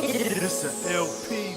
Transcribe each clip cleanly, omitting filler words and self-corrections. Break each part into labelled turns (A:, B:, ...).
A: It's a LP.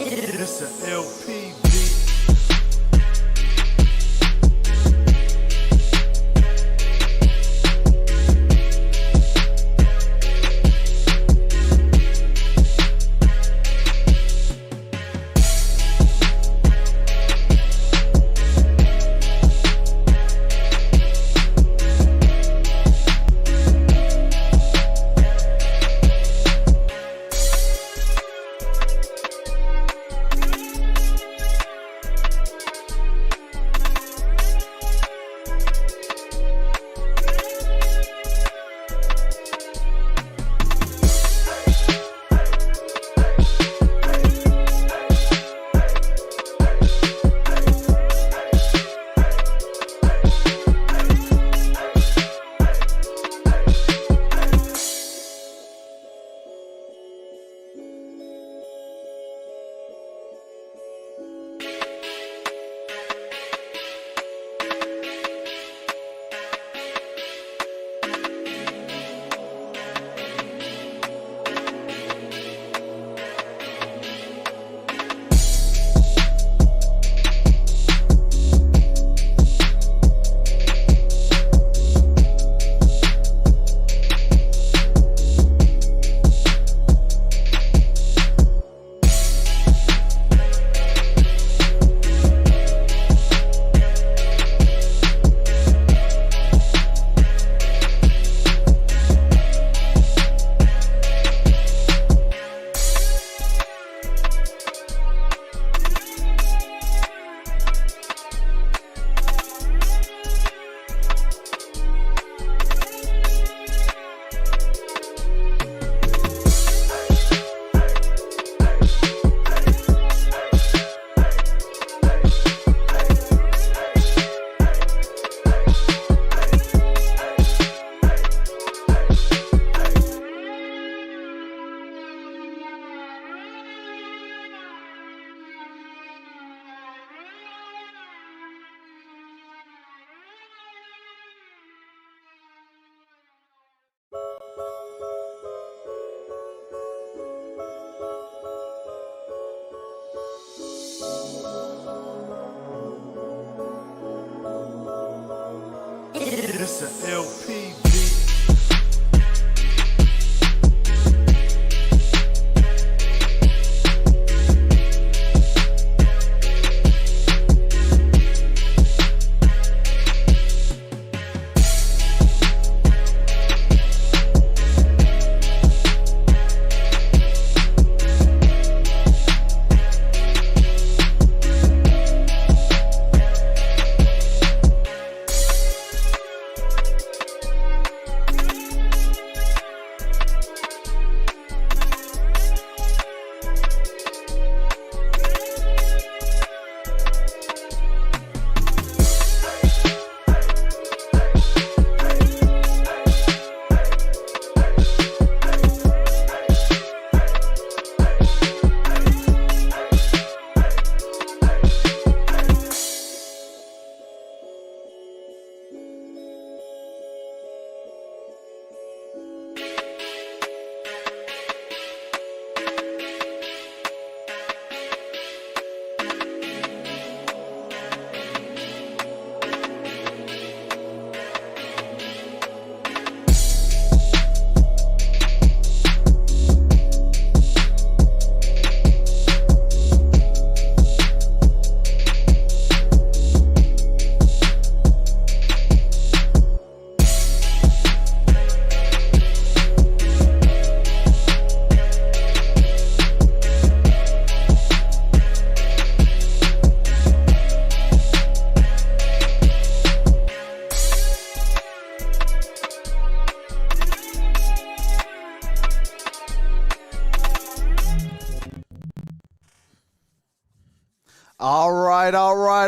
A: It's a LP. It's a LP beat.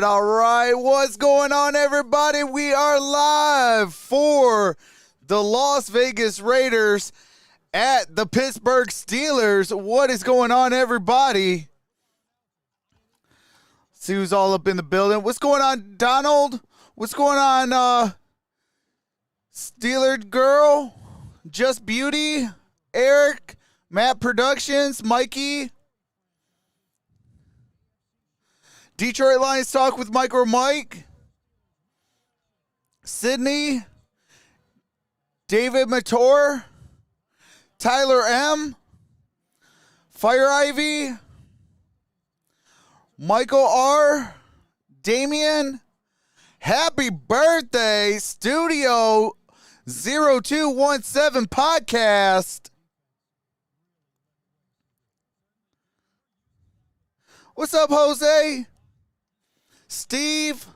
B: All right. What's going on, everybody? We are live for the Las Vegas Raiders at the Pittsburgh Steelers. What is going on, everybody? See who's all up in the building. What's going on, Donald? What's going on, Steeler Girl? Just Beauty? Eric? Matt Productions? Mikey? Detroit Lions Talk with MicroMike, Sydney, David Mator, Tyler M, Fire Ivy, Michael R, Damian. Happy birthday, Studio 0217 podcast. What's up, Jose? Steve,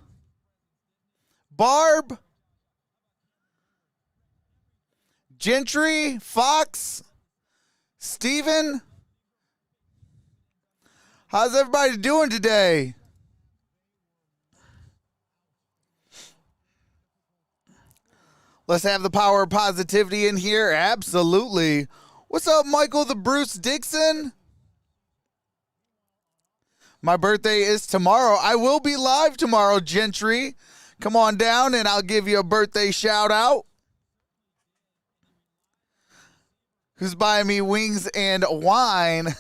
B: Barb, Gentry, Fox, Steven. How's everybody doing today? Let's have the power of positivity in here. Absolutely. What's up, Michael the Bruce Dixon? My birthday is tomorrow. I will be live tomorrow, Gentry. Come on down and I'll give you a birthday shout out. Who's buying me wings and wine?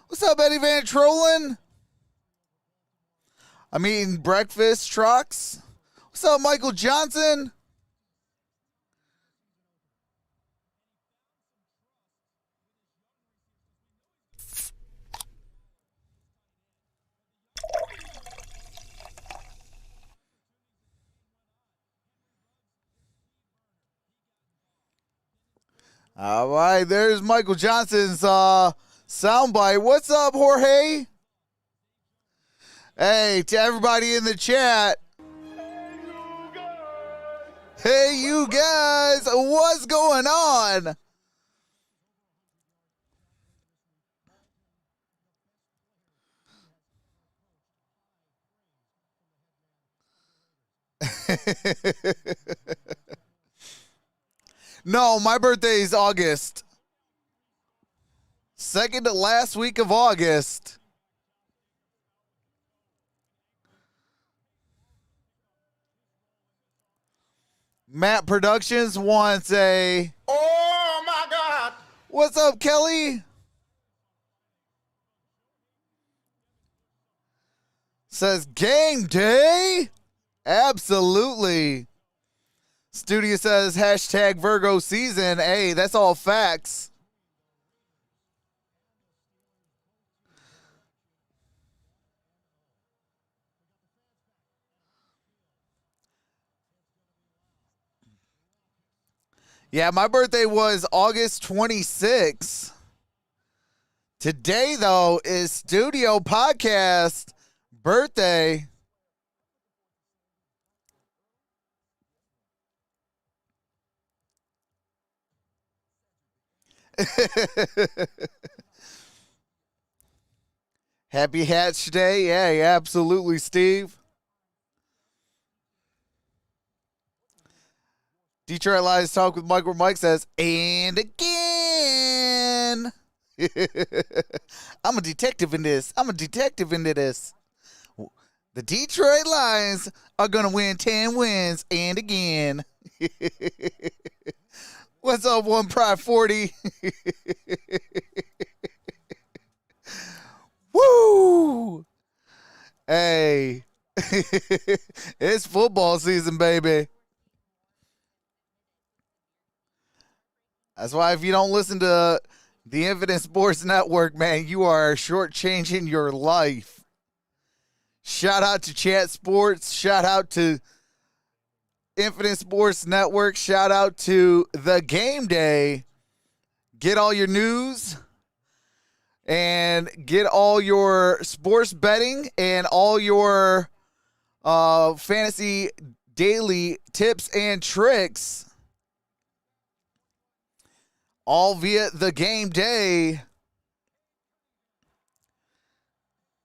B: What's up, Eddie Van Trollen? I'm eating breakfast, Trox. What's up, Michael Johnson? All right, there's Michael Johnson's soundbite. What's up, Jorge? Hey, to everybody in the chat. Hey, you guys, what's going on? No, my birthday is August. Second to last week of August. Matt Productions wants a...
C: Oh my God!
B: What's up, Kelly? Says game day? Absolutely. Studio says hashtag Virgo season. Hey, that's all facts. Yeah, my birthday was August 26th. Today, though, is Studio Podcast birthday. Happy Hatch Day. Yeah, absolutely, Steve. Detroit Lions Talk with MicroMike says, and again. I'm a detective in this. I'm a detective into this. The Detroit Lions are going to win 10 wins and again. What's up, One Pride 40? Woo! Hey. It's football season, baby. That's why if you don't listen to the Infinite Sports Network, man, you are shortchanging your life. Shout out to Chat Sports. Shout out to Infinite Sports Network. Shout out to The Game Day. Get all your news and get all your sports betting and all your fantasy daily tips and tricks all via The Game Day.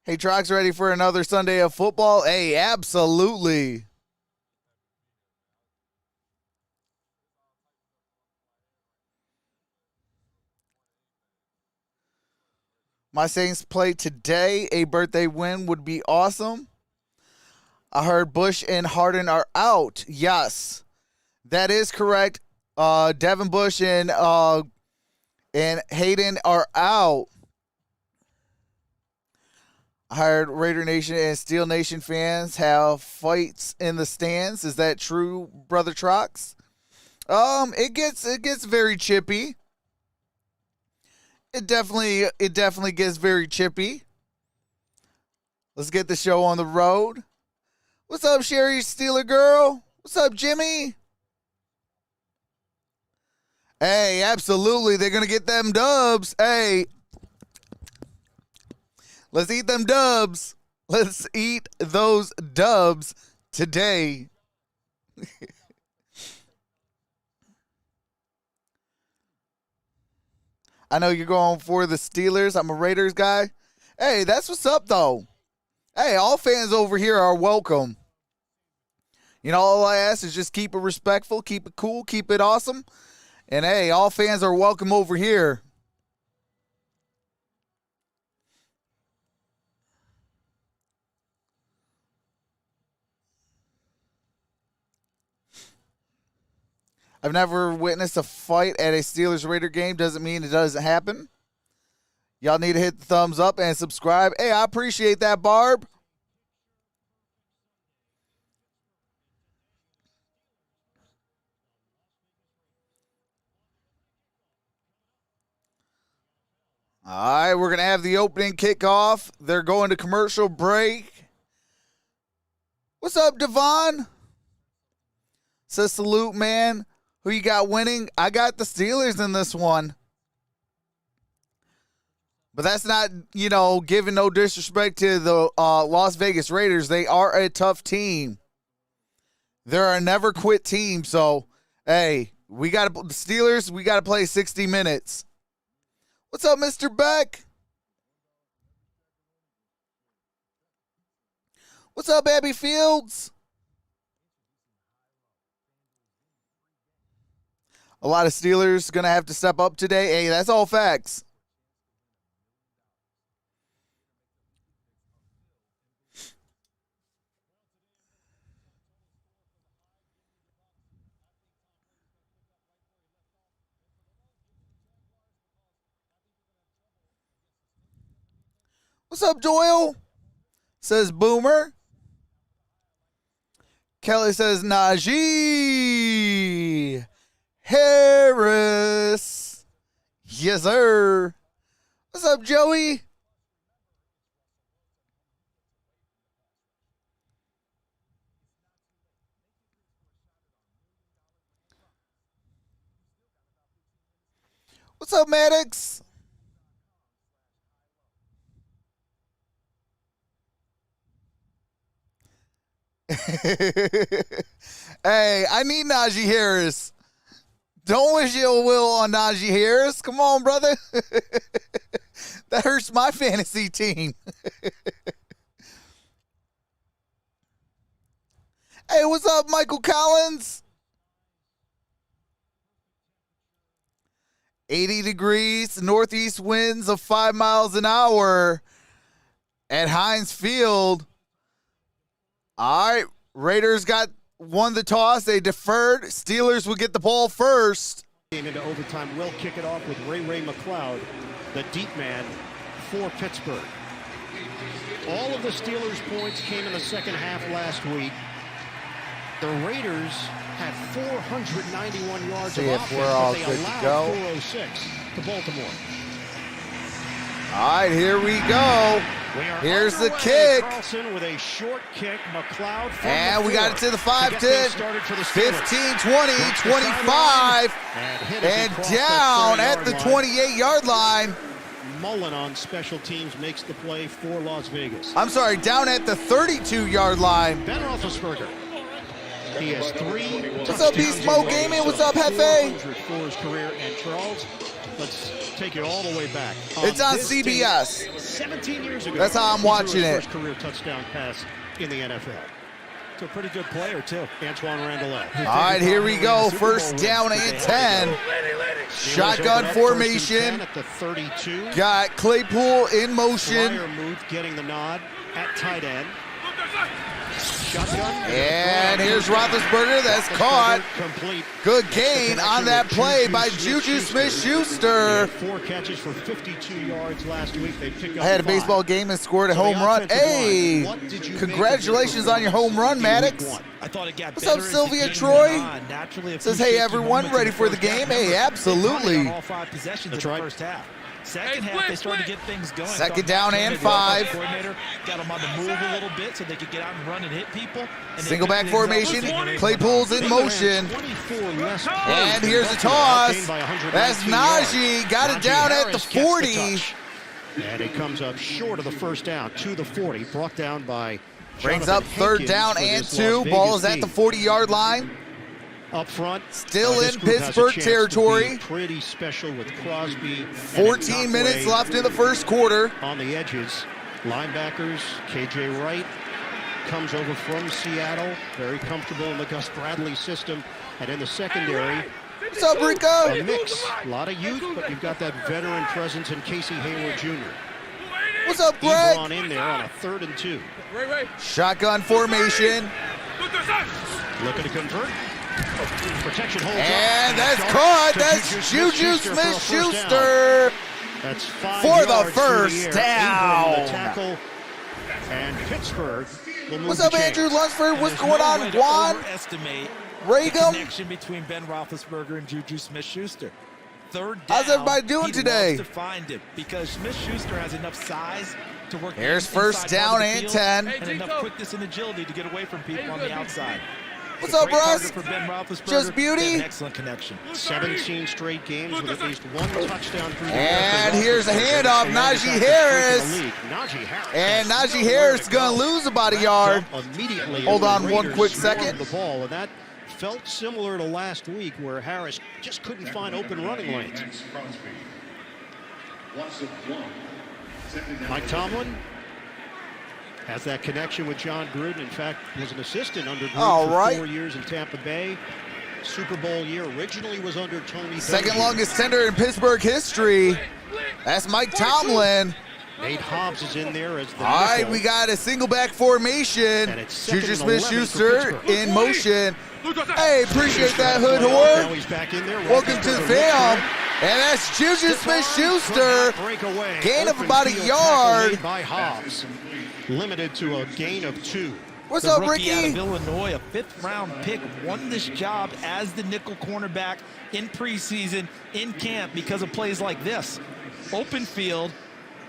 B: Hey, Trox, ready for another Sunday of football? Hey, absolutely. My Saints play today. A birthday win would be awesome. I heard Bush and Harden are out. Yes, that is correct. Devin Bush and Hayden are out. I heard Raider Nation and Steel Nation fans have fights in the stands. Is that true, Brother Trox? It gets very chippy. It definitely gets very chippy. Let's get the show on the road. What's up, Sherry Steeler girl? What's up, Jimmy? Hey, absolutely. They're going to get them dubs. Hey, let's eat them dubs. Let's eat those dubs today. I know you're going for the Steelers. I'm a Raiders guy. Hey, that's what's up, though. Hey, all fans over here are welcome. You know, all I ask is just keep it respectful, keep it cool, keep it awesome. And, hey, all fans are welcome over here. I've never witnessed a fight at a Steelers-Raider game. Doesn't mean it doesn't happen. Y'all need to hit the thumbs up and subscribe. Hey, I appreciate that, Barb. All right, we're going to have the opening kickoff. They're going to commercial break. What's up, Devon? Says salute, man. Who you got winning? I got the Steelers in this one. But that's not, giving no disrespect to the Las Vegas Raiders. They are a tough team. They're a never quit team. So, hey, the Steelers, we got to play 60 minutes. What's up, Mr. Beck? What's up, Abby Fields? A lot of Steelers going to have to step up today. Hey, that's all facts. What's up, Doyle? Says Boomer. Kelly says Najee Harris. Yes, sir. What's up, Joey? What's up, Maddox? Hey, I need Najee Harris. Don't wish ill will on Najee Harris. Come on, brother. That hurts my fantasy team. Hey, what's up, Michael Collins? 80 degrees, northeast winds of 5 miles an hour at Heinz Field. All right, Raiders won the toss. They deferred. Steelers will get the ball first.
D: Into overtime, will kick it off with Ray McLeod, the deep man for Pittsburgh. All of the Steelers' points came in the second half last week. The Raiders had 491 yards of offense, but they allowed 406 to Baltimore.
B: All right, here we go. Here's the kick.
D: Troxel with a short kick. McLeod
B: and we got it to the 5-10, 15, 20, 25, and down at the 28-yard line.
D: Mullen on special teams makes the play for Las Vegas.
B: I'm sorry, down at the 32-yard line.
D: Ben Roethlisberger. He has 3.
B: What's up, Beast Mode Gaming? What's up, Hefe?
D: For his career. And Charles, let's take it all the way back.
B: It's on CBS.
D: 17 years ago.
B: That's how I'm watching it.
D: First career touchdown pass in the NFL. It's a pretty good player, too. Antoine Randolph.
B: All right, here we go. First down and 10. Shotgun formation.
D: At the 32.
B: Got Claypool in motion.
D: Moved, getting the nod at tight end. Shotgun.
B: And here's Roethlisberger. That's caught. Good gain on that play by Juju Smith-Schuster.
D: 4 catches for 52 yards last week. They pick up
B: I had a baseball game and scored a home run. Hey, congratulations on your home run, Maddox. What's up, Sylvia Troy? Says, hey, everyone, ready for the game? Hey, absolutely.
E: That's right. Second half, they started to get things going.
B: Second down and 5.
E: Got them on the move a little bit so they could get out and run and hit people.
B: Single back formation. Claypool's in motion. And here's the toss. That's Najee. Got it down at the 40.
D: And it comes up short of the first down to the 40. Brought down by
B: brings up third down and 2. Ball is at the 40-yard line.
D: Up front,
B: still in Pittsburgh territory.
D: Pretty special with Crosby.
B: 14 minutes left in the first quarter.
D: On the edges, linebackers, KJ Wright comes over from Seattle, very comfortable in the Gus Bradley system, and in the secondary,
B: what's up, Rico?
D: A mix, a lot of youth, but you've got that veteran presence in Casey Hayward Jr.
B: What's up, Greg?
D: Ebron in there on a 3rd and 2.
B: Shotgun formation.
D: Looking to convert. Protection holds
B: and that's caught. That's Juju Smith-Schuster for the first down.
D: And Pittsburgh.
B: What's up, Andrew Lunsford? What's going on, Juan? Regum?
E: Connection between Ben Roethlisberger and Juju Smith-Schuster. Third down.
B: How's everybody doing today?
E: He loves to find him because Smith-Schuster has enough size to work.
B: Here's first down and 10.
E: And enough quickness and agility to get away from people on the outside.
B: What's up, Russ? Just beauty.
E: Excellent connection.
D: 17 straight games with at least 1 touchdown.
B: And here's a handoff, Najee Harris. And Najee Harris is going to lose about a yard. Hold on one quick second.
D: The ball, and that felt similar to last week where Harris just couldn't find open running lanes. Mike Tomlin has that connection with John Gruden. In fact, was an assistant under Gruden for 4 years in Tampa Bay. Super Bowl year originally was under Tony.
B: Second longest tender in Pittsburgh history. That's Mike Tomlin.
D: Nate Hobbs is in there as the
B: all right, we got a single back formation. Juju Smith-Schuster in motion. Hey, appreciate that, Hood Horde.
D: Now he's back in there.
B: Welcome to the fam. And that's Juju Smith-Schuster. Gain of about a yard.
D: By Hobbs. Limited to a gain of 2.
B: What's
E: The
B: up,
E: rookie out
B: Ricky?
E: of Illinois, a 5th-round pick, won this job as the nickel cornerback in preseason, in camp, because of plays like this. Open field,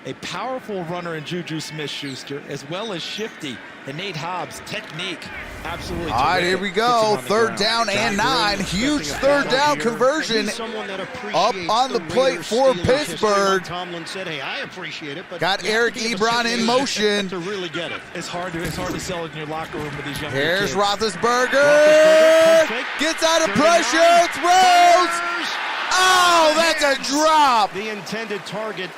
E: a powerful runner in Juju Smith-Schuster, as well as shifty. And Nate Hobbs, technique, absolutely
B: All right,
E: terrific.
B: here we
E: Puts him
B: go.
E: on the
B: 3rd
E: ground.
B: down and 9. Huge
D: Stepping
B: 3rd
D: up
B: down
D: here.
B: conversion.
D: And he's someone that
B: Up
D: appreciates
B: on the plate
D: Raiders'
B: for
D: Steelers history.
B: Pittsburgh.
D: Like Tomlin said, hey, I appreciate it, but
B: Got
D: you have
B: Eric
D: to be of a
B: Ebron
D: certain
B: in
D: age
B: motion.
D: to really get it.
E: It's hard to sell it in your locker room with these young
B: Here's
E: kids.
B: Roethlisberger.
D: Fake.
B: Gets out of pressure. Throws. Oh, that's a drop.
D: The intended target.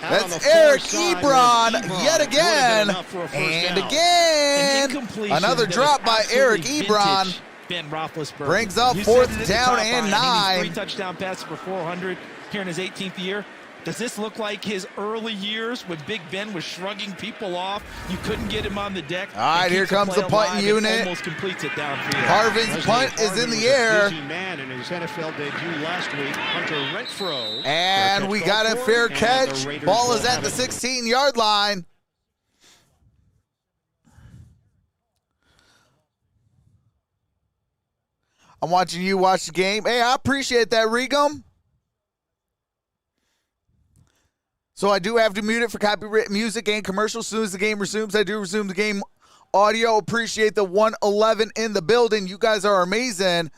D: Out on the
B: That's
D: far
B: Eric
D: side
B: Ebron
D: was
B: yet
D: Ebron. Would have
B: again.
D: been enough for a first
B: And
D: down.
B: again.
E: An incompletion
B: Another
E: that
B: drop
E: was
B: by Eric
E: absolutely
B: Ebron.
E: vintage Ben Roethlisberger.
B: Brings up
E: You said
B: 4th
E: it at the
B: down
E: top,
B: and
E: Brian.
B: 9.
E: 3 touchdown passes for 400 here in his 18th year. Does this look like his early years when Big Ben was shrugging people off? You couldn't get him on the deck.
B: All right,
E: and
B: here
E: keeps the
B: comes
E: play
B: the punting
E: alive and
B: unit.
E: Almost completes it downfield.
B: Harvin's punt is in the air.
D: Busy man in his NFL debut last week. Hunter Renfrow.
B: And we got a fair
D: And the
B: catch.
D: Raiders
B: Ball
D: will
B: is at
D: have
B: the
D: it.
B: 16-yard line. I'm watching you watch the game. Hey, I appreciate that, Regum. So I do have to mute it for copyright music and commercials. As soon as the game resumes, I do resume the game audio. Appreciate the 111 in the building. You guys are amazing.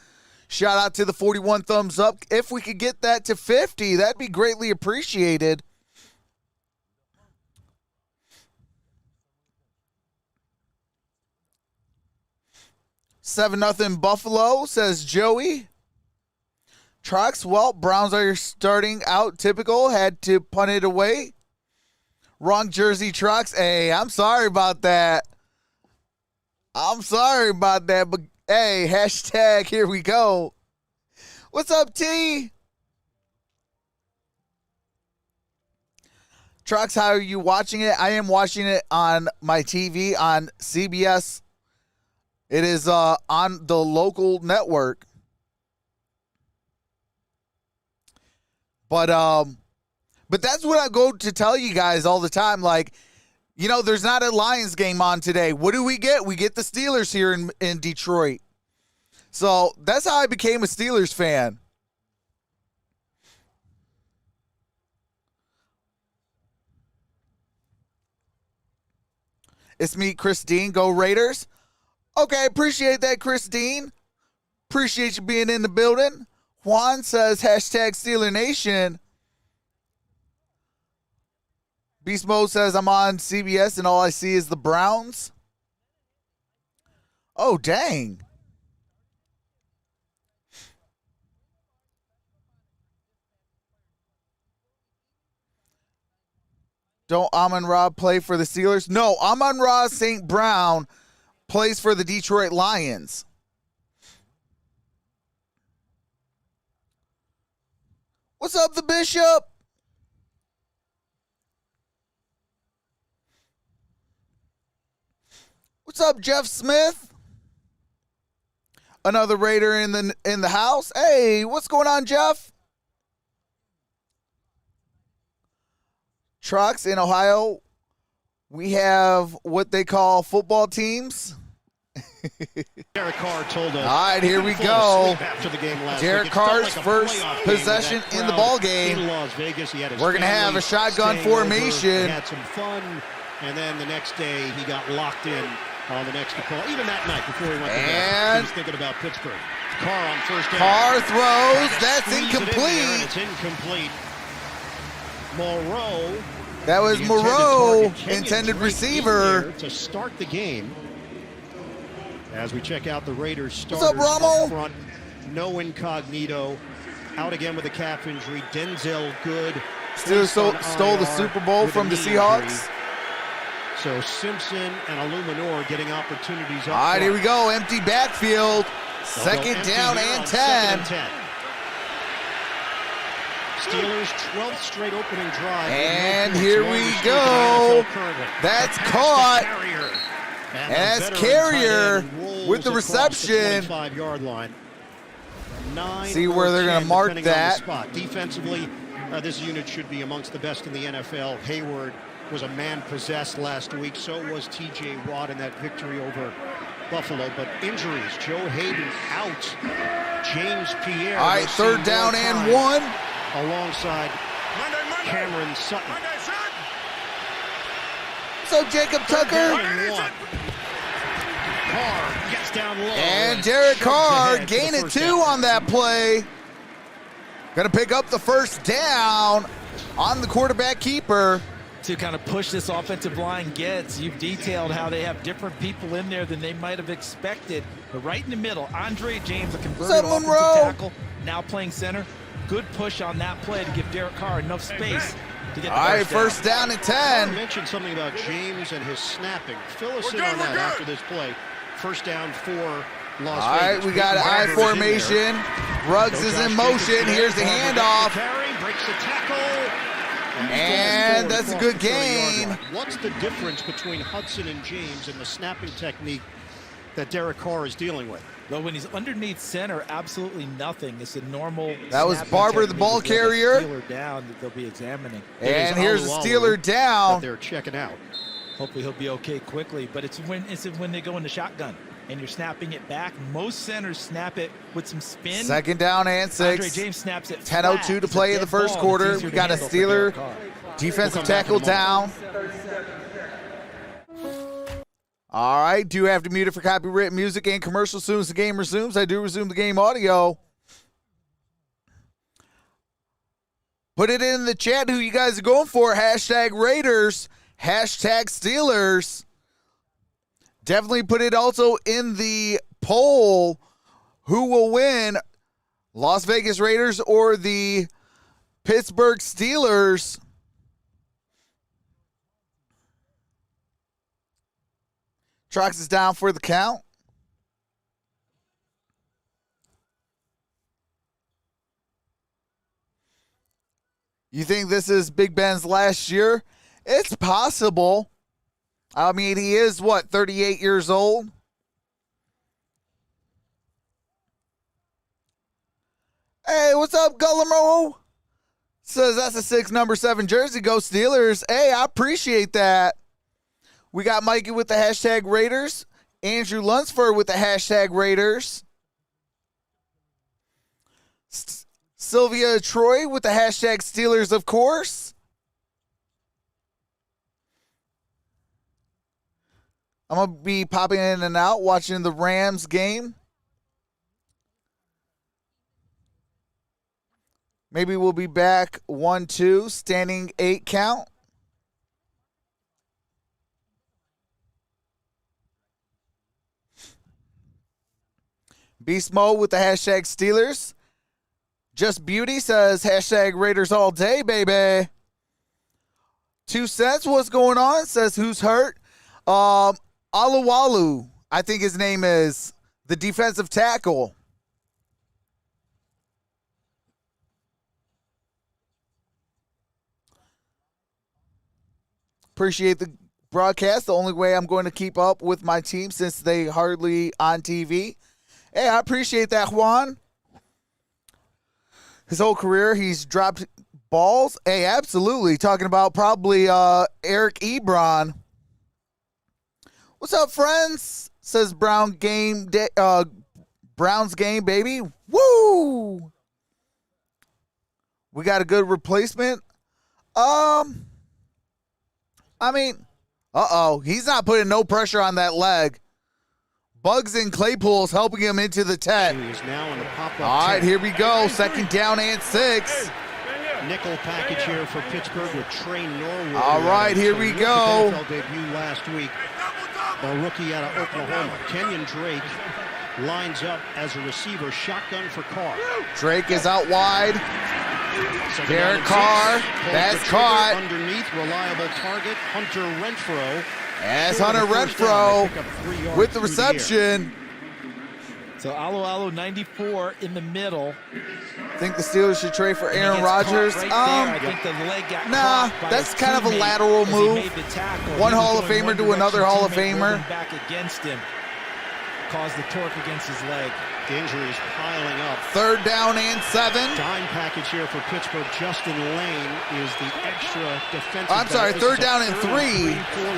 B: Shout out to the 41 thumbs up. If we could get that to 50, that'd be greatly appreciated. 7-0 Buffalo, says Joey. Trox, well, Browns are starting out typical. Had to punt it away. Wrong jersey, Trox. Hey, I'm sorry about that. But hey, hashtag, here we go. What's up, T? Trox, how are you watching it? I am watching it on my TV on CBS. It is on the local network. But that's what I go to tell you guys all the time. Like, you know, there's not a Lions game on today. What do we get? We get the Steelers here in Detroit. So that's how I became a Steelers fan. It's me, Christine. Go Raiders. Okay, appreciate that, Christine. Appreciate you being in the building. Juan says, hashtag Steeler Nation. Beast Mode says, I'm on CBS and all I see is the Browns. Oh, dang. Don't Amon-Ra play for the Steelers? No, Amon-Ra St. Brown plays for the Detroit Lions. What's up, the Bishop? What's up, Jeff Smith? Another Raider in the house. Hey, what's going on, Jeff? Trucks in Ohio, we have what they call football teams.
D: Derek Carr told us.
B: All right, here we go. Derek Carr's first possession in the ball game.
D: In Las Vegas, he had his
B: We're going to have a shotgun
D: staying over.
B: formation.
D: He had some fun, and then the next day he got locked in on the next call. Even that night before he went to bed, he was thinking about Pittsburgh. Carr on first down.
B: Carr throws. That's
D: Squeeze it in there, and
B: incomplete.
D: it's incomplete. Moreau.
B: That was
D: the intended
B: Moreau,
D: target. Kenyon
B: intended
D: Drake
B: receiver.
D: in there to start the game. As we check out the Raiders starters
B: What's up, Rommel?
D: up front, no incognito. Out again with a calf injury. Denzel Good.
B: Steelers stole the
D: IR
B: Super Bowl
D: with a
B: from the
D: knee
B: Seahawks.
D: injury. So Simpson and Illuminor getting opportunities up
B: All right,
D: front.
B: here we go. Empty backfield.
D: They'll go
B: Second
D: empty
B: down
D: here
B: and
D: on
B: 10.
D: 2nd and 10. Steelers 12th straight opening drive.
B: And
D: with no
B: here
D: points,
B: we
D: longest
B: go.
D: streak in the NFL currently.
B: That's
D: The pass to
B: caught.
D: Carrier. And
B: That's
D: the veteran
B: Carrier
D: tight end rolls
B: with the
D: across
B: reception.
D: The 25-yard line. 9
B: See
D: or
B: where they're
D: 10,
B: going to mark
D: depending on the
B: that.
D: spot. Defensively, this unit should be amongst the best in the NFL. Hayward was a man possessed last week. So was T.J. Watt in that victory over Buffalo. But injuries, Joe Hayden out. James Pierre.
B: All right, third down and 1.
D: Alongside Cameron Sutton.
B: So Jacob Tucker
D: Carr gets down low
B: and Derek
D: chugs
B: Carr
D: ahead for the
B: gaining
D: first
B: 2
D: down.
B: on that play. Going to pick up the first down on the quarterback keeper.
E: To kind of push this offensive line gets. You've detailed how they have different people in there than they might have expected. But right in the middle, Andre James, a converted offensive tackle, now playing center. Good push on that play to give Derek Carr enough space to get the
B: All right,
E: first down.
B: first down and
D: I
B: 10.
D: mentioned something about James and his snapping. Fill us in on that after this play. First down for Las
B: All right,
D: Vegas.
B: we got
D: Big
B: I
D: Rogers in there.
B: formation. Ruggs
D: So
B: is
D: Josh
B: in motion.
D: Jacobs
B: Here's the
D: there. Barber
B: handoff.
D: gets the carry, breaks the tackle.
B: And that's a good gain.
D: What's the difference between Hudson and James in the snapping technique that Derek Carr is dealing with?
E: Well, when he's underneath center, absolutely nothing. It's a normal.
B: That was
E: snapping
B: Barber, the
E: technique
B: ball
E: to get a
B: carrier.
E: Steeler down that they'll be examining.
B: And
D: It is
B: here's the
D: Alu
B: Steeler
D: that
B: down.
D: they're checking out.
E: Hopefully he'll be okay quickly. But it's when they go in the shotgun and you're snapping it back. Most centers snap it with some spin.
B: Second down and
E: Andre
B: 6.
E: James snaps it
B: 10:02
E: flat.
B: to
E: It's a
B: play in the
E: dead
B: first
E: ball.
B: quarter.
E: It's easier
B: We
E: to
B: got a
E: handle for Derek
B: Steeler
E: Carr.
B: defensive
D: We'll come back
B: tackle
D: in a
B: down. All right, do have to mute it for copyright music and commercials. As soon as the game resumes, I do resume the game audio. Put it in the chat who you guys are going for. Hashtag Raiders, hashtag Steelers. Definitely put it also in the poll. Who will win, Las Vegas Raiders or the Pittsburgh Steelers? Trox is down for the count. You think this is Big Ben's last year? It's possible. I mean, he is, 38 years old? Hey, what's up, Guillermo? Says that's a 6 number 7 jersey. Go Steelers. Hey, I appreciate that. We got Mikey with the hashtag Raiders. Andrew Lunsford with the hashtag Raiders. Sylvia Troy with the hashtag Steelers, of course. I'm going to be popping in and out watching the Rams game. Maybe we'll be back 1-2, standing 8 count. Beast Mode with the hashtag Steelers. Just Beauty says hashtag Raiders all day, baby. 2 cents, what's going on? Says who's hurt? Aluwalu, I think his name is, the defensive tackle. Appreciate the broadcast. The only way I'm going to keep up with my team since they hardly on TV. Hey, I appreciate that, Juan. His whole career, he's dropped balls. Hey, absolutely. Talking about probably Eric Ebron. What's up, friends? Says Browns game, baby. Woo! We got a good replacement. I mean, he's not putting no pressure on that leg. Bugs and Claypool's helping him into the 10.
D: He is now in the pop-up.
B: All right,
D: 10.
B: here we go. Second down and 6.
D: Nickel package here for Pittsburgh with Trey Norwood.
B: All right, here we go.
D: NFL debut last week. A rookie out of Oklahoma. Kenyon Drake lines up as a receiver. Shotgun for Carr.
B: Drake is out wide.
D: Second
B: Derek
D: down and
B: Carr,
D: 6. Pulls
B: that's
D: the trigger
B: caught.
D: Underneath, reliable target. Hunter Renfrow.
B: As
D: Short
B: Hunter
D: of the first down. They pick up 3
B: Renfrow
D: yards
B: with the
D: through air.
B: reception.
E: So Alu 94 in the middle.
B: Think the Steelers should trade for
E: And he
B: Aaron
E: gets caught
B: Rodgers?
E: right there. I think the leg got
B: Nah,
E: caught by
B: that's
E: his
B: kind of a
E: teammate
B: lateral
E: as he
B: move.
E: made the tackle.
B: One
E: He was
B: Hall of
E: going
B: Famer
E: one
B: to another
E: direction,
B: Hall of
E: teammate rolled
B: Famer.
E: him back against him. Caused the torque against his leg.
D: Injuries piling up.
B: 3rd down and 7.
D: Dime package here for Pittsburgh. Justin Lane is the extra defensive.
B: I'm sorry,
D: back.
B: 3rd down and 3.
D: For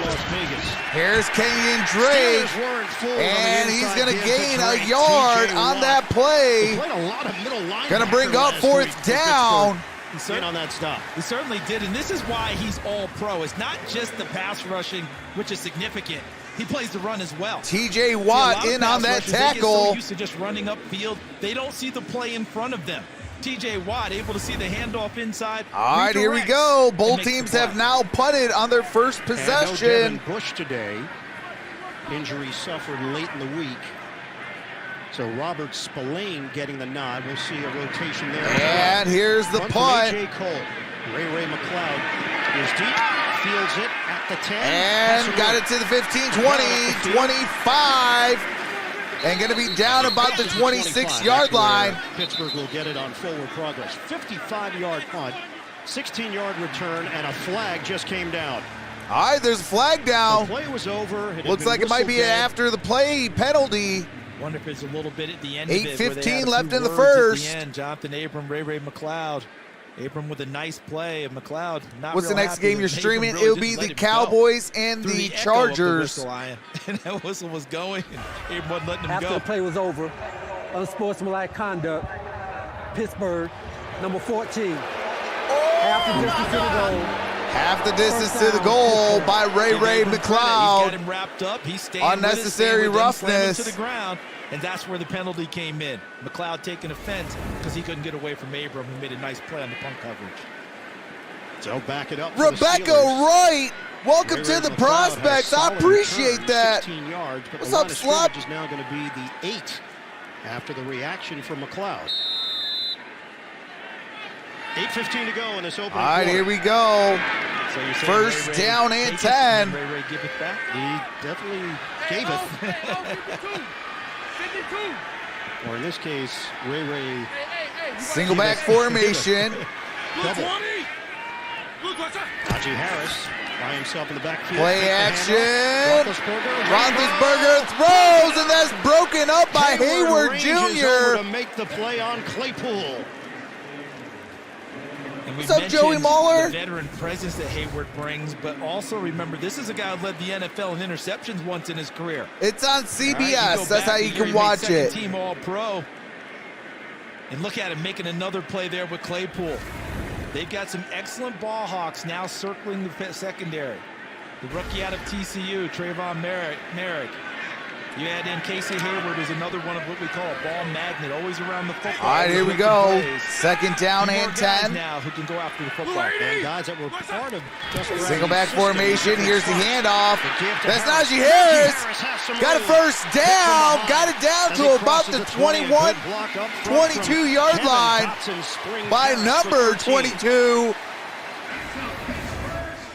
D: Las Vegas.
B: Here's Kenyon Drake,
D: Steelers weren't full on the
B: and he's
D: inside
B: going to
D: game
B: gain
D: to
B: a
D: Drake.
B: yard
D: TJ
B: on
D: Watt.
B: that play.
D: Played a lot of middle linebacker
B: Going to bring up
D: last
B: 4th
D: week for
B: down.
D: Pittsburgh. In on that stop.
E: He certainly did, and this is why he's all pro. It's not just the pass rushing, which is significant. He plays the run as well.
B: TJ Watt in on that
E: They get so
B: tackle.
E: used to just running upfield, they don't see the play in front of them. TJ Watt able to see the handoff inside.
B: All right, here we go. Both
E: makes the
B: teams
E: play.
B: have now punted on their first
D: And no
B: possession.
D: Devin Bush today. Injury suffered late in the week. So Robert Spillane getting the nod. We'll see a rotation there.
B: And here's the
D: Punt from
B: punt.
D: A.J. Cole. Ray McLeod is deep. Fields it at the 10.
B: And got it to the 15, 20, 25. And going to be down about the 26-yard line.
D: Pittsburgh will get it on forward progress. 55-yard punt, 16-yard return, and a flag just came down.
B: All right, there's a flag
D: The
B: down.
D: play was over.
B: Looks like it might be an after the play penalty.
E: Wonder if it's a little bit at the end of it. where they
B: 8:15
E: had a
B: left
E: few
B: in the
E: words at
B: first.
E: the end. Jonathan Abram, Ray McLeod. Abram with a nice play, and McLeod not
B: What's the
E: real
B: next
E: happy
B: game
E: that
B: you're
E: Abram
B: streaming?
E: really
B: It'll
E: didn't
B: be
E: let
B: the
E: him go.
B: Cowboys and
E: Through
B: the
E: echo of
B: Chargers.
E: whistle, Ian. And that whistle was going, and Abram wasn't letting him
F: After
E: go.
F: the play was over, unsportsmanlike conduct, Pittsburgh, number 14. Half the distance to the goal.
B: Half the distance to the goal by Ray
E: Give Abram credit. He's got
B: McLeod.
E: him wrapped up. He's staying
B: Unnecessary
E: with it, staying with it, then slam him
B: roughness.
E: to the ground, and that's where the penalty came in. McLeod taking offense because he couldn't get away from Abram, who made a nice play on the punt coverage.
D: So back it up for the
B: Rebecca
D: Steelers.
B: Wright, welcome
D: Ray
B: to the
D: McLeod has
B: prospects. I
D: solid
B: appreciate
D: return,
B: that.
D: 16 yards, but
B: What's
D: the line
B: up,
D: of
B: Slop?
D: scrimmage is now going to be the 8 after the reaction from McLeod. 8:15 to go in this opening
B: All right,
D: quarter.
B: here we go.
E: So you're saying
B: First
E: Ray
B: down
E: take
B: and
E: it,
B: 10.
E: then Ray give it back?
D: He definitely gave it. Or in this case, Ray
B: Single back formation.
D: double. Najee Harris by himself in the backfield.
B: Play
D: Take the
B: action.
D: handoff.
B: Roethlisberger throws, and that's broken up by Hayward
D: ranges over
B: Jr.
D: to make the play on Claypool.
E: And we
B: What's up, Joey
E: mentioned
B: Mahler?
E: The veteran presence that Hayward brings, but also remember, this is a guy who led the NFL in interceptions once in his career.
B: It's on
E: All right,
B: CBS.
E: go
B: That's
E: back
B: how
E: a
B: you
E: year,
B: can
E: he made
B: watch
E: second
B: it.
E: Team All-Pro. And look at him making another play there with Claypool. They've got some excellent ball hawks now circling the secondary. The rookie out of TCU, Trayvon Merrick. You add in Casey Hayward, who's another one of what we call a ball magnet, always around the football.
B: All right, here we
E: making
B: go.
E: plays.
B: Second down
E: Few more
B: and
E: guys
B: 10.
E: now who can go after the football.
D: And guys that were part of Gus Bradley's
B: Single back
D: system.
B: formation. Here's the handoff.
D: The give to
B: That's
D: Harris.
B: Najee Harris.
D: has some
B: Got a
D: room.
B: first down.
D: Hit from
B: Got it down
D: as
B: to
D: he
B: about
D: crosses
B: the
D: 20. A
B: 21,
D: good block up front from
B: 22-yard
D: Kevin
B: line
D: Dotson springs
B: by
D: Harris
B: number
D: to 13.
B: 22.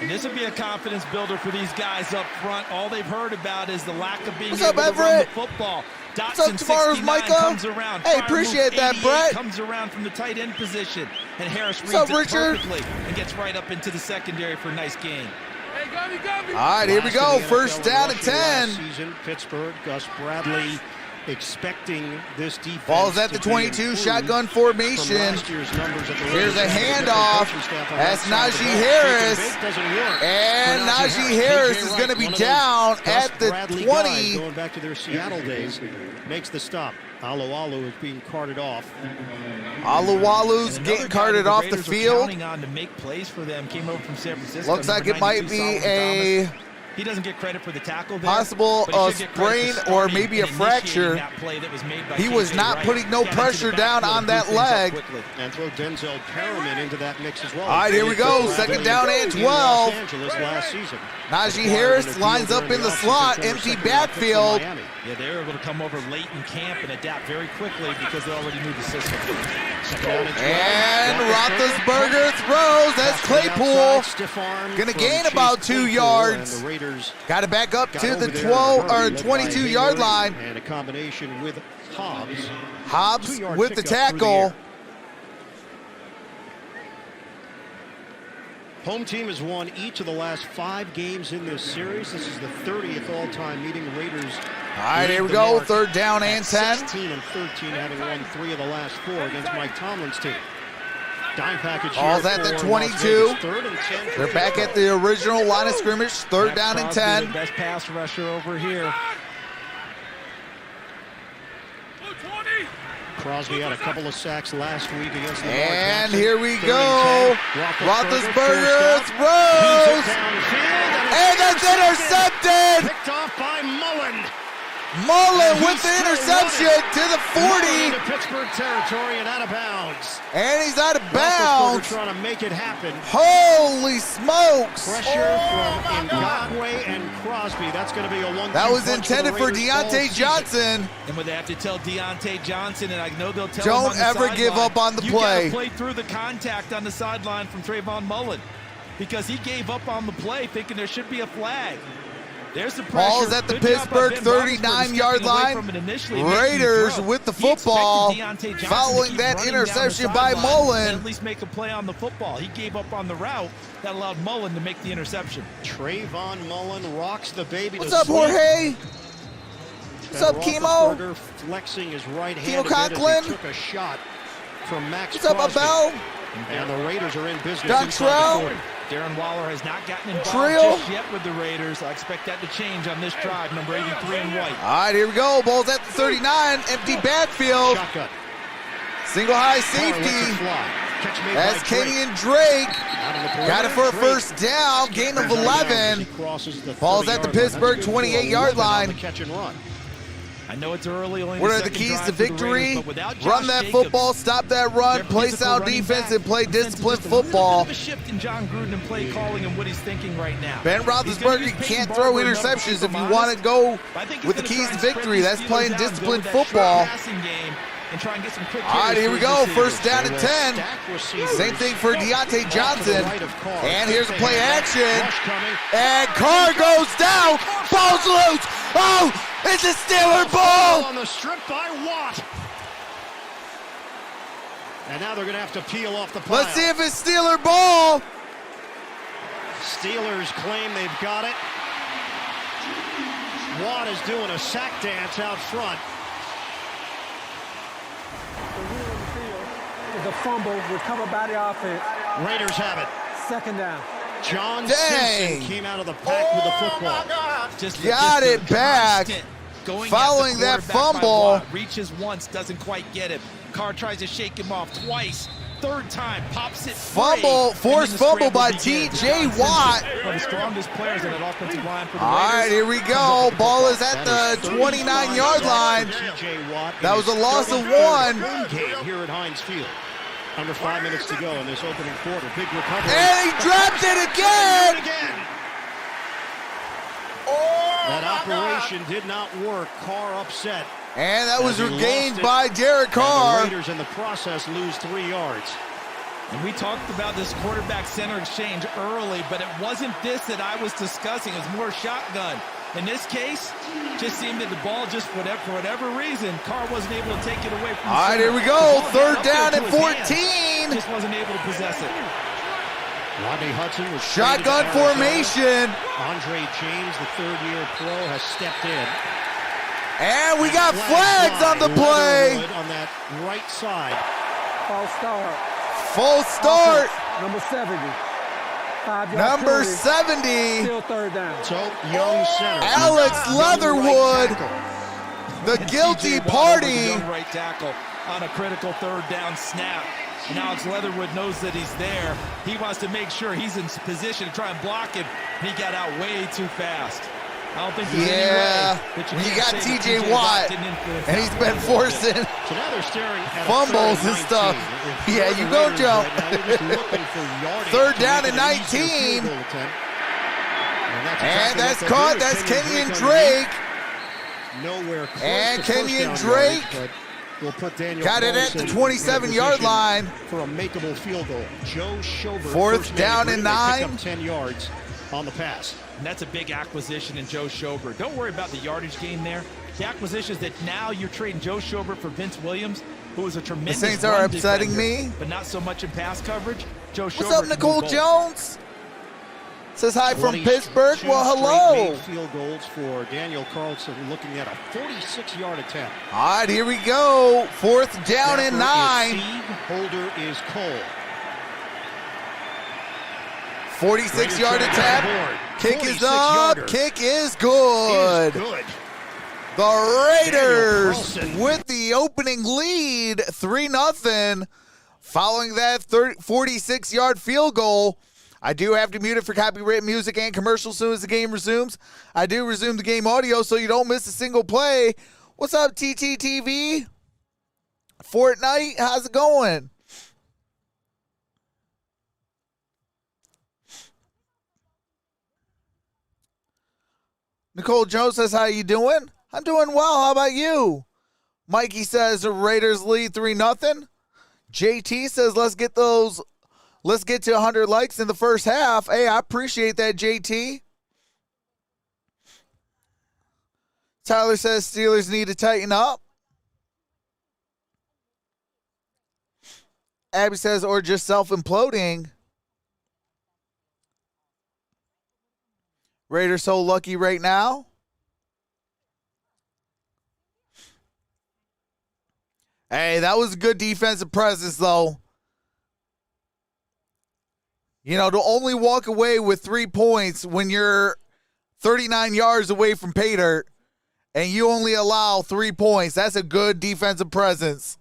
E: And this would be a confidence builder for these guys up front. All they've heard about is the lack of being
B: What's
E: able
B: up,
E: to run the
B: Everett?
E: football.
B: What's up,
E: Dotson,
B: tomorrow's
E: 69,
B: Micah?
E: comes around.
B: Hey,
E: Fire
B: appreciate
E: move,
B: that,
E: 88
B: Brett.
E: comes around from the tight end position. And Harris reads
B: up,
E: it
B: Richard?
E: perfectly and gets right up into the secondary for a nice gain.
B: All right, here we
D: Last
B: go.
D: in the
B: First
D: NFL
B: down and
D: rushing last
B: 10.
D: Season, Pittsburgh, Gus Bradley expecting this defense.
B: Ball's at
D: to
B: the
D: be
B: 22,
D: improved
B: shotgun
D: from
B: formation.
D: last year's numbers at the
B: Here's a
D: Raiders.
B: handoff.
D: Coaching staff on
B: That's
D: that side of the
B: Najee
D: ball.
B: Harris.
D: Taking the bait doesn't work
B: And
D: for
B: Najee Harris
D: KJ
B: is
D: Wright,
B: going to be
D: one of those
B: down
D: Gus
B: at the
D: Bradley
B: 20.
D: guys going back to their Seattle days, makes the stop. Alu is being carted off.
B: Aluwalu's
E: And
B: getting
E: another guy
B: carted
E: that the
B: off the
E: Raiders are
B: field.
E: counting on to make plays for them came over from San Francisco.
B: Looks like
E: number
B: it might
E: 92,
B: be
E: Solomon
B: a
E: Thomas. He doesn't get credit for the tackle there.
B: possible
E: but he should get credit for
B: sprain or
E: starting
B: maybe a
E: and initiating
B: fracture.
E: that play that was made by
B: He was
E: KJ
B: not
E: Wright.
B: putting no
E: Got into the
B: pressure down
E: backfield
B: on
E: and
B: that
E: blew things up
B: leg.
E: quickly.
D: And throw Denzel Perriman into that mix as well.
B: All right, here we go. Second down and 12.
D: In Los Angeles last season.
B: Najee Harris lines up in the slot, empty backfield.
E: Yeah, they were able to come over late in camp and adapt very quickly because they already knew the system.
B: And Roethlisberger throws. That's Claypool. Gonna gain about 2 yards.
D: The Raiders
B: Got it back up
D: got
B: to
D: over
B: the
D: there
B: 12
D: in a hurry,
B: or
D: led by
B: 22-yard
D: Hayward
B: line.
D: And a combination with Hobbs.
B: Hobbs
D: 2-yard
B: with the
D: pickup through the
B: tackle.
D: air. Home team has won each of the last 5 games in this series. This is the 30th all-time meeting. Raiders
B: All right, here we go. Third down and 10.
D: 16 and 13, having won 3 of the last 4 against Mike Tomlin's team. Dime package.
B: Ball's at the 22. They're back at the original line of scrimmage. Third down and 10.
E: The best pass rusher over here.
D: Crosby had a couple of sacks last week against the
B: And here we go. Roethlisberger throws. And that's intercepted.
D: Picked off by Mullen.
B: Mullen with the interception to the 40.
D: Into Pittsburgh territory and out of bounds.
B: And he's out of bounds.
D: Trying to make it happen.
B: Holy smokes.
D: Pressure from Ngakwe and Crosby. That's going to be a 1-2
B: That was
D: punch
B: intended for Deontay Johnson.
E: And what they have to tell Deontay Johnson, and I know they'll tell
B: Don't
E: him on the
B: ever give
E: sideline,
B: up on the
E: you
B: play.
E: You got to play through the contact on the sideline from Trayvon Mullen because he gave up on the play thinking there should be a flag. There's the pressure.
B: Ball's at the Pittsburgh 39-yard line. Raiders with the football, following that interception by Mullen.
E: At least make a play on the football. He gave up on the route that allowed Mullen to make the interception.
D: Trayvon Mullen rocks the baby.
B: What's up, Jorge? What's up, Chemo?
D: Flexing his right hand.
B: Chemo Conklin.
D: Took a shot from Max.
B: What's up, Abel?
D: And the Raiders are in business.
B: Doxrell.
E: Darren Waller has not gotten involved
B: Trill.
E: just yet with the Raiders. I expect that to change on this drive. Number 83 in white.
B: All right, here we go. Ball's at the 39. Empty backfield.
D: Shotgun.
B: Single high safety. That's Kenyon Drake. Got it for a first down. Gain of 11. Ball's at the Pittsburgh 28-yard line.
D: Catch and run.
E: I know it's early.
B: What are the keys to victory? Run that football, stop that run, play sound defense, and play disciplined football.
E: A shift in John Gruden and play calling and what he's thinking right now.
B: Ben Roethlisberger can't throw interceptions. If you want to go with the keys to victory, that's playing disciplined football. All right, here we go. First down and 10. Same thing for Deontay Johnson. And here's a play action. And Carr goes down. Ball's loose. Oh, it's a Steeler ball.
D: On the strip by Watt. And now they're going to have to peel off the pile.
B: Let's see if it's Steeler ball.
D: Steelers claim they've got it. Watt is doing a sack dance out front.
F: The fumble recovered by the offense.
D: Raiders have it.
F: Second down.
D: John Simpson came out of the pack with the football.
B: Got it back. Following that fumble.
E: Reaches once, doesn't quite get it. Carr tries to shake him off twice. Third time, pops it.
B: Fumble, forced fumble by T.J. Watt.
E: One of the strongest players in that offensive line for the
B: All right, here we go. Ball is at the 29-yard line. That was a loss of 1.
D: Here at Heinz Field. Under 5 minutes to go in this opening quarter. Big recovery.
B: And he dropped it again.
D: That operation did not work. Carr upset.
B: And that was regained by Derek Carr.
D: And the Raiders in the process lose 3 yards.
E: And we talked about this quarterback center exchange early, but it wasn't this that I was discussing. It was more shotgun. In this case, just seemed that the ball just, for whatever reason, Carr wasn't able to take it away from the
B: All right, here we go. Third down and 14.
E: Just wasn't able to possess it.
D: Rodney Hudson was
B: Shotgun formation.
D: Andre James, the third-year pro, has stepped in.
B: And we got flags on the play.
D: On that right side.
F: False start.
B: Full start.
F: Number 70. 5-yard
B: Number
F: penalty.
B: 70.
F: Still third down.
D: So, young center.
B: Alex Leatherwood, the guilty party.
E: Young right tackle on a critical third down snap. And Alex Leatherwood knows that he's there. He wants to make sure he's in position to try and block him. And he got out way too fast. I don't think there's any way that
B: when you got T.J. Watt, and he's been forcing
D: so now they're staring at
B: fumbles and stuff. Yeah, you go, Joe. Third down and 19. And that's caught. That's Kenyon Drake.
D: Nowhere close
B: and
D: to
B: Kenyon
D: first down
B: Drake
D: yardage, we'll put Daniel
B: got it at the 27-yard line
D: for a makeable field goal. Joe Schobert,
B: fourth down and 9.
D: Pick up 10 yards on the pass.
E: And that's a big acquisition in Joe Schobert. Don't worry about the yardage gain there. The acquisition is that now you're trading Joe Schobert for Vince Williams, who is a tremendous
B: The Saints are upsetting
E: defender,
B: me.
E: but not so much in pass coverage. Joe Schobert.
B: What's up, Nicole Jones? Says hi from
D: 22
B: Pittsburgh. Well, hello.
D: straight made field goals for Daniel Carlson, looking at a 46-yard attempt.
B: All right, here we go. 4th down and
D: Snapper
B: 9.
D: is Sieg, holder is Cole.
B: 46-yard
D: Raiders
B: attempt.
D: on board.
B: Kick is
D: 46
B: up.
D: yarder.
B: Kick is good.
D: Is good.
B: The Raiders
D: Carlson.
B: with the opening lead, 3-0. Following that 46-yard field goal. I do have to mute it for copyright music and commercials as soon as the game resumes. I do resume the game audio so you don't miss a single play. What's up, TTTV? Fortnite, how's it going? Nicole Jones says, how you doing? I'm doing well. How about you? Mikey says the Raiders lead 3-0. JT says, let's get to 100 likes in the first half. Hey, I appreciate that, JT. Tyler says Steelers need to tighten up. Abby says, or just self-imploding. Raiders so lucky right now. Hey, that was a good defensive presence, though. You know, to only walk away with 3 points when you're 39 yards away from pay dirt and you only allow 3 points, that's a good defensive presence.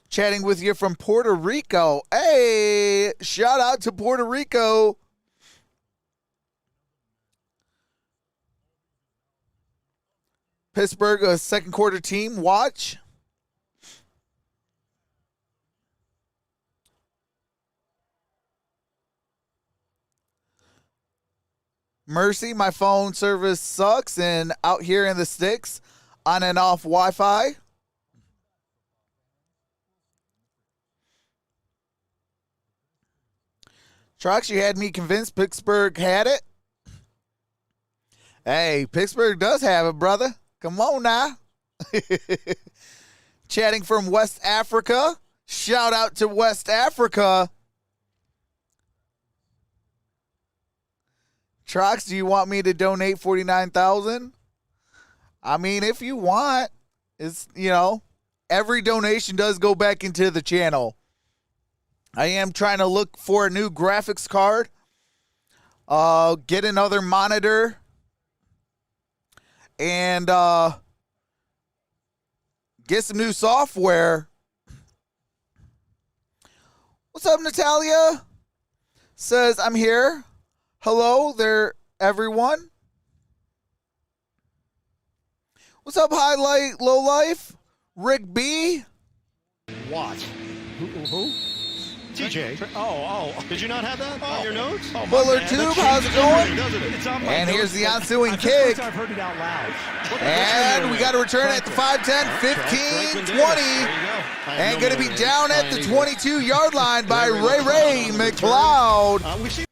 B: Chatting with you from Puerto Rico. Hey, shout out to Puerto Rico. Pittsburgh, a second quarter team. Watch. Mercy, my phone service sucks and out here in the sticks, on and off Wi-Fi. Trox, you had me convinced Pittsburgh had it. Hey, Pittsburgh does have it, brother. Come on now. Chatting from West Africa. Shout out to West Africa. Trox, do you want me to donate $49,000? I mean, if you want, it's, you know, every donation does go back into the channel. I am trying to look for a new graphics card. Get another monitor. And get some new software. What's up, Natalia? Says, I'm here. Hello there, everyone. What's up, Highlight Low Life? Rick B.
D: What? Who? TJ.
E: Oh.
D: Did you not have that on your notes?
E: Oh,
B: Buller
E: man.
B: Tube, how's it going?
E: It's on my
B: And
E: notes,
B: here's the
E: but
B: ensuing
E: I just wish
B: kick.
E: I've heard it out loud.
B: And we got to return at the 5-10, 15, 20. And going to be down at the 22-yard line by Ray McLeod.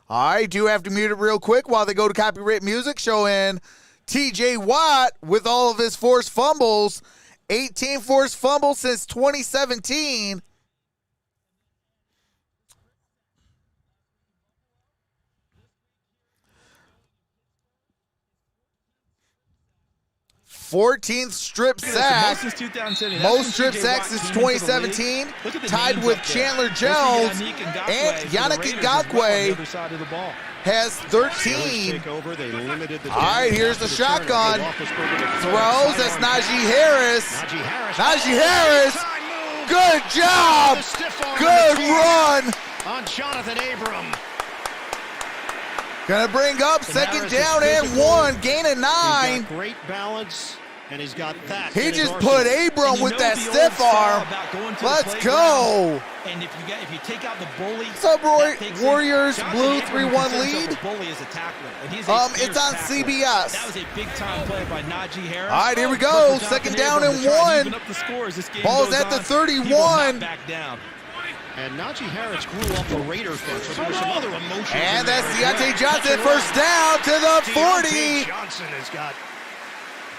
B: All right, do have to mute it real quick while they go to copyright music, showing TJ Watt with all of his forced fumbles. 18 forced fumbles since 2017. Fourteenth strip sack. Most strip sacks since 2017. Tied with Chandler Jones. And Yannick Ngakoue has 13. All right, here's the shotgun. Throws. That's Najee Harris. Najee Harris. Good job. Good run.
D: On Jonathan Abram.
B: Gonna bring up second down and 1. Gain of 9.
D: He's got great balance, and he's got that.
B: He just put Abram with that stiff arm. Let's go.
E: And if you take out the bully,
B: What's up, Warriors? Blue 3-1 lead.
E: Bully is a tackler, and he's
B: It's on CBS.
E: That was a big time play by Najee Harris.
B: All right, here we go. Second down and 1. Ball's at the 31.
E: Back down.
D: And Najee Harris grew up a Raider fan, so there was some other emotion.
B: And that's Deontay Johnson, first down to the 40.
D: Deontay Johnson has got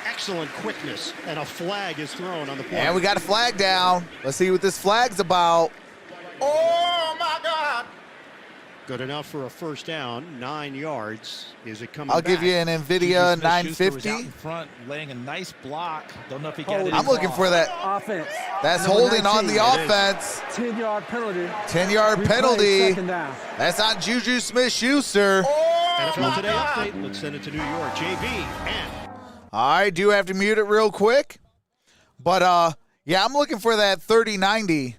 D: excellent quickness, and a flag is thrown on the play.
B: And we got a flag down. Let's see what this flag's about.
C: Oh my God.
D: Good enough for a first down, 9 yards. Is it coming
B: I'll
D: back?
B: give you an NVIDIA
E: Juju Smith-Schuster was out
B: 950.
E: in front, laying a nice block. Don't know if he got it.
B: I'm looking for that.
F: Offense.
B: That's
F: Number
B: holding on
F: 19.
B: the offense.
F: 10-yard penalty.
B: 10-yard
F: Replay,
B: penalty.
F: second down.
B: That's on Juju Smith-Schuster.
D: NFL Today update. Let's send it to New York. JV and
B: I do have to mute it real quick. But, yeah, I'm looking for that 3090.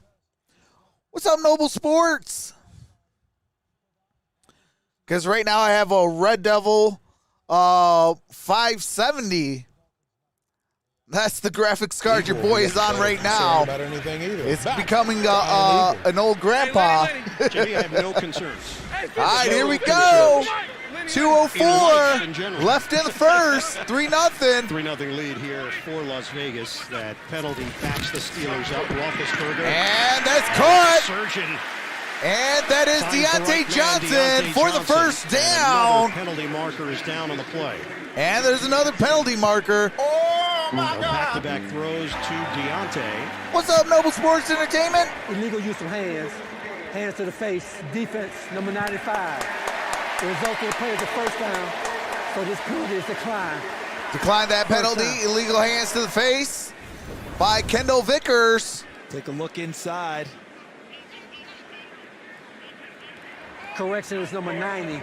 B: What's up, Noble Sports? Because right now I have a Red Devil 570. That's the graphics card your boy is on right now.
G: About anything either.
B: It's becoming an old grandpa.
D: Jimmy, I have no concerns.
B: All right, here we go. 2:04 left in the first. 3-0.
D: 3-0 lead here for Las Vegas. That penalty backs the Steelers up. Roethlisberger.
B: And that's caught.
D: Surgeon.
B: And that is
D: Finds the
B: Deontay
D: right man,
B: Johnson
D: Deontay
B: for the
D: Johnson.
B: first
D: And
B: down.
D: another penalty marker is down on the play.
B: And there's another penalty marker.
C: Oh my
D: So
C: God.
D: back-to-back throws to Deontay.
B: What's up, Noble Sports Entertainment?
F: Illegal use of hands. Hands to the face. Defense, number 95. The result of the play is a first down. So this penalty is declined.
B: Declined that penalty.
F: down.
B: Illegal hands to the face by Kendall Vickers.
E: Take a look inside.
F: Correction is number 90.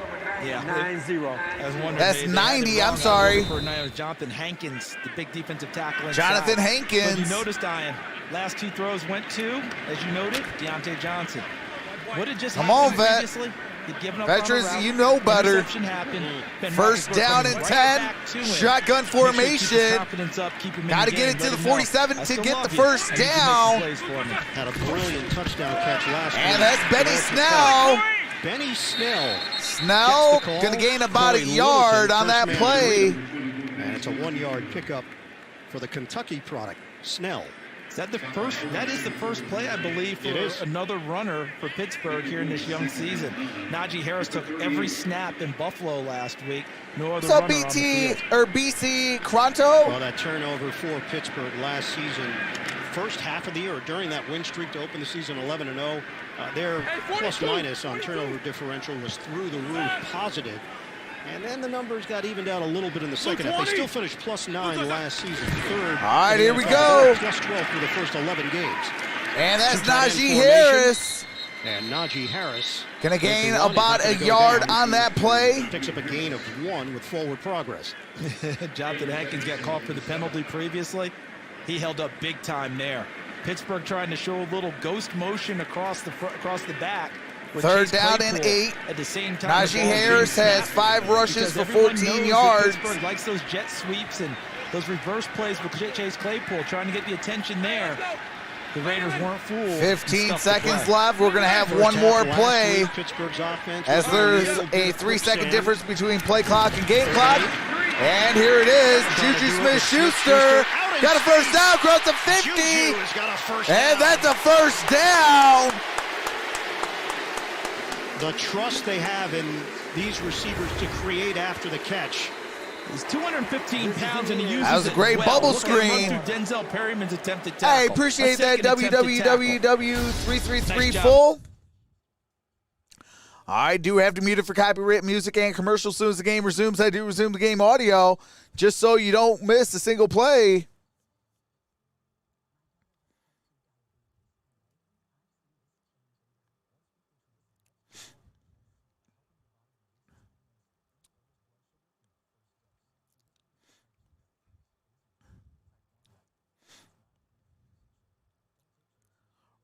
E: Yeah.
F: 9-0.
E: I was wondering,
B: That's
E: they had
B: 90,
E: the wrong
B: I'm sorry.
E: number for Jonathan Hankins, the big defensive tackle inside.
B: Jonathan
E: But
B: Hankins.
E: you noticed, Ian, last 2 throws went to, as you noted, Deontay Johnson. What had just
B: Come
E: happened
B: on, Vet.
E: previously? He'd given up on the
B: Veterans,
E: route.
B: you know better.
E: Interception happened. Ben
B: First
E: Roethlisberger
B: down
E: coming
B: and
E: right
B: 10.
E: back to him.
B: Shotgun
E: Make sure you keep his
B: formation.
E: confidence up, keep him in
B: Got to
E: the
B: get
E: game,
B: it to
E: let
B: the
E: him know,
B: 47
E: I
B: to
E: still
B: get
E: love
B: the
E: you.
B: first
E: I need you to make
B: down.
E: some plays for me.
D: Had a brilliant touchdown catch last week.
B: And that's Benny
D: That's the
B: Snell.
D: catch. Benny Snell.
B: Snell
D: Gets the call.
B: going to gain about a
D: Corey
B: yard
D: Littleton,
B: on that
D: first man
B: play.
D: to lead. And it's a 1-yard pickup for the Kentucky product, Snell.
E: Is that the first? That is the first play, I believe, for
D: It is.
E: another runner for Pittsburgh here in this young season. Najee Harris took every snap in Buffalo last week. No other
B: What's up,
E: runner on the
B: BT
E: field.
B: or BC Cronto?
D: Well, that turnover for Pittsburgh last season, first half of the year, during that win streak to open the season 11-0, their plus-minus on turnover differential was through the roof, positive. And then the numbers got evened out a little bit in the second half. They still finished +9 last season, third.
B: All right,
D: in the
B: here we
D: NFL,
B: go.
D: +12 through the first 11 games.
B: And that's
D: Two tight end
B: Najee
D: formation.
B: Harris.
D: And Najee Harris
B: Going to
D: is the
B: gain
D: one. He's
B: about
D: not
B: a
D: gonna go
B: yard
D: down.
B: on that play.
D: Picks up a gain of 1 with forward progress.
E: Jonathan Hankins got called for the penalty previously. He held up big time there. Pittsburgh trying to show a little ghost motion across the back. with
B: Third
E: Chase
B: down and
E: Claypool
B: 8.
E: At the same time,
B: Najee
E: the ball is
B: Harris
E: being
B: has
E: snapped.
B: 5 rushes
E: Because
B: for
E: everyone
B: 14
E: knows that
B: yards.
E: Pittsburgh likes those jet sweeps and those reverse plays with Chase Claypool, trying to get the attention there. The Raiders weren't fooled.
B: 15
E: Stuffed the
B: seconds
E: play.
B: left. We're going to have
D: First
B: one
D: half
B: more
D: last
B: play
D: week, Pittsburgh's offense
B: as
D: was
B: there's
D: little
B: a
D: bit
B: 3-second
D: quicksand.
B: difference between play clock and game clock. And here it is. Juju Smith-Schuster got a first down across the 50.
D: Juju has got a first
B: And
D: down.
B: that's a first down.
D: The trust they have in these receivers to create after the catch.
E: He's 215 pounds and he uses
B: That was a
E: it
B: great
E: well.
B: bubble
E: Look at him run
B: screen.
E: through Denzel Perryman's attempted tackle.
B: Hey, appreciate
E: A
B: that.
E: second attempted tackle.
B: www.333
E: Nice job.
B: full. I do have to mute it for copyright music and commercials. As soon as the game resumes, I do resume the game audio just so you don't miss a single play.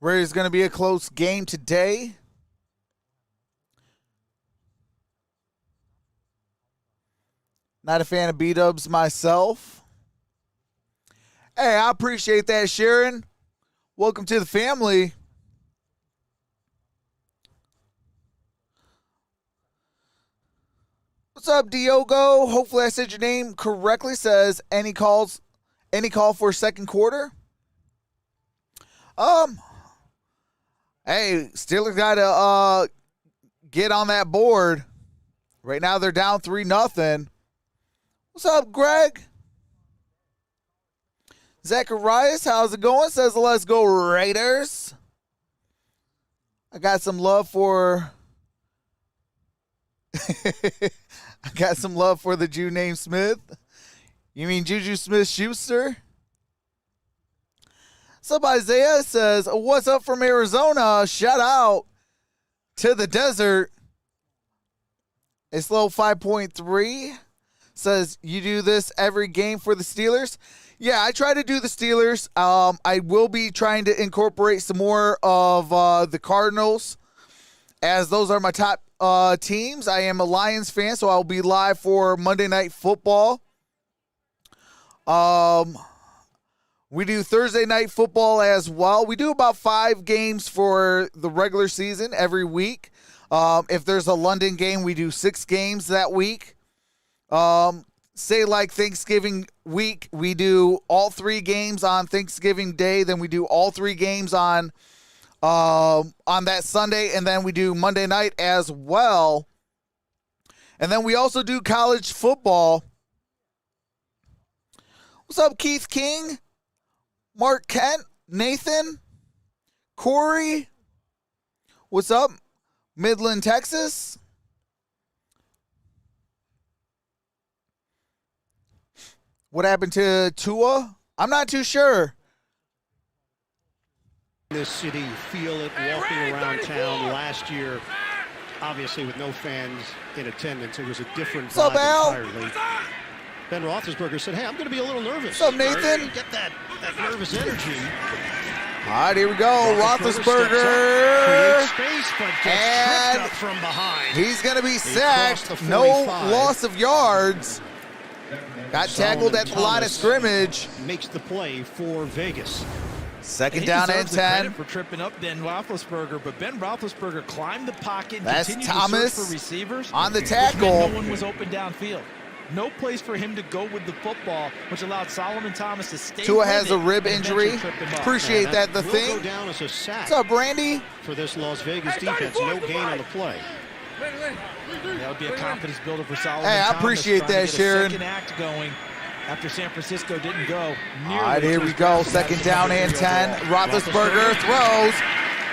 B: It's going to be a close game today. Not a fan of B-dubs myself. Hey, I appreciate that, Sharon. Welcome to the family. What's up, Diogo? Hopefully I said your name correctly. Says any call for second quarter? Hey, Steelers got to get on that board. Right now they're down 3-0. What's up, Greg? Zacharias, how's it going? Says, let's go Raiders. I got some love for I got some love for the Jew named Smith. You mean Juju Smith-Schuster? Sub Isaiah says, what's up from Arizona? Shout out to the desert. It's low 5.3. Says, you do this every game for the Steelers? Yeah, I try to do the Steelers. I will be trying to incorporate some more of the Cardinals, as those are my top teams. I am a Lions fan, so I'll be live for Monday Night Football. We do Thursday Night Football as well. We do about 5 games for the regular season every week. If there's a London game, we do 6 games that week. Say like Thanksgiving week, we do all 3 games on Thanksgiving Day. Then we do all 3 games on that Sunday, and then we do Monday night as well. And then we also do college football. What's up, Keith King? Mark Kent? Nathan? Corey? What's up? Midland, Texas? What happened to Tua? I'm not too sure.
D: This city, feel it walking around town last year, obviously with no fans in attendance. It was a different
B: What's up, Al?
D: vibe entirely. Ben Roethlisberger said, hey, I'm going to be a little nervous.
B: What's up, Nathan?
D: Get that nervous energy.
B: All right, here we go. Roethlisberger.
D: Creates space, but gets
B: And
D: tripped up from behind.
B: he's going to be
D: crossed
B: sacked.
D: the
B: No
D: 45.
B: loss of yards. Got tackled at the line of scrimmage.
D: Makes the play for Vegas.
B: Second
E: He
B: down and
E: deserves the credit
B: 10.
E: for tripping up Ben Roethlisberger, but Ben Roethlisberger climbed the pocket and
B: That's
E: continued to
B: Thomas
E: search for receivers
B: on the
E: which meant
B: tackle.
E: No one was open downfield. No place for him to go with the football, which allowed Solomon Thomas to stay
B: Tua
E: with
B: has
E: it
B: a rib
E: and eventually
B: injury.
E: trip him up.
B: Appreciate that. The
D: will
B: thing.
D: go down as a sack
B: What's up, Brandy?
D: for this Las Vegas defense. No gain on the play.
E: That would be a confidence builder for Solomon
B: Hey, I
E: Thomas,
B: appreciate
E: trying to
B: that,
E: get a
B: Sharon.
E: second act going after San Francisco didn't go.
B: All right, here we go. Second down and 10. Roethlisberger throws.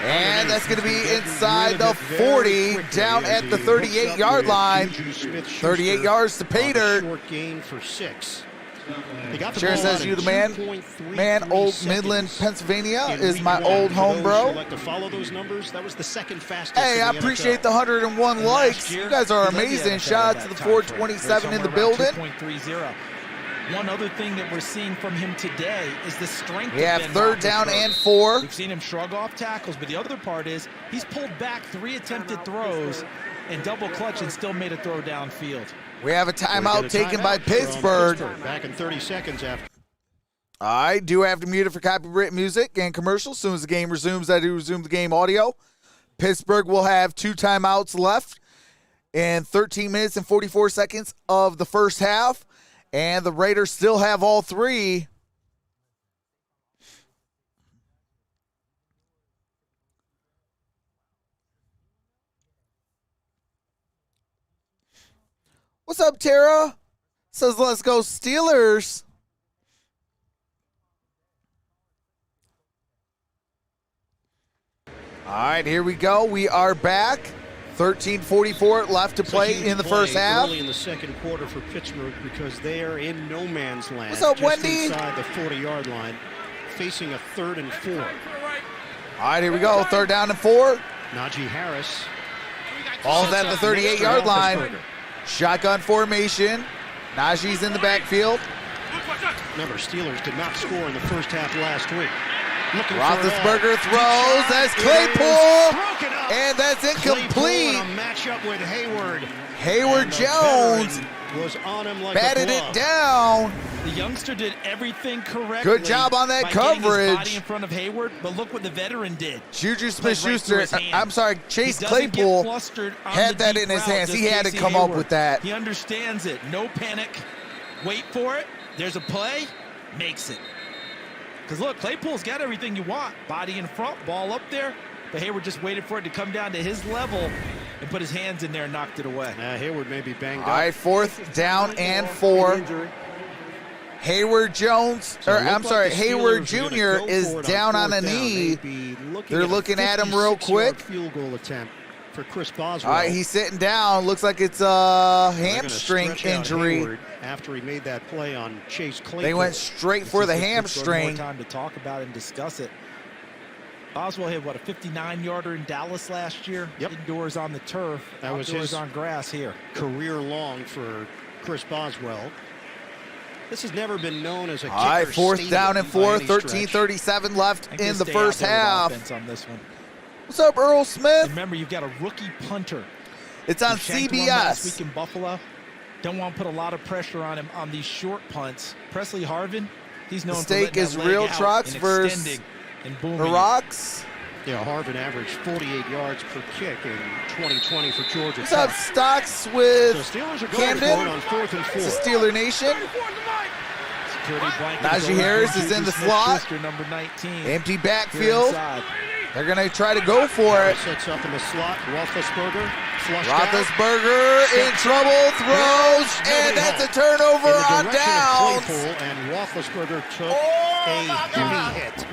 B: And that's going to be inside the 40, down at the 38-yard line. 38 yards to pay dirt.
D: Short gain for 6.
B: Sharon says, you the man, Old Midland, Pennsylvania is my old home, bro.
D: Like to follow those numbers, that was the second fastest.
B: Hey, I appreciate the 101 likes. You guys are amazing. Shout out to the 427 in the building.
E: 2.30. One other thing that we're seeing from him today is the strength.
B: We have
E: Ben
B: third down
E: Roethlisberger.
B: and 4.
E: We've seen him shrug off tackles, but the other part is he's pulled back 3 attempted throws and double clutch and still made a throw downfield.
B: We have a timeout taken by Pittsburgh.
D: Back in 30 seconds after.
B: I do have to mute it for copyright music and commercials. As soon as the game resumes, I do resume the game audio. Pittsburgh will have 2 timeouts left in 13 minutes and 44 seconds of the first half. And the Raiders still have all 3. What's up, Tara? Says, let's go Steelers. All right, here we go. We are back. 13:44 left to play in the first half.
D: Early in the second quarter for Pittsburgh because they are in no man's land.
B: What's up,
D: just
B: Wendy?
D: Inside the 40-yard line, facing a 3rd and 4.
B: All right, here we go. 3rd down and 4.
D: Najee Harris.
B: Ball's at the 38-yard line. Shotgun formation. Najee's in the backfield.
D: Remember, Steelers did not score in the first half last week.
B: Roethlisberger throws. That's Claypool. And that's incomplete.
D: Claypool in a matchup with Hayward.
B: Hayward Jones
D: was on him like
B: batted
D: a
B: it
D: glove.
B: down.
E: The youngster did everything correctly.
B: Good job on that
E: by getting his
B: coverage.
E: body in front of Hayward, but look what the veteran did.
B: Juju
E: Played right through
B: Smith-Schuster,
E: his hands.
B: I'm sorry, Chase
E: He doesn't get
B: Claypool
E: flustered on
B: had
E: the
B: that
E: deep
B: in his
E: route,
B: hands.
E: just
B: He had to
E: Casey
B: come up
E: Hayward.
B: with that.
E: He understands it. No panic. Wait for it. There's a play. Makes it. Because look, Claypool's got everything you want. Body in front, ball up there. But Hayward just waited for it to come down to his level and put his hands in there and knocked it away.
D: Hayward may be banged
B: All
D: up.
B: right, 4th down and 4. Hayward Jones, or I'm sorry, Hayward Jr. is down on a knee. They're looking at him real quick.
D: Field goal attempt for Chris Boswell.
B: All right, he's sitting down. Looks like it's a
D: They're gonna
B: hamstring
D: stretch out
B: injury.
D: Hayward after he made that play on Chase Claypool.
B: They went straight for the
E: This gives Pittsburgh
B: hamstring.
E: More time to talk about it and discuss it. Boswell hit, what, a 59-yarder in Dallas last year?
D: Yep.
E: Indoors on the turf,
D: That was
E: outdoors
D: his
E: on grass here.
D: career long for Chris Boswell. This has never been known as a
B: All right,
D: kicker
B: fourth
D: stadium
B: down and
D: by
B: 4,
D: any stretch.
B: 13:37 left
E: I think
B: in
E: they
B: the
E: stay out
B: first
E: there with
B: half.
E: offense on this one.
B: What's up, Earl Smith?
E: Remember, you've got a rookie punter.
B: It's on
E: He shanked one last
B: CBS.
E: week in Buffalo. Don't want to put a lot of pressure on him on these short punts. Presley Harvin, he's known for
B: Stake
E: letting
B: is
E: that leg
B: real
E: out
B: Trox
E: and
B: versus
E: extending and booming
B: The
E: it.
B: Rocks.
D: Yeah, Harvin averaged 48 yards per kick in 2020 for Georgia
B: What's up,
D: Tech.
B: Stocks
D: So
B: with
D: Steelers are going
B: Camden?
D: for it on 4th and 4.
B: the Steeler Nation?
E: Security blanket
B: Najee
E: going
B: Harris
E: for
B: is in the
E: Juju
B: slot.
E: Smith-Schuster, number 19.
B: Empty
E: Here
B: backfield.
E: inside.
B: They're going to try to go for it.
D: Sets up in the slot. Roethlisberger flushed out.
B: Roethlisberger in trouble, throws, and that's a turnover
D: In the
B: on
D: direction of
B: downs.
D: Claypool, and Roethlisberger took a heavy hit.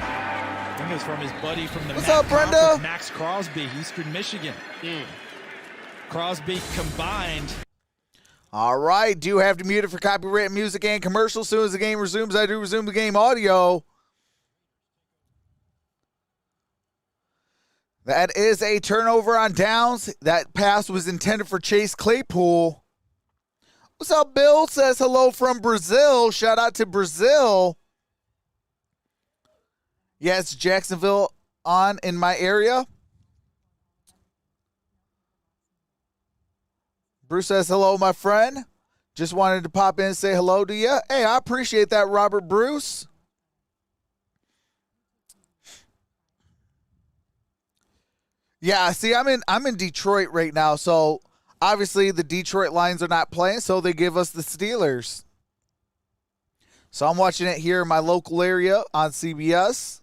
E: I think it's from his buddy from the
B: What's
E: MAC
B: up, Brenda?
E: conference, Max Crosby, Eastern Michigan. Crosby combined.
B: All right, do have to mute it for copyright music and commercials. As soon as the game resumes, I do resume the game audio. That is a turnover on downs. That pass was intended for Chase Claypool. What's up, Bill? Says hello from Brazil. Shout out to Brazil. Yes, Jacksonville on in my area. Bruce says hello, my friend. Just wanted to pop in and say hello to you. Hey, I appreciate that, Robert Bruce. Yeah, see, I'm in Detroit right now, so obviously the Detroit Lions are not playing, so they give us the Steelers. So I'm watching it here in my local area on CBS.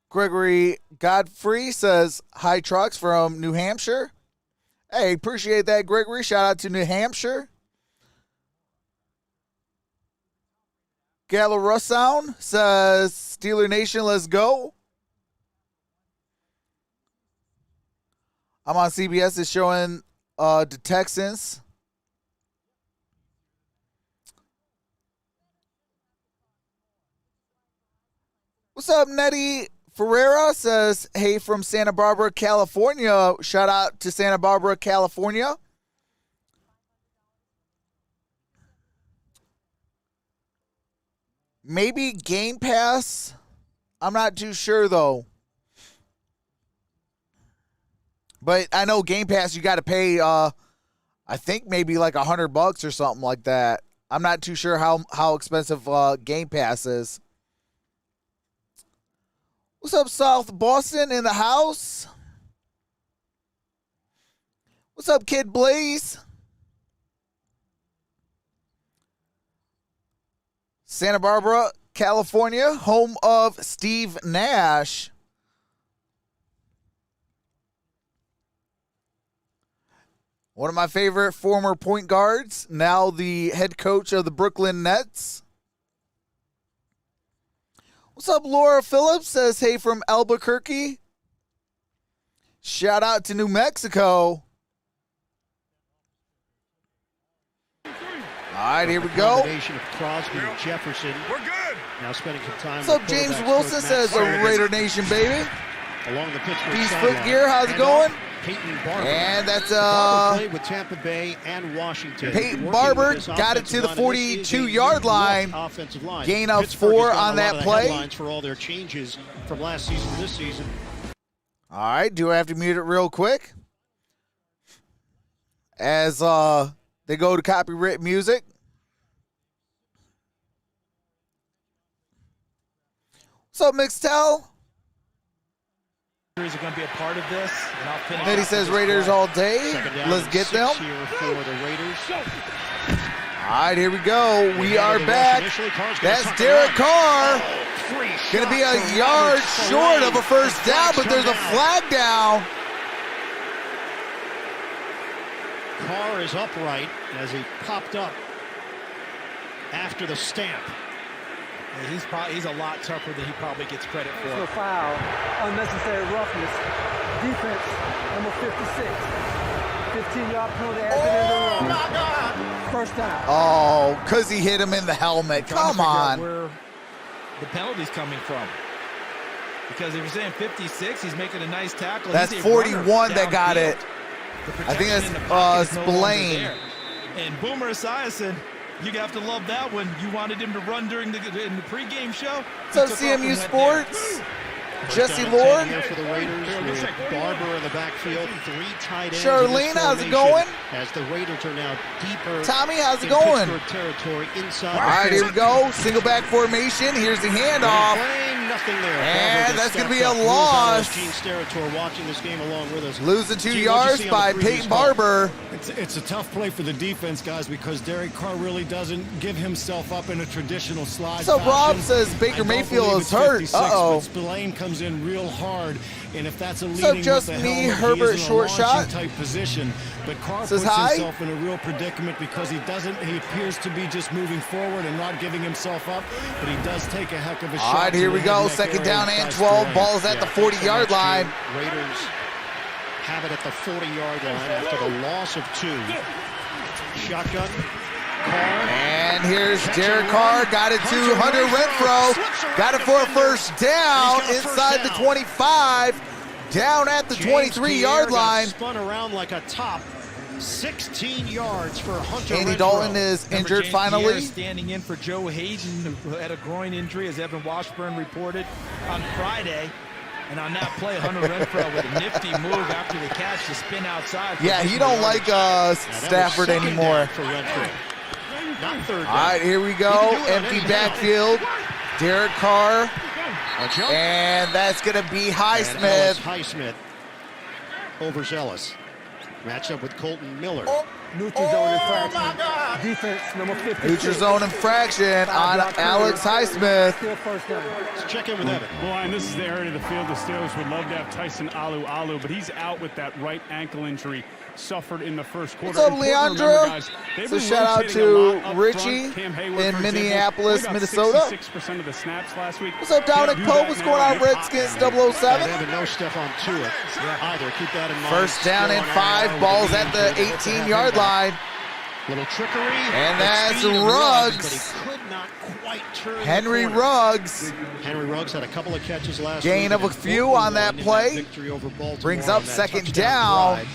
B: Gregory Godfrey says, hi, Trucks from New Hampshire. Hey, appreciate that, Gregory. Shout out to New Hampshire. Gallerusound says, Steeler Nation, let's go. I'm on CBS. It's showing the Texans. What's up, Nettie Ferreira? Says, hey, from Santa Barbara, California. Shout out to Santa Barbara, California. Maybe Game Pass. I'm not too sure, though. But I know Game Pass, you got to pay, I think maybe like $100 or something like that. I'm not too sure how expensive Game Pass is. What's up, South Boston in the house? What's up, Kid Blaze? Santa Barbara, California, home of Steve Nash. One of my favorite former point guards, now the head coach of the Brooklyn Nets. What's up, Laura Phillips? Says, hey, from Albuquerque. Shout out to New Mexico. All right, here we go.
D: Combination of Crosby and Jefferson.
A: We're good.
D: Now spending some time.
B: What's up,
D: with
B: James
D: quarterbacks
B: Wilson?
D: coach
B: Says,
D: Matt
B: a
D: Sargent
B: Raider Nation, baby.
D: along the Pittsburgh
B: Peace
D: sideline.
B: Foot Gear, how's it
D: Handoff,
B: going?
D: Peyton Barber.
B: And that's
D: Barber played with Tampa Bay and Washington.
B: Peyton
D: Working
B: Barber
D: with this
B: got it to the
D: offensive line, and this is a
B: 42-yard
D: New
B: line.
D: York offensive line.
B: Gain of
D: Pittsburgh
B: 4
D: has gotten
B: on
D: a lot
B: that
D: of the
B: play.
D: headlines for all their changes from last season to this season.
B: All right, do I have to mute it real quick? As they go to copyright music. What's up, Mixtel?
E: Is going to be a part of this, and I'll finish.
B: Then he
E: up
B: says
E: with this
B: Raiders
E: play.
B: all day.
D: Second down
B: Let's
D: and
B: get
D: 6
B: them.
D: here for the Raiders.
B: All right, here we go. We are
D: They
B: back.
D: initially, Carr's gonna
B: That's
D: tuck it
B: Derek
D: around.
B: Carr.
D: Free
B: Going to be
D: shot
B: a
D: from
B: yard
D: Robert
B: short
D: Saleh.
B: of a first down, but there's a flag down.
D: Carr is upright as he popped up after the stamp.
E: He's a lot tougher than he probably gets credit
F: So
E: for.
F: foul, unnecessary roughness. Defense, number 56. 15-yard penalty at the end of the run. First down.
B: Oh, because he hit him in the helmet.
E: Trying to
B: Come
E: figure out
B: on.
E: where the penalty's coming from. Because if you're saying 56, he's making a nice tackle.
B: That's
E: He's a runner
B: 41 that got
E: downfield.
B: it.
E: The
B: I think
E: protection in the
B: that's
E: pocket is no longer
B: Spillane.
E: there. And Boomer Esiason, you have to love that one. You wanted him to run during the pregame show.
B: So
E: He took off
B: CMU
E: and went
B: Sports, Jesse
D: Down and 10
B: Lord.
D: here for the Raiders with Barber in the backfield, 3 tight ends.
B: Charlene,
D: in this
B: how's it
D: formation
B: going?
D: As the Raiders are now deeper
B: Tommy, how's it
D: in
B: going?
D: Pittsburgh territory inside.
B: All right, here we go. Single back formation. Here's the handoff.
D: Playing nothing there.
B: And
D: Barber
B: that's
D: gets
B: gonna be
D: stepped
B: a
D: up. Rules on
B: loss.
D: us. Gene Steratore watching this game along with us.
B: Losing 2
D: Gene, what'd you
B: yards
D: see on
B: by
D: the previous
B: Peyton
D: call?
B: Barber.
A: It's a tough play for the defense, guys, because Derek Carr really doesn't give himself up in a traditional slide.
B: So Rob
A: fashion.
B: says Baker
A: I don't
B: Mayfield
A: believe
B: is
A: it's
B: hurt.
A: 56,
B: Uh-oh.
A: But Spillane comes in real hard, and if that's a
B: So
A: leading
B: just
A: with the
B: me,
A: helmet,
B: Herbert,
A: he is in a
B: short
A: launching
B: shot.
A: type position. But Carr
B: Says
A: puts
B: hi.
A: himself in a real predicament because he appears to be just moving forward and not giving himself up, but he does take a heck of a
B: All
A: shot.
B: right,
A: to
B: here
A: the
B: we
A: head
B: go.
A: and neck
B: Second
A: area
B: down
A: by
B: and
A: Spillane.
B: 12. Ball's at the 40-yard line.
D: Raiders have it at the 40-yard line after the loss of 2. Shotgun. Carr.
B: And here's Derek Carr. Got it to Hunter Renfro. Got it for a first down
D: He's got a first
B: inside the
D: down.
B: 25. Down at the
D: James
B: 23-yard
D: Pierre got
B: line.
D: spun around like a top. 16 yards for Hunter
B: Andy
D: Renfro.
B: Dalton is
E: Remember
B: injured
E: James
B: finally.
E: Pierre standing in for Joe Hayden, who had a groin injury, as Evan Washburn reported on Friday. And on that play, Hunter Renfro with a nifty move after the catch to spin outside. for
B: Yeah, he
E: additional
B: don't like
E: yardage.
D: Now, that was
B: Stafford
D: second
B: anymore.
D: down for Renfro. Not third down.
B: All right, here we
D: He
B: go.
D: can do it on
B: Empty
D: any
B: backfield. Derek Carr.
D: A jump.
B: And that's going to be
D: And Ellis
B: Highsmith.
D: Highsmith overzealous. Matched up with Colton Miller.
F: Neutral zone infraction. Defense, number 56.
B: Neutral zone infraction on Alex Highsmith.
F: Still first down.
D: Let's check in with Evan.
G: Well, and this is the area of the field the Steelers would love to have Tyson Alu, but he's out with that right ankle injury suffered in the first quarter.
B: What's up,
G: Important to
B: Leandro?
G: remember, guys, they've
B: So
G: been
B: shout out
G: rotating a
B: to
G: lot up
B: Richie
G: front. Cam Hayward,
B: in
G: for example,
B: Minneapolis,
G: only got
B: Minnesota.
G: 66% of the snaps last week.
B: What's up, Dominic
G: Can't do
B: Pope?
G: that
B: What's
G: now.
B: going on,
G: Get
B: Redskins
G: hot.
D: And
B: 007?
D: Evan, no Stephon Tuitt either. Keep that in mind.
B: First down
D: Still
B: and
D: on
B: 5.
D: IR
B: Balls
D: with
B: at
D: the
B: the
D: injury. They'll have him
B: 18-yard
D: back.
B: line.
D: Little trickery.
B: And
D: The
B: that's
D: speed of
B: Ruggs.
D: But he could not quite turn the
B: Henry
D: corner.
B: Ruggs
D: Henry Ruggs had a couple of catches last
B: Gain
D: week.
B: of a
D: and
B: few
D: important
B: on that
D: one in
B: play.
D: victory over Baltimore
B: Brings
D: on
B: up
D: that
B: second
D: touchdown
B: down.
D: drive.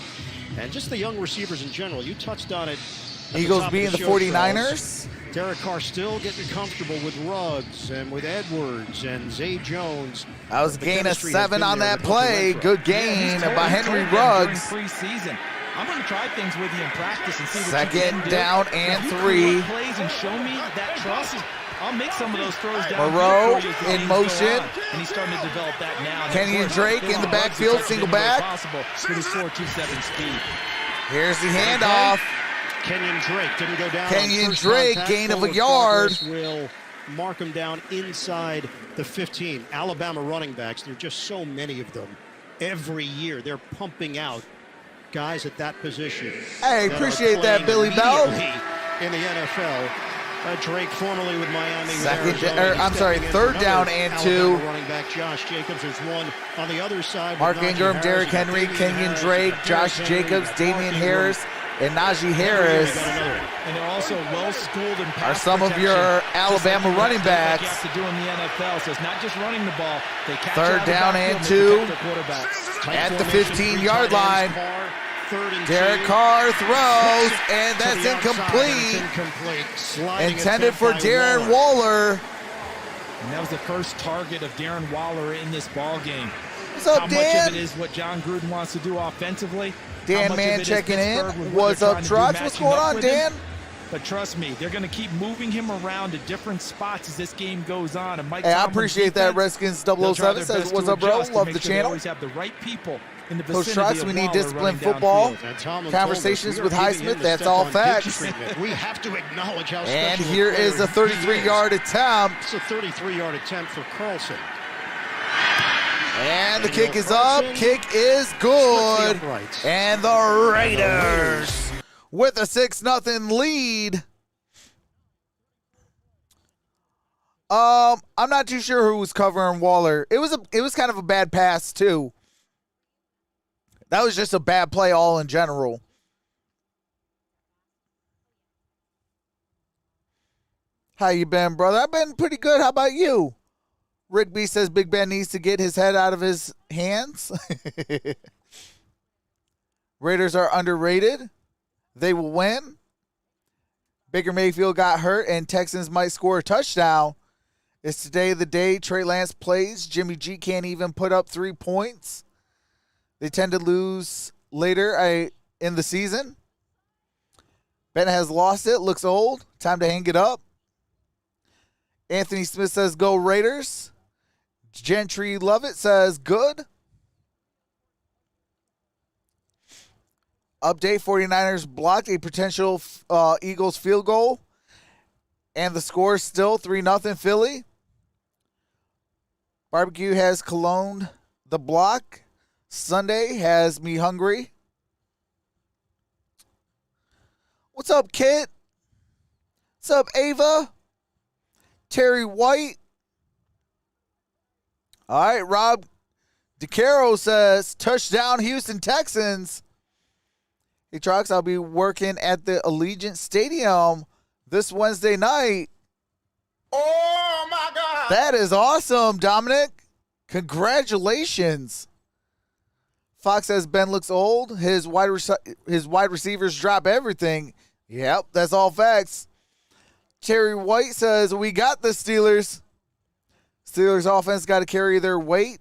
D: And just the young receivers in general. You touched on it. at the
B: Eagles
D: top of
B: beating the
D: show,
B: 49ers.
D: Charles. Derek Carr still getting comfortable with Ruggs and with Edwards and Zay Jones.
B: That was a
D: The
B: gain of
D: chemistry has
B: 7
D: been
B: on
D: there
B: that
D: with Hunter
B: play.
D: Renfro.
B: Good
E: Yeah,
B: gain
E: he's told-
B: by
E: he
B: Henry
E: told them
B: Ruggs.
E: during preseason, I'm going to try things with you in practice and see what
B: Second
E: you can do.
B: down
E: If
B: and
E: you
B: 3.
E: create plays and show me that trust, I'll make some of those throws down.
B: Moreau
E: here for you as the
B: in
E: games go
B: motion.
E: on. And he's starting to develop that now. And
B: Kenyon
E: of course,
B: Drake
E: Phil
B: in the
E: Ruggs
B: backfield,
E: has
B: single
E: been very
B: back.
E: possible with his 4.27 speed.
B: Here's the handoff.
D: Kenyon Drake didn't go down.
B: Kenyon
D: on first
B: Drake,
D: contact.
B: gain of a
D: Forward
B: yard.
D: progress will mark him down inside the 15. Alabama running backs, there are just so many of them. Every year they're pumping out guys at that position.
B: Hey,
D: that are
B: appreciate that,
D: playing
B: Billy Bell.
D: immediately in the NFL. Drake formerly with Miami. with
B: Second,
D: Arizona. He's
B: I'm sorry,
D: stepping in
B: third
D: for
B: down
D: another
B: and
D: Alabama
B: 2.
D: running back Josh Jacobs. There's one on the other side. with
B: Mark
D: Najee
B: Ingram,
D: Harris.
B: Derrick
D: You got
B: Henry,
D: Damian
B: Kenyon
D: Harris, you
B: Drake,
D: got
B: Josh
D: Derrick Henry,
B: Jacobs,
D: you got
B: Damian
D: Mark
B: Harris, and Najee
D: Ingram.
B: Harris
D: You got another one.
E: And they're also well-schooled in
B: are
E: pass
B: some of
E: protection,
B: your
E: just
B: Alabama
E: like
B: running
E: you
B: backs.
E: have to do in the NFL. So it's not just running the ball. They catch
B: Third
E: out of the
B: down
E: backfield
B: and
E: and
B: 2.
E: they protect their quarterbacks.
D: Tight
B: At the
D: formation,
B: 15-yard
D: 3 tight ends,
B: line.
D: Carr, 3rd and
B: Derek
D: 2.
B: Carr throws,
D: Flips it
B: and
D: to
B: that's
D: the outside, and
B: incomplete.
D: it's incomplete. Sliding
B: Intended
D: attempt
B: for
D: by
B: Darren
D: Waller.
B: Waller.
E: And that was the first target of Darren Waller in this ball game.
B: What's up,
E: How much
B: Dan?
E: of it is what John Gruden wants to do offensively?
B: Dan
E: How much
B: Man
E: of it is
B: checking in.
E: Pittsburgh with what
B: What's
E: they're
B: up,
E: trying to do,
B: Trox? What's
E: matching
B: going
E: up
B: on,
E: with him?
B: Dan?
E: But trust me, they're going to keep moving him around to different spots as this game goes on. And Mike
B: Hey, I
E: Tomlin's
B: appreciate that.
E: defense,
B: Redskins
E: they'll try
B: 007
E: their
B: says,
E: best
B: what's
E: to
B: up, bro?
E: adjust to
B: Love
E: make
B: the
E: sure they
B: channel.
E: always have the right people in the
B: Coach
E: vicinity
B: Trox,
E: of
B: we need
E: Waller
B: disciplined
E: running
B: football.
E: downfield.
D: And Tomlin
B: Conversations
D: told us,
B: with
D: "We are giving
B: Highsmith,
D: him
B: that's
D: the
B: all
D: Stephon
B: facts."
D: Diggs treatment. We have to acknowledge how
B: And
D: special
B: here
D: a player
B: is a
D: he
B: 33-yard attempt.
D: It's a 33-yard attempt for Carlson.
B: And the
D: Daniel
B: kick is up.
D: Carlson
B: Kick is
D: splits
B: good.
D: the uprights.
B: And the Raiders with a 6-0 lead I'm not too sure who was covering Waller. It was kind of a bad pass too. That was just a bad play all in general. How you been, brother? I've been pretty good. How about you? Rick B says Big Ben needs to get his head out of his hands. Raiders are underrated. They will win. Baker Mayfield got hurt and Texans might score a touchdown. It's today the day Trey Lance plays. Jimmy G can't even put up 3 points. They tend to lose later in the season. Ben has lost it. Looks old. Time to hang it up. Anthony Smith says go Raiders. Gentry Lovett says good. Update, 49ers blocked a potential Eagles field goal. And the score is still 3-0 Philly. Barbecue has cologned the block. Sunday has me hungry. What's up, Kit? What's up, Ava? Terry White. All right, Rob DeCaro says, touchdown Houston Texans. Hey, Trox, I'll be working at the Allegiant Stadium this Wednesday night.
C: Oh, my God.
B: That is awesome, Dominic. Congratulations. Fox says Ben looks old. His wide receivers drop everything. Yep, that's all facts. Terry White says, we got the Steelers. Steelers offense got to carry their weight.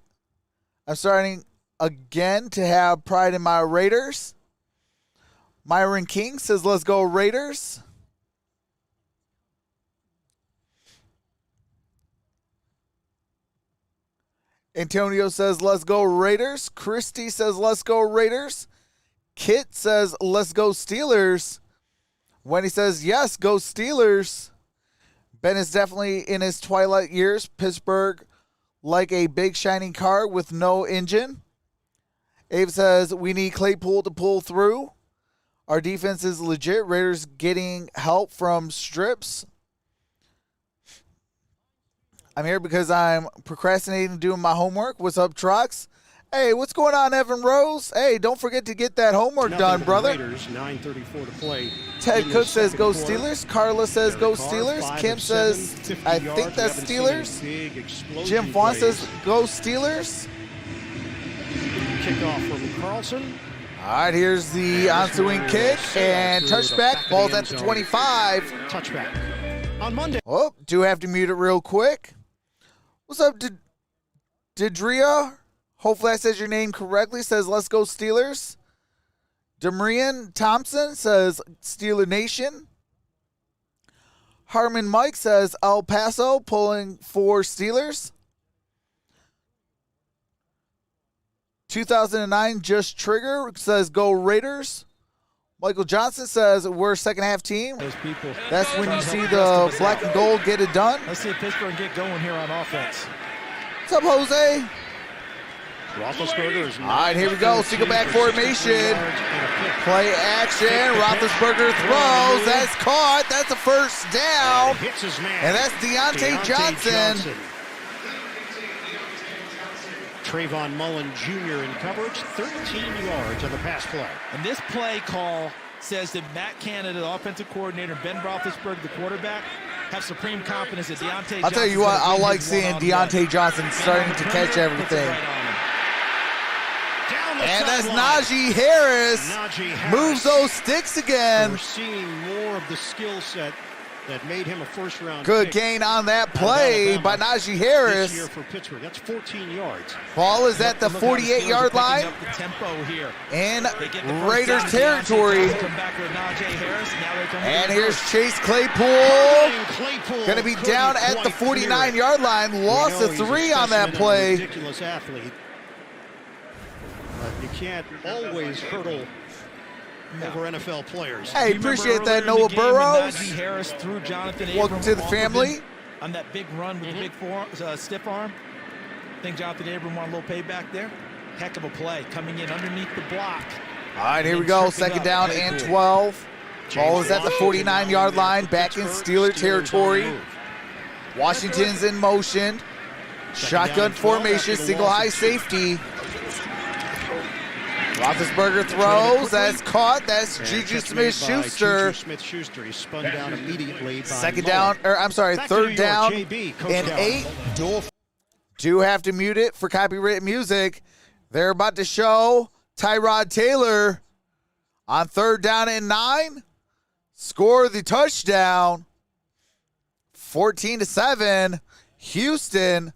B: I'm starting again to have pride in my Raiders. Myron King says, let's go Raiders. Antonio says, let's go Raiders. Christy says, let's go Raiders. Kit says, let's go Steelers. Wendy says, yes, go Steelers. Ben is definitely in his twilight years. Pittsburgh, like a big shining car with no engine. Abe says, we need Claypool to pull through. Our defense is legit. Raiders getting help from strips. I'm here because I'm procrastinating doing my homework. What's up, Trox? Hey, what's going on, Evan Rose? Hey, don't forget to get that homework done, brother.
D: Raiders, 9:34 to play.
B: Ted Cook says go Steelers. Carla says go Steelers. Kim says, I think that's Steelers. Jim Fawn says go Steelers.
D: Kickoff from Carlson.
B: All right, here's the on-swing kick and touchback. Ball's at the 25.
D: Touchback. On Monday.
B: Oh, do have to mute it real quick. What's up, Didria? Hopefully I said your name correctly. Says, let's go Steelers. Demarian Thompson says, Steeler Nation. Harmon Mike says, El Paso pulling for Steelers. 2009 Just Trigger says, go Raiders. Michael Johnson says, we're a second-half team.
E: Those people.
B: That's when you see the black and gold get it done.
E: Let's see if Pittsburgh get going here on offense.
B: What's up, Jose?
D: Roethlisberger is
B: All right, here we go. Single back formation. Play action. Roethlisberger throws. That's caught. That's a first down.
D: Hits his man.
B: And that's Deontay Johnson.
D: Trayvon Mullen Jr. in coverage, 13 yards on the pass play.
E: And this play call says that Matt Canada, the offensive coordinator, Ben Roethlisberger, the quarterback, have supreme confidence that Deontay Johnson.
B: I'll tell you what, I like seeing Deontay Johnson starting to catch everything. And that's Najee Harris. Moves those sticks again.
D: We're seeing more of the skill set that made him a first-round
B: Good
D: pick.
B: gain on that play by Najee Harris.
D: This year for Pittsburgh. That's 14 yards.
B: Ball is at the 48-yard line.
E: Up the tempo here.
B: In
E: They get the first
B: Raiders
E: down.
B: territory.
E: Come back with Najee Harris. Now they come
B: And
E: with
B: here's Chase Claypool.
D: Claypool
B: Going to be
D: couldn't
B: down at the
D: quite clear it.
B: 49-yard line.
D: We
B: Lost
D: know
B: a
D: he's a
B: 3 on that
D: specimen and a
B: play.
D: ridiculous athlete. But you can't always hurdle over NFL players.
B: Hey,
E: You remember
B: appreciate that,
E: earlier in
B: Noah
E: the game when
B: Burrows.
E: Najee Harris threw Jonathan
B: Welcome
E: Abram
B: to the
E: off of
B: family.
E: him on that big run with the big stiff arm. I think Jonathan Abram wanted a little payback there. Heck of a play coming in underneath the block.
B: All right, here we go. Second down and 12. Ball is at the 49-yard line, back in Steeler territory. Washington's in motion. Shotgun formation, single high safety. Roethlisberger throws. That's caught. That's Juju Smith-Schuster.
D: Smith-Schuster. He spun down immediately.
B: Second down, or I'm sorry, third down and 8. Do have to mute it for copyright music. They're about to show Tyrod Taylor on third down and 9. Score the touchdown. 14-7. Houston.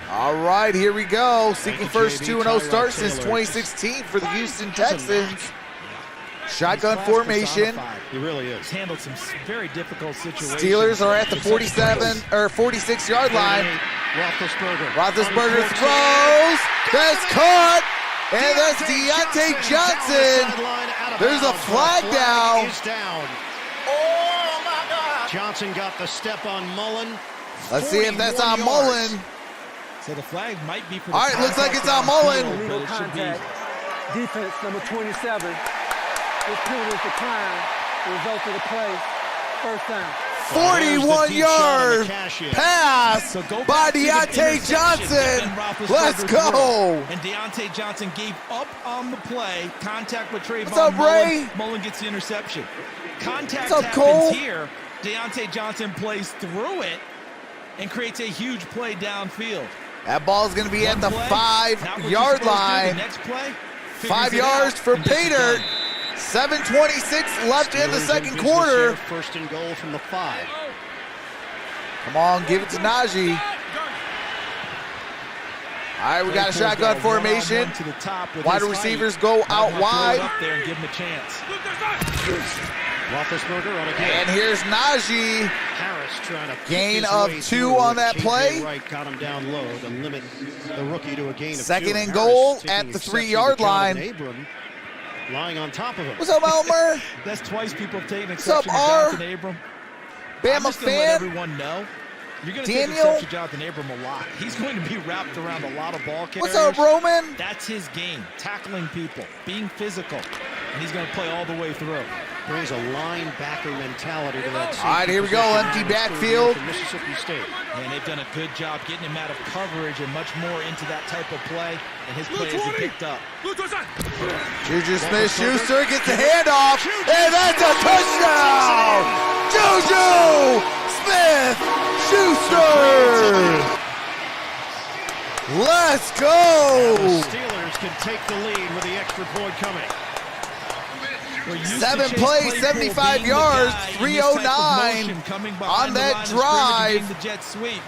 B: All right, here we go. Seeking first 2-0 start since 2016 for the Houston Texans. Shotgun formation.
D: He really is.
E: He's handled some very difficult situations.
B: Steelers are at the 46-yard line. Roethlisberger throws. That's caught. And that's Deontay Johnson. There's a flag down.
C: Oh, my God.
D: Johnson got the step on Mullen.
B: Let's see if that's on Mullen.
E: So the flag might be for the
B: All right, looks like it's on Mullen.
F: Illegal contact. Defense number 27. This penalty is declined. The result of the play, first down.
B: 41-yard pass by Deontay Johnson. Let's go.
E: And Deontay Johnson gave up on the play. Contact with Trayvon
B: What's up, Ray?
E: Mullen gets the interception. Contact
B: What's up,
E: happens
B: Cole?
E: here. Deontay Johnson plays through it and creates a huge play downfield.
B: That ball's going to be at the
E: Now
B: 5-yard line.
E: Next play,
B: 5 yards for Pater. 7:26 left in the second quarter.
D: First and goal from the 5.
B: Come on, give it to Najee. All right, we got a shotgun formation.
E: To the top with
B: Wide
E: his
B: receivers
E: height.
B: go out
E: Throw it
B: wide.
E: up there and give him a chance.
D: Roethlisberger on a gain.
B: And here's Najee.
D: Harris trying to
B: Gain
D: pick his
B: of
D: way
B: 2
D: through,
B: on
D: and
B: that
D: KJ
B: play.
D: Wright got him down low to limit the rookie to a gain of 2.
B: Second and
D: Harris
B: goal
D: taking
B: at the
D: exception to
B: 3-yard line.
D: Jonathan Abram lying on top of him.
B: What's up, Elmer?
E: That's twice people have taken
B: What's up,
E: exception to
B: R?
E: Jonathan Abram. I'm
B: Bama
E: just gonna let
B: fan?
E: everyone know. You're going to take
B: Daniel?
E: exception to Jonathan Abram a lot. He's going to be wrapped around a lot of ball carriers.
B: What's up, Roman?
E: That's his game, tackling people, being physical, and he's going to play all the way through.
D: Brings a linebacker mentality to that.
B: All right, here we go, empty backfield.
D: For Mississippi State.
E: And they've done a good job getting him out of coverage and much more into that type of play, and his play isn't picked up.
B: Juju Smith-Schuster gets the handoff, and that's a touchdown! Juju Smith-Schuster! Let's go!
D: The Steelers can take the lead with the extra point coming.
B: 7 plays, 75 yards, 309 on that drive.
E: The jet sweep.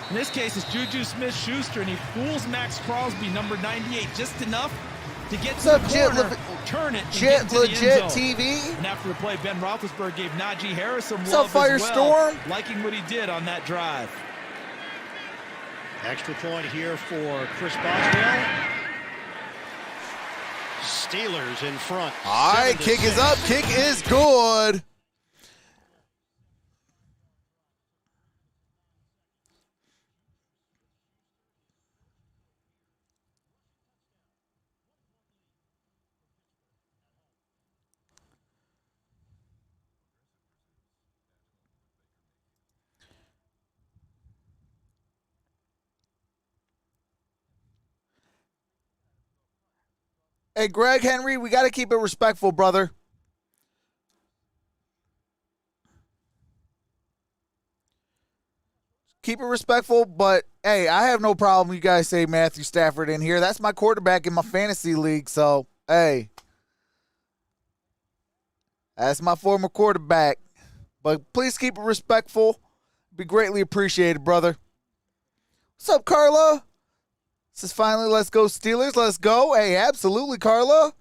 E: In this case, it's Juju Smith-Schuster, and he fools Max Crosby, number 98, just enough to get to the corner, turn it, and get into the end zone.
B: TV?
E: And after the play, Ben Roethlisberger gave Najee Harris some
B: What's up,
E: love as well,
B: Firestorm?
E: liking what he did on that drive.
D: Extra point here for Chris Boswell. Steelers in front.
B: All right, kick is up, kick is good. Hey, Greg Henry, we got to keep it respectful, brother. Keep it respectful, but hey, I have no problem you guys say Matthew Stafford in here. That's my quarterback in my fantasy league, so hey. That's my former quarterback. But please keep it respectful. Be greatly appreciated, brother. What's up, Carla? This is finally Let's Go Steelers. Let's go. Hey, absolutely, Carla.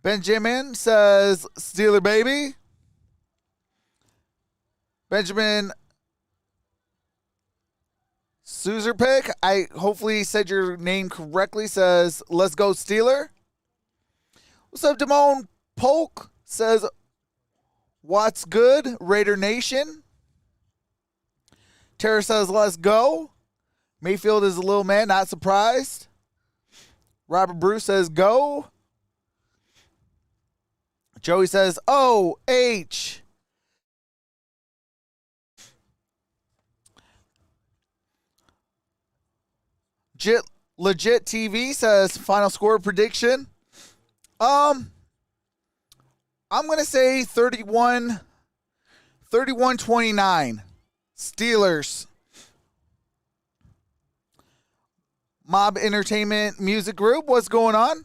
B: Benjamin says Steeler baby. Benjamin Suzerpick, I hopefully said your name correctly, says Let's Go Steeler. What's up, Damone Polk? Says what's good, Raider Nation. Tara says, let's go. Mayfield is a little man, not surprised. Robert Bruce says, go. Joey says, O-H. Legit TV says final score prediction. I'm going to say 31-29. Steelers. Mob Entertainment Music Group, what's going on?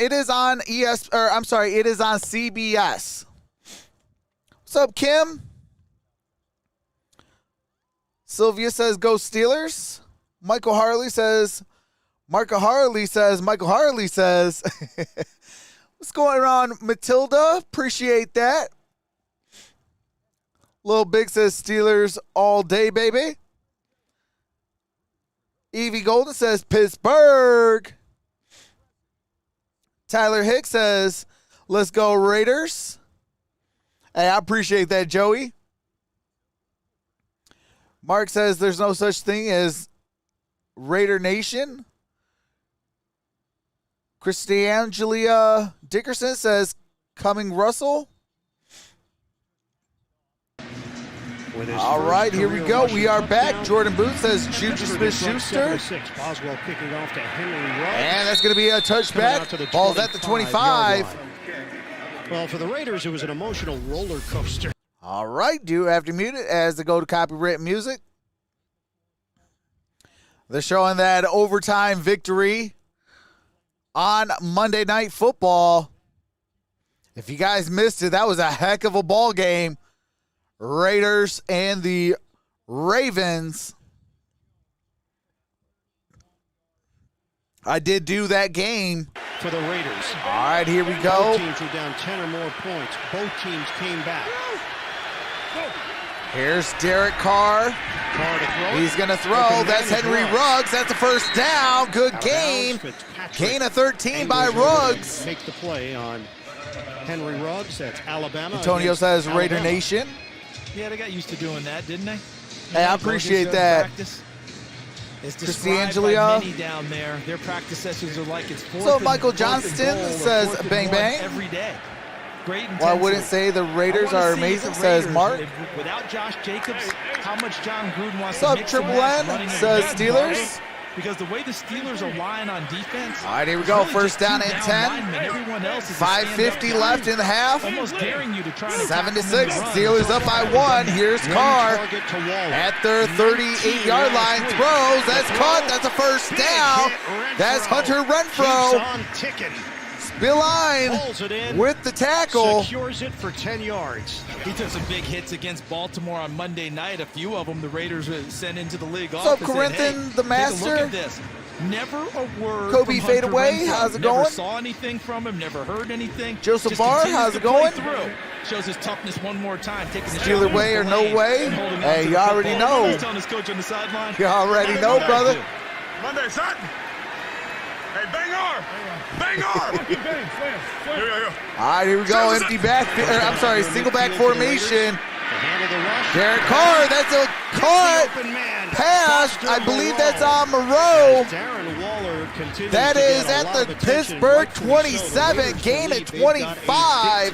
B: It is on it is on CBS. What's up, Kim? Sylvia says go Steelers. Michael Harley says What's going on, Matilda? Appreciate that. Lil Big says Steelers all day, baby. Evie Golden says Pittsburgh. Tyler Hicks says, let's go Raiders. Hey, I appreciate that, Joey. Mark says there's no such thing as Raider Nation. Christiangelia Dickerson says coming Russell. All right, here we go. We are back. Jordan Booth says Juju Smith-Schuster.
D: Boswell kicking off to Henry Ruggs.
B: And that's going to be a touchback. Ball's at the 25.
D: Well, for the Raiders, it was an emotional roller coaster.
B: All right, do have to mute it as they go to copyright music. They're showing that overtime victory on Monday Night Football. If you guys missed it, that was a heck of a ball game. Raiders and the Ravens. I did do that game.
D: For the Raiders.
B: All right, here we go.
D: Both teams were down 10 or more points. Both teams came back.
B: Here's Derek Carr. He's going to throw. That's Henry Ruggs. That's the first down. Good gain. Gain of 13 by Ruggs.
D: Make the play on Henry Ruggs. That's Alabama.
B: Antonio says Raider Nation.
E: Yeah, they got used to doing that, didn't they?
B: Hey, I appreciate that.
E: It's
B: Christiangelia.
E: many down there. Their practice sessions are like it's fourth
B: So
E: and-
B: Michael
E: fourth and
B: Johnston
E: goal or
B: says
E: fourth and
B: bang,
E: one
B: bang.
E: every day. Great intensity.
B: Well, I wouldn't say the Raiders
E: I wanna
B: are
E: see
B: amazing,
E: the
B: says
E: Raiders,
B: Mark.
E: Without Josh Jacobs, how much John Gruden wants
B: What's up,
E: to mix
B: Triple
E: and match
B: N?
E: running
B: Says
E: and
B: Steelers.
E: Because the way the Steelers are lying on defense.
B: All right, here we go.
E: really
B: First
E: just
B: down
E: two
B: and
E: down
B: 10.
E: linemen. Everyone else is a
B: 5:50
E: stand-up
B: left in the half.
E: Almost daring you to try to
B: 7-6.
E: tackle them in the run.
B: Steelers up by 1. Here's Carr
D: Target to Waller.
B: at their 38-yard line. Throws. That's caught. That's a first down. That's Hunter Renfrow.
D: Keeps on ticking.
B: Beeline
D: Pulls it in.
B: with the tackle.
D: Secures it for 10 yards.
E: He took some big hits against Baltimore on Monday night. A few of them the Raiders sent into the league.
B: What's up,
E: office and
B: Corinthian,
E: said, hey,
B: the
E: take a
B: master?
E: look at this. Never a word
B: Kobe
E: from
B: fade
E: Hunter
B: away.
E: Renfrow.
B: How's it
E: Never
B: going?
E: saw anything from him. Never heard anything.
B: Joseph
E: Just
B: Barr,
E: continues
B: how's
E: to
B: it
E: play
B: going?
E: through. Shows his toughness one more time. Taking the
B: Steeler
E: shot
B: way or no
E: lane
B: way?
E: and holding on
B: Hey,
E: to
B: you
E: the
B: already
E: football.
B: know.
E: He's telling his coach on the sideline.
B: You already know, brother.
C: Monday, son. Hey, bang arm. Bang arm.
B: All right, here we go. Empty back. Single back formation. Derek Carr. That's a caught pass. I believe that's on Moreau. That is at the Pittsburgh 27. Gain of 25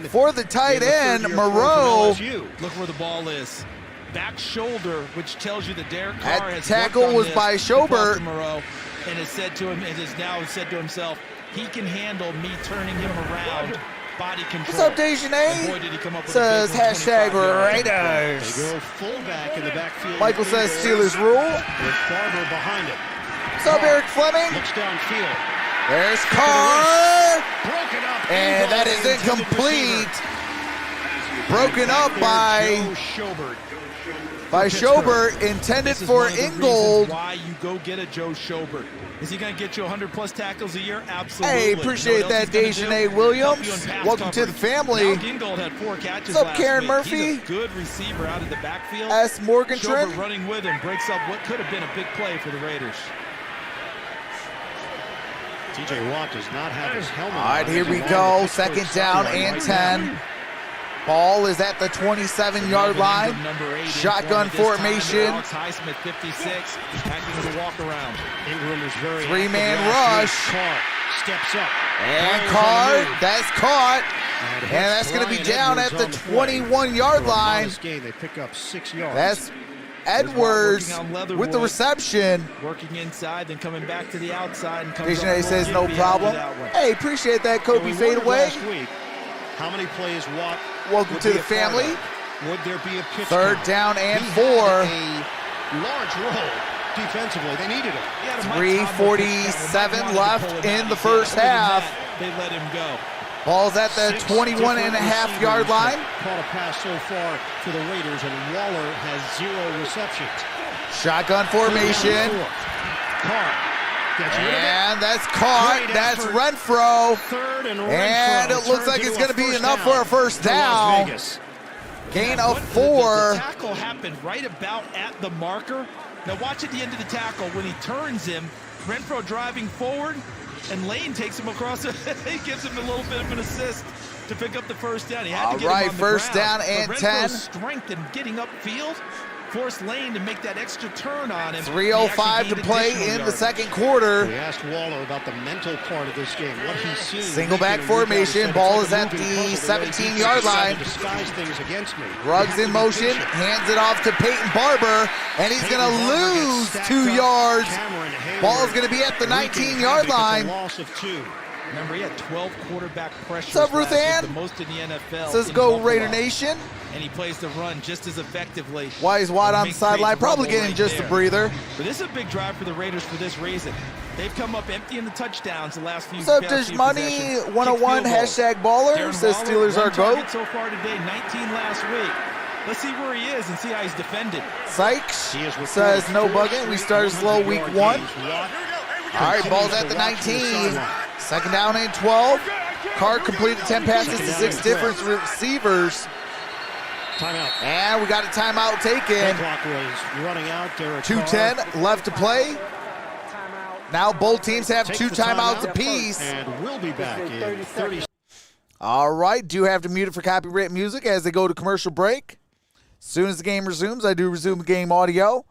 B: for the tight end, Moreau.
E: Look where the ball is. Back shoulder, which tells you that Derek Carr
B: That
E: has
B: tackle
E: worked on
B: was
E: this
B: by
E: with
B: Schobert.
E: Moreau, and has said to him, and has now said to himself, he can handle me turning him around. Body control.
B: What's up, Dejanay?
E: Boy, did he come up with
B: Says
E: a big one,
B: hashtag
E: 25 yards.
B: Raiders.
D: They go fullback in the backfield.
B: Michael says Steelers rule.
D: With Barber behind him.
B: What's up, Eric Fleming?
D: Looks downfield.
B: There's Carr.
D: Broken up.
B: And that is incomplete. Broken up by Schobert, intended
E: This is
B: for
E: one of the
B: Ingold.
E: reasons why you go get a Joe Schobert. Is he going to get you 100-plus tackles a year? Absolutely.
B: Hey,
E: You know
B: appreciate
E: what
B: that,
E: else he's gonna
B: Dejanay
E: do?
B: Williams.
E: Help you in pass
B: Welcome to the
E: coverage.
B: family.
E: Now Ingold had 4 catches
B: What's up,
E: last
B: Karen
E: week.
B: Murphy?
E: He's a good receiver out of the backfield.
B: S. Morgan
E: Schobert
B: Trent.
E: running with him breaks up what could have been a big play for the Raiders.
D: TJ Watt does not have his helmet.
B: All right,
D: on.
B: here we go. Second down and 10. Ball is at the 27-yard line. Shotgun formation.
E: Alex Highsmith, 56, acting as a walk-around.
D: Ingram is very
B: Three-man
D: active.
B: rush.
D: Carr steps up.
B: And
D: Carr's
B: Carr,
D: on the move.
B: that's caught.
D: And
B: And that's going to be
D: Brian
B: down at
D: Edwards
B: the
D: on the play.
B: 21-yard
D: For a
B: line.
D: modest gain, they pick up 6 yards.
B: That's Edwards
E: Working on
B: with the
E: Leatherwood.
B: reception.
E: Working inside, then coming back to the outside. And comes
B: Visionary
E: up
B: says
E: with
B: no
E: Gibby
B: problem.
E: after that one.
B: Hey, appreciate that,
D: And
B: Kobe
D: we
B: fade
D: wondered
B: away.
D: last week how many plays Watt
B: Welcome
D: would
B: to
D: be
B: the
D: a part
B: family.
D: of. Would there be a pitch
B: Third
D: count?
B: down and
D: He
B: 4.
D: had a large role defensively. They needed him.
E: He had a Mike
B: 3:47
E: Tomlin pitch count. Mike wanted to
B: left
E: pull him
B: in
E: out.
B: the
E: He
B: first
E: did. Other than
B: half.
E: that, they let him go.
B: Ball's at the
D: 6
B: 21 and a
D: different
B: half yard
D: receivers
B: line.
D: have caught a pass so far for the Raiders, and Waller has 0 receptions.
B: Shotgun formation.
D: Carr gets rid of it.
B: And that's caught.
D: Great
B: That's
D: effort.
B: Renfro.
D: Third and
B: And
D: Renfro
B: it looks
D: turns
B: like it's
D: into
B: going to
D: a
B: be
D: first
B: enough
D: down
B: for a first
D: for Las
B: down.
D: Vegas.
B: Gain
E: Yeah,
B: of
E: what-
B: 4.
E: The tackle happened right about at the marker. Now watch at the end of the tackle when he turns him. Renfro driving forward, and Lane takes him across. He gives him a little bit of an assist to pick up the first down. He had
B: All
E: to get
B: right,
E: him on the
B: first
E: ground.
B: down and
E: But
B: 10.
E: Renfro's strength in getting upfield forced Lane to make that extra turn on him.
B: 3:05 to play in the second quarter.
D: We asked Waller about the mental part of this game, what he's seen.
B: Single back formation. Ball is at the 17-yard line.
D: Disguise things against me.
B: Ruggs in motion, hands it off to Peyton Barber, and he's going to lose 2 yards. Ball's going to be at the 19-yard line.
D: Loss of 2.
E: Remember, he had 12 quarterback pressures.
B: What's up, Ruth
E: last week,
B: Ann?
E: the most in the NFL.
B: Says
E: in
B: go
E: Buffalo.
B: Raider Nation.
E: And he plays the run just as effectively.
B: Why is Watt on the
E: Makes
B: sideline?
E: great
B: Probably
E: trouble
B: getting
E: right
B: just a
E: there.
B: breather.
E: But this is a big drive for the Raiders for this reason. They've come up empty in the touchdowns the last few.
B: What's up,
E: past
B: Dish
E: few
B: Money
E: possessions.
B: 101
E: Kick field goals.
B: hashtag baller.
E: Darren
B: Says
E: Waller,
B: Steelers
E: one
B: are GOAT.
E: target so far today, 19 last week. Let's see where he is and see how he's defended.
B: Sykes
D: He is
B: says no
D: recorded
B: bugging. We
D: four
B: started slow week
D: 100-yard
B: 1.
D: games. Watt
B: All right, ball's
D: continues
B: at
D: to
B: the
D: watch from the
B: 19.
D: sideline.
B: Second down and 12. Carr completed 10 passes to 6 different receivers.
D: Timeout.
B: And we got a timeout
D: The
B: taken.
D: clock was running out. Derek
B: 2:10 left to play. Now both teams have
D: takes
B: 2
D: the
B: timeouts
D: timeout,
B: apiece.
D: and we'll be back in 30
B: All right, do have to mute it for copyright music as they go to commercial break. As soon as the game resumes, I do resume the game audio.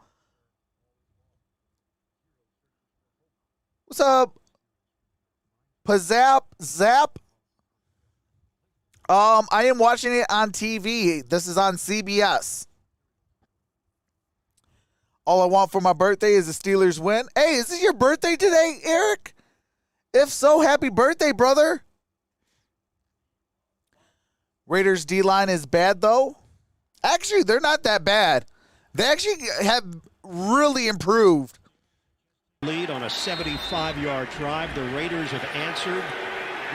B: What's up? Pazap Zap. I am watching it on TV. This is on CBS. All I want for my birthday is the Steelers win. Hey, is this your birthday today, Eric? If so, happy birthday, brother. Raiders D-line is bad, though. Actually, they're not that bad. They actually have really improved.
D: lead on a 75-yard drive. The Raiders have answered.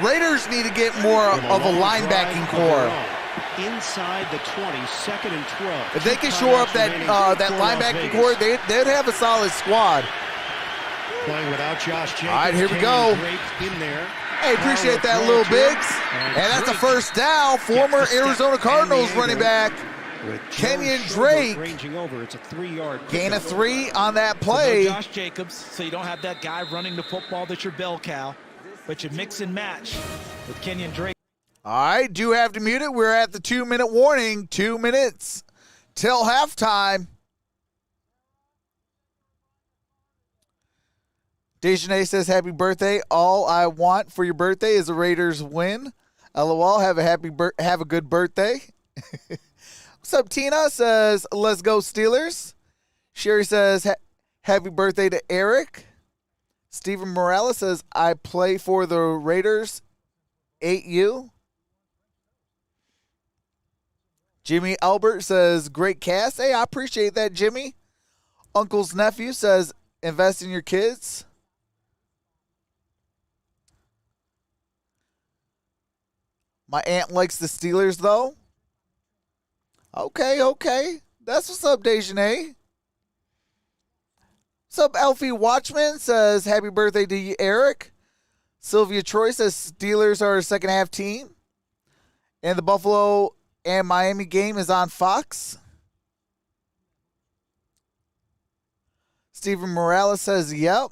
B: Raiders need to get more
D: with
B: of a
D: long
B: linebacking
D: drive of their
B: core.
D: own. Inside the 20, second and 12.
B: If they can shore up that that
D: for Las
B: linebacking
D: Vegas.
B: core, they'd have a solid squad.
D: Playing without Josh Jacobs.
B: All right, here we
D: Kenyon
B: go.
D: Drake in there.
B: Hey, appreciate that,
D: Carr
B: Lil
D: with
B: Biggs.
D: and
B: And that's a
D: Drake
B: first down. Former
D: gets the step
B: Arizona
D: and the
B: Cardinals
D: angle.
B: running back.
D: With
B: Kenyon
D: Joe
B: Drake.
D: Schobert ranging over. It's a 3-yard
B: Gain of
D: pickup.
B: 3 on that
E: So
B: play.
E: no Josh Jacobs, so you don't have that guy running the football that's your bell cow, but you mix and match with Kenyon Drake.
B: All right, do have to mute it. We're at the 2-minute warning. 2 minutes till halftime. Dejanay says, happy birthday. All I want for your birthday is the Raiders win. LOL, have a good birthday. What's up, Tina? Says, let's go Steelers. Sherry says, happy birthday to Eric. Steven Morales says, I play for the Raiders. 8U. Jimmy Albert says, great cast. Hey, I appreciate that, Jimmy. Uncle's nephew says, invest in your kids. My aunt likes the Steelers, though. Okay. That's what's up, Dejanay. What's up, Alfie Watchman? Says, happy birthday to you, Eric. Sylvia Troy says, Steelers are a second-half team. And the Buffalo and Miami game is on Fox. Steven Morales says, yep.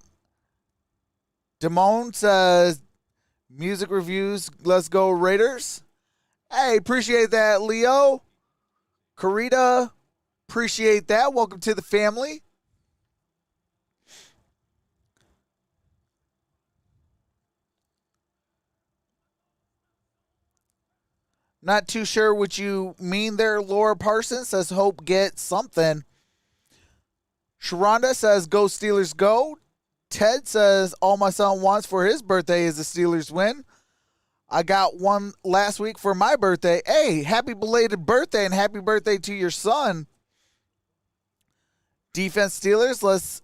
B: Damone says, music reviews, let's go Raiders. Hey, appreciate that, Leo. Carita, appreciate that. Welcome to the family. Not too sure what you mean there, Laura Parsons says, hope get something. Sharonda says, go Steelers go. Ted says, all my son wants for his birthday is the Steelers win. I got one last week for my birthday. Hey, happy belated birthday and happy birthday to your son. Defense Steelers, let's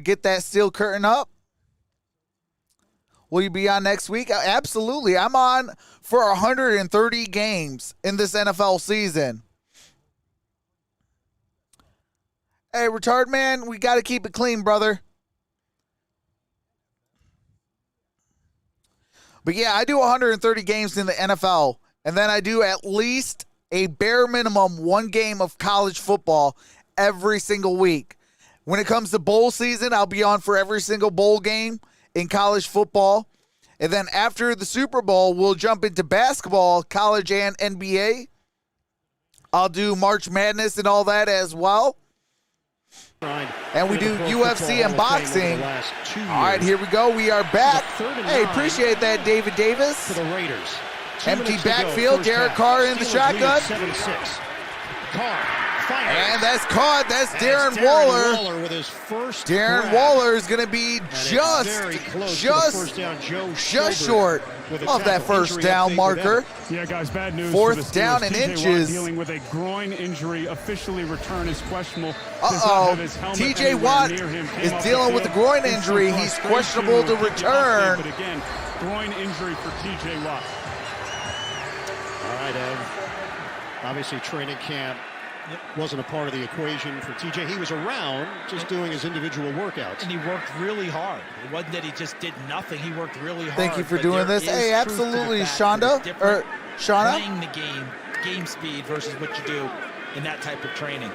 B: get that steel curtain up. Will you be on next week? Absolutely. I'm on for 130 games in this NFL season. Hey, retard man, we got to keep it clean, brother. But yeah, I do 130 games in the NFL, and then I do at least a bare minimum one game of college football every single week. When it comes to bowl season, I'll be on for every single bowl game in college football. And then after the Super Bowl, we'll jump into basketball, college and NBA. I'll do March Madness and all that as well. And we do UFC and boxing. All right, here we go. We are back. Hey, appreciate that, David Davis.
D: For the Raiders.
B: Empty backfield. Derek Carr in the shotgun.
D: 7-6. Carr.
B: And that's caught. That's Darren Waller.
D: With his first
B: Darren
D: grab.
B: Waller is going to be just short of that first down marker.
G: Yeah, guys, bad news.
B: Fourth
G: for the
B: down and
G: TJ Watt
B: inches.
G: dealing with a groin injury. Officially return is questionable.
B: TJ Watt is dealing with a groin injury. He's questionable to return.
G: But again, groin injury for TJ Watt.
D: All right, Ev. Obviously, training camp wasn't a part of the equation for TJ. He was around just doing his individual workouts.
E: And he worked really hard. It wasn't that he just did nothing. He worked really hard.
B: Thank you for
E: but
B: doing
E: there
B: this.
E: is
B: Hey,
E: truth to
B: absolutely,
E: the fact that
B: Shonda,
E: it's different
B: or Shauna.
E: playing the game speed versus what you do in that type of training.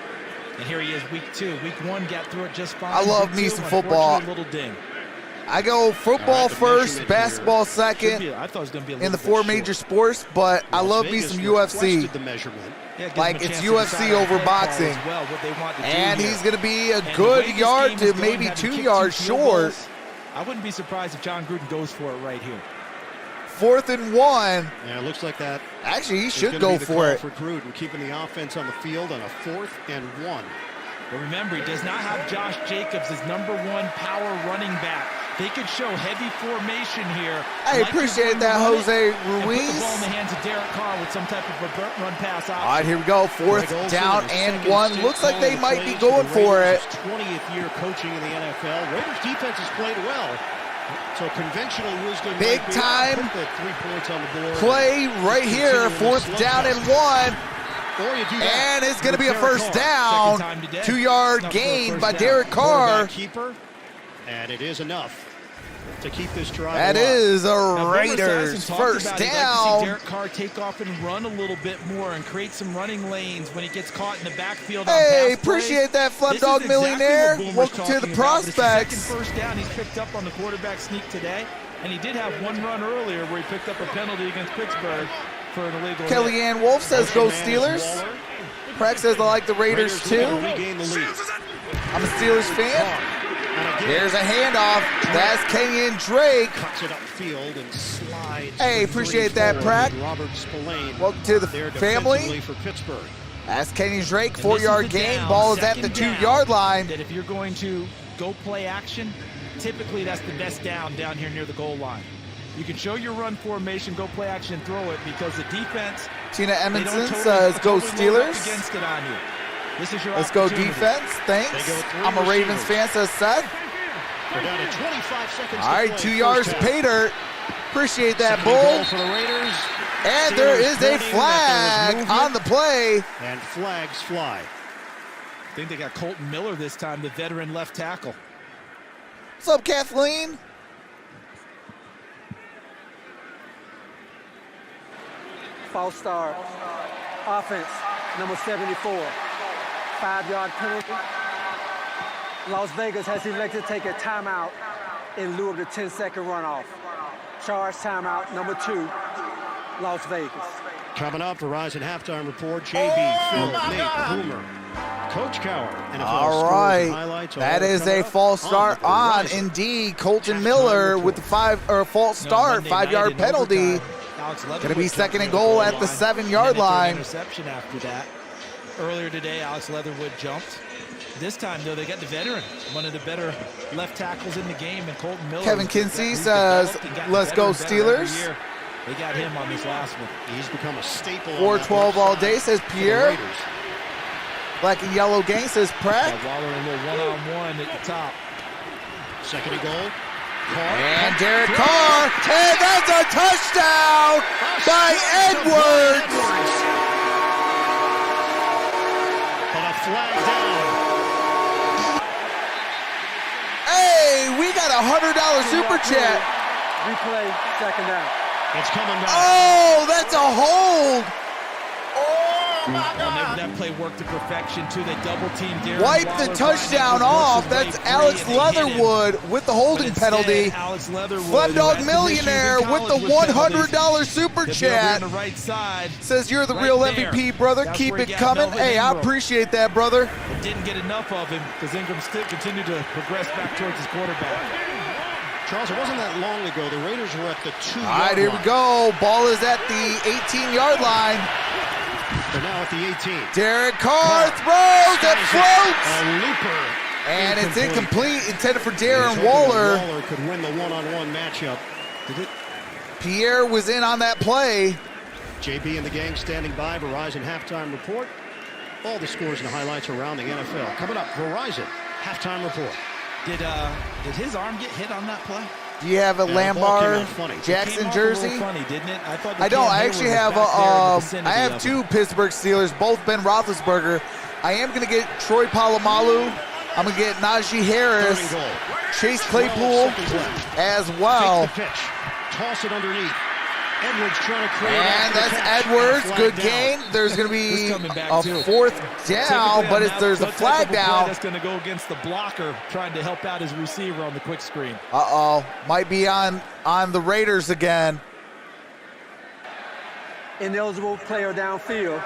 E: And here he is, week 2. Week 1 got through it just fine.
B: I love
E: Week
B: me
E: 2,
B: some football.
E: A little ding.
B: I go football first, basketball second
E: I thought it was going to be a
B: in the
E: little
B: 4
E: bit
B: major
E: short.
B: sports, but I
D: Las
B: love me
D: Vegas
B: some UFC.
D: requested the measurement.
E: Yeah, gives
B: Like,
E: him a
B: it's
E: chance to
B: UFC
E: decide on
B: over
E: play call
B: boxing.
E: as well, what they want to do
B: And
E: here.
B: he's going to be a
E: And the
B: good
E: way this
B: yard
E: game
B: to
E: is going,
B: maybe
E: having
B: 2
E: kicked
B: yards
E: 2 field
B: short.
E: goals, I wouldn't be surprised if John Gruden goes for it right here.
B: 4th and 1.
D: Yeah, it looks like that.
B: Actually, he
D: is
B: should
D: gonna
B: go
D: be the
B: for
D: call
B: it.
D: for Gruden, keeping the offense on the field on a 4th and 1.
E: But remember, he does not have Josh Jacobs as number 1 power running back. They could show heavy formation here.
B: I appreciate that, Jose
E: And put the ball in
B: Ruiz.
E: the hands of Derek Carr with some type of a run pass out.
B: All right, here we go. 4th
D: Greg Olsen
B: down
D: in his
B: and
D: second
B: 1.
D: stint
B: Looks like they
D: calling
B: might be
D: plays for
B: going
D: the
B: for it.
D: Raiders. His 20th year coaching in the NFL. Raiders defense has played well. So conventional wisdom
B: Big
D: might be,
B: time
D: put the 3 points on the board.
B: Play right here.
D: Continue
B: 4th
D: the
B: down and
D: slugfest.
B: 1.
D: Or you do that
B: And it's going to
D: with
B: be a
D: Derek
B: first
D: Carr.
B: down.
E: Second time today.
B: 2-yard
E: Enough for a
B: gain
E: first
B: by
E: down.
B: Derek Carr.
D: Quarterback keeper, and it is enough to keep this drive
B: That
D: alive.
B: is a
E: Now, Bill
B: Raiders
E: Rissason talked
B: first
E: about he'd like to see
B: down.
E: Derek Carr take off and run a little bit more and create some running lanes when he gets caught in the backfield.
B: Hey,
E: on pass plays.
B: appreciate that, Flum
E: This
B: Dog
E: is exactly
B: Millionaire.
E: what Boomer's
B: Welcome to the
E: talking about, but it's the
B: Prospects.
E: second first down he's picked up on the quarterback sneak today, and he did have one run earlier where he picked up a penalty against Pittsburgh for an illegal hit.
B: Kellyanne Wolf says go
D: Motion man is
B: Steelers.
D: Waller.
B: Prax says I like the Raiders too.
D: looking to regain the lead.
B: I'm a Steelers fan.
D: And again,
B: There's a handoff. That's Kenyon Drake.
D: cuts it upfield and slides.
B: Hey,
D: for
B: appreciate
D: 3
B: that,
D: forward
B: Pratt.
D: with Robert Spillane
B: Welcome to the
D: there
B: family.
D: defensively for Pittsburgh.
B: That's Kenyon Drake.
E: And this is
B: 4-yard
E: the
B: gain.
E: down,
B: Ball is at the
E: second
B: 2-yard
E: down,
B: line.
E: That if you're going to go play action, typically that's the best down here near the goal line. You can show your run formation, go play action, and throw it because the defense.
B: Tina
E: they don't
B: Edmondson
E: totally-
B: says go
E: totally load up
B: Steelers.
E: against it on you. This is your
B: Let's go
E: opportunity.
B: defense. Thanks.
D: They go 3
B: I'm a Ravens
D: receivers.
B: fan, says Seth.
D: We're down to 25 seconds.
B: All right,
D: to play
B: 2
D: first
B: yards,
D: half.
B: pay dirt. Appreciate that,
D: Second
B: Bull.
D: goal for the Raiders.
B: And there
D: Steelers
B: is a
D: noting that
B: flag
D: there is
B: on the play.
D: And flags fly.
E: I think they got Colton Miller this time, the veteran left tackle.
B: What's up, Kathleen?
F: False start. Offense, number 74. 5-yard penalty. Las Vegas has elected to take a timeout in lieu of the 10-second runoff. Charge timeout, number 2, Las Vegas.
D: Coming up, Verizon halftime report. JB, Phil, Nate, Boomer, Coach Cowher. NFL
B: All
D: scores
B: right,
D: and highlights
B: that
D: all
B: is
D: coming
B: a
D: up
B: false start
D: the
B: on.
D: Verizon
B: Indeed, Colton
D: halftime
B: Miller
D: report.
B: with the false start,
E: No, Monday
B: 5-yard
E: night in
B: penalty.
E: overtime, Alex
B: Gonna be
E: Leatherwood
B: second and
E: jumped
B: goal
E: near
B: at the
E: goal line,
B: 7-yard
E: and then threw an
B: line.
E: Interception after that. Earlier today, Alex Leatherwood jumped. This time, though, they got the veteran, one of the better left tackles in the game, and Colton Miller.
B: Kevin Kinsey says, let's go Steelers.
E: They got him on this last one.
D: He's become a staple.
B: 4-12 all day, says Pierre. Black and yellow gang, says Pratt.
E: Got Waller a little one-on-one at the top.
D: Second and goal.
B: And Derek Carr, and that's a touchdown by Edwards.
D: But a flag down.
B: Hey, we got a $100 super chat.
F: Replay, second down.
D: It's coming back.
B: Oh, that's a hold.
E: Well, that play worked to perfection, too. They double-teamed Derrn.
B: Wipe the touchdown off. That's Alex Leatherwood with the holding penalty.
E: Alex Leatherwood,
B: Flendog Millionaire with the $100 super chat.
E: On the right side.
B: Says you're the
E: Right
B: real
E: there.
B: MVP, brother.
E: That's
B: Keep
E: where
B: it
E: you got
B: coming.
E: Melvin
B: Hey, I
E: Ingram.
B: appreciate that, brother.
E: But didn't get enough of him because Ingram still continued to progress back towards his quarterback.
D: Charles, it wasn't that long ago. The Raiders were at the 2-yard line.
B: All right, here we go. Ball is at the 18-yard line.
D: They're now at the 18.
B: Derek Carr throws. It floats.
D: A looper.
B: And it's incomplete. Intended for
D: He's
B: Darren
D: hoping
B: Waller.
D: that Waller could win the one-on-one matchup. Did it?
B: Pierre was in on that play.
D: JB and the gang standing by. Verizon halftime report. All the scores and highlights around the NFL. Coming up, Verizon halftime report.
E: Did his arm get hit on that play?
B: Do you have a
D: Yeah, the ball came out funny.
B: Lambar
E: It
B: Jackson
E: came off
B: jersey?
E: A little funny, didn't it?
B: I don't. I actually have I have
E: two.
B: two Pittsburgh Steelers, both Ben Roethlisberger. I am going to get Troy Polamalu. I'm going to get Najee Harris,
D: Third and goal.
B: Chase
D: 12
B: Claypool
D: seconds left.
B: as well.
D: Take the pitch. Toss it underneath. Edwards trying to create.
B: And
D: after the
B: that's
D: catch.
B: Edwards.
D: Flag
B: Good
D: down.
B: gain. There's going to be
E: This coming back,
B: a
E: too.
B: fourth down, but there's a flag down.
E: That's going to go against the blocker trying to help out his receiver on the quick screen.
B: Uh-oh. Might be on the Raiders again.
F: Ineligible player downfield.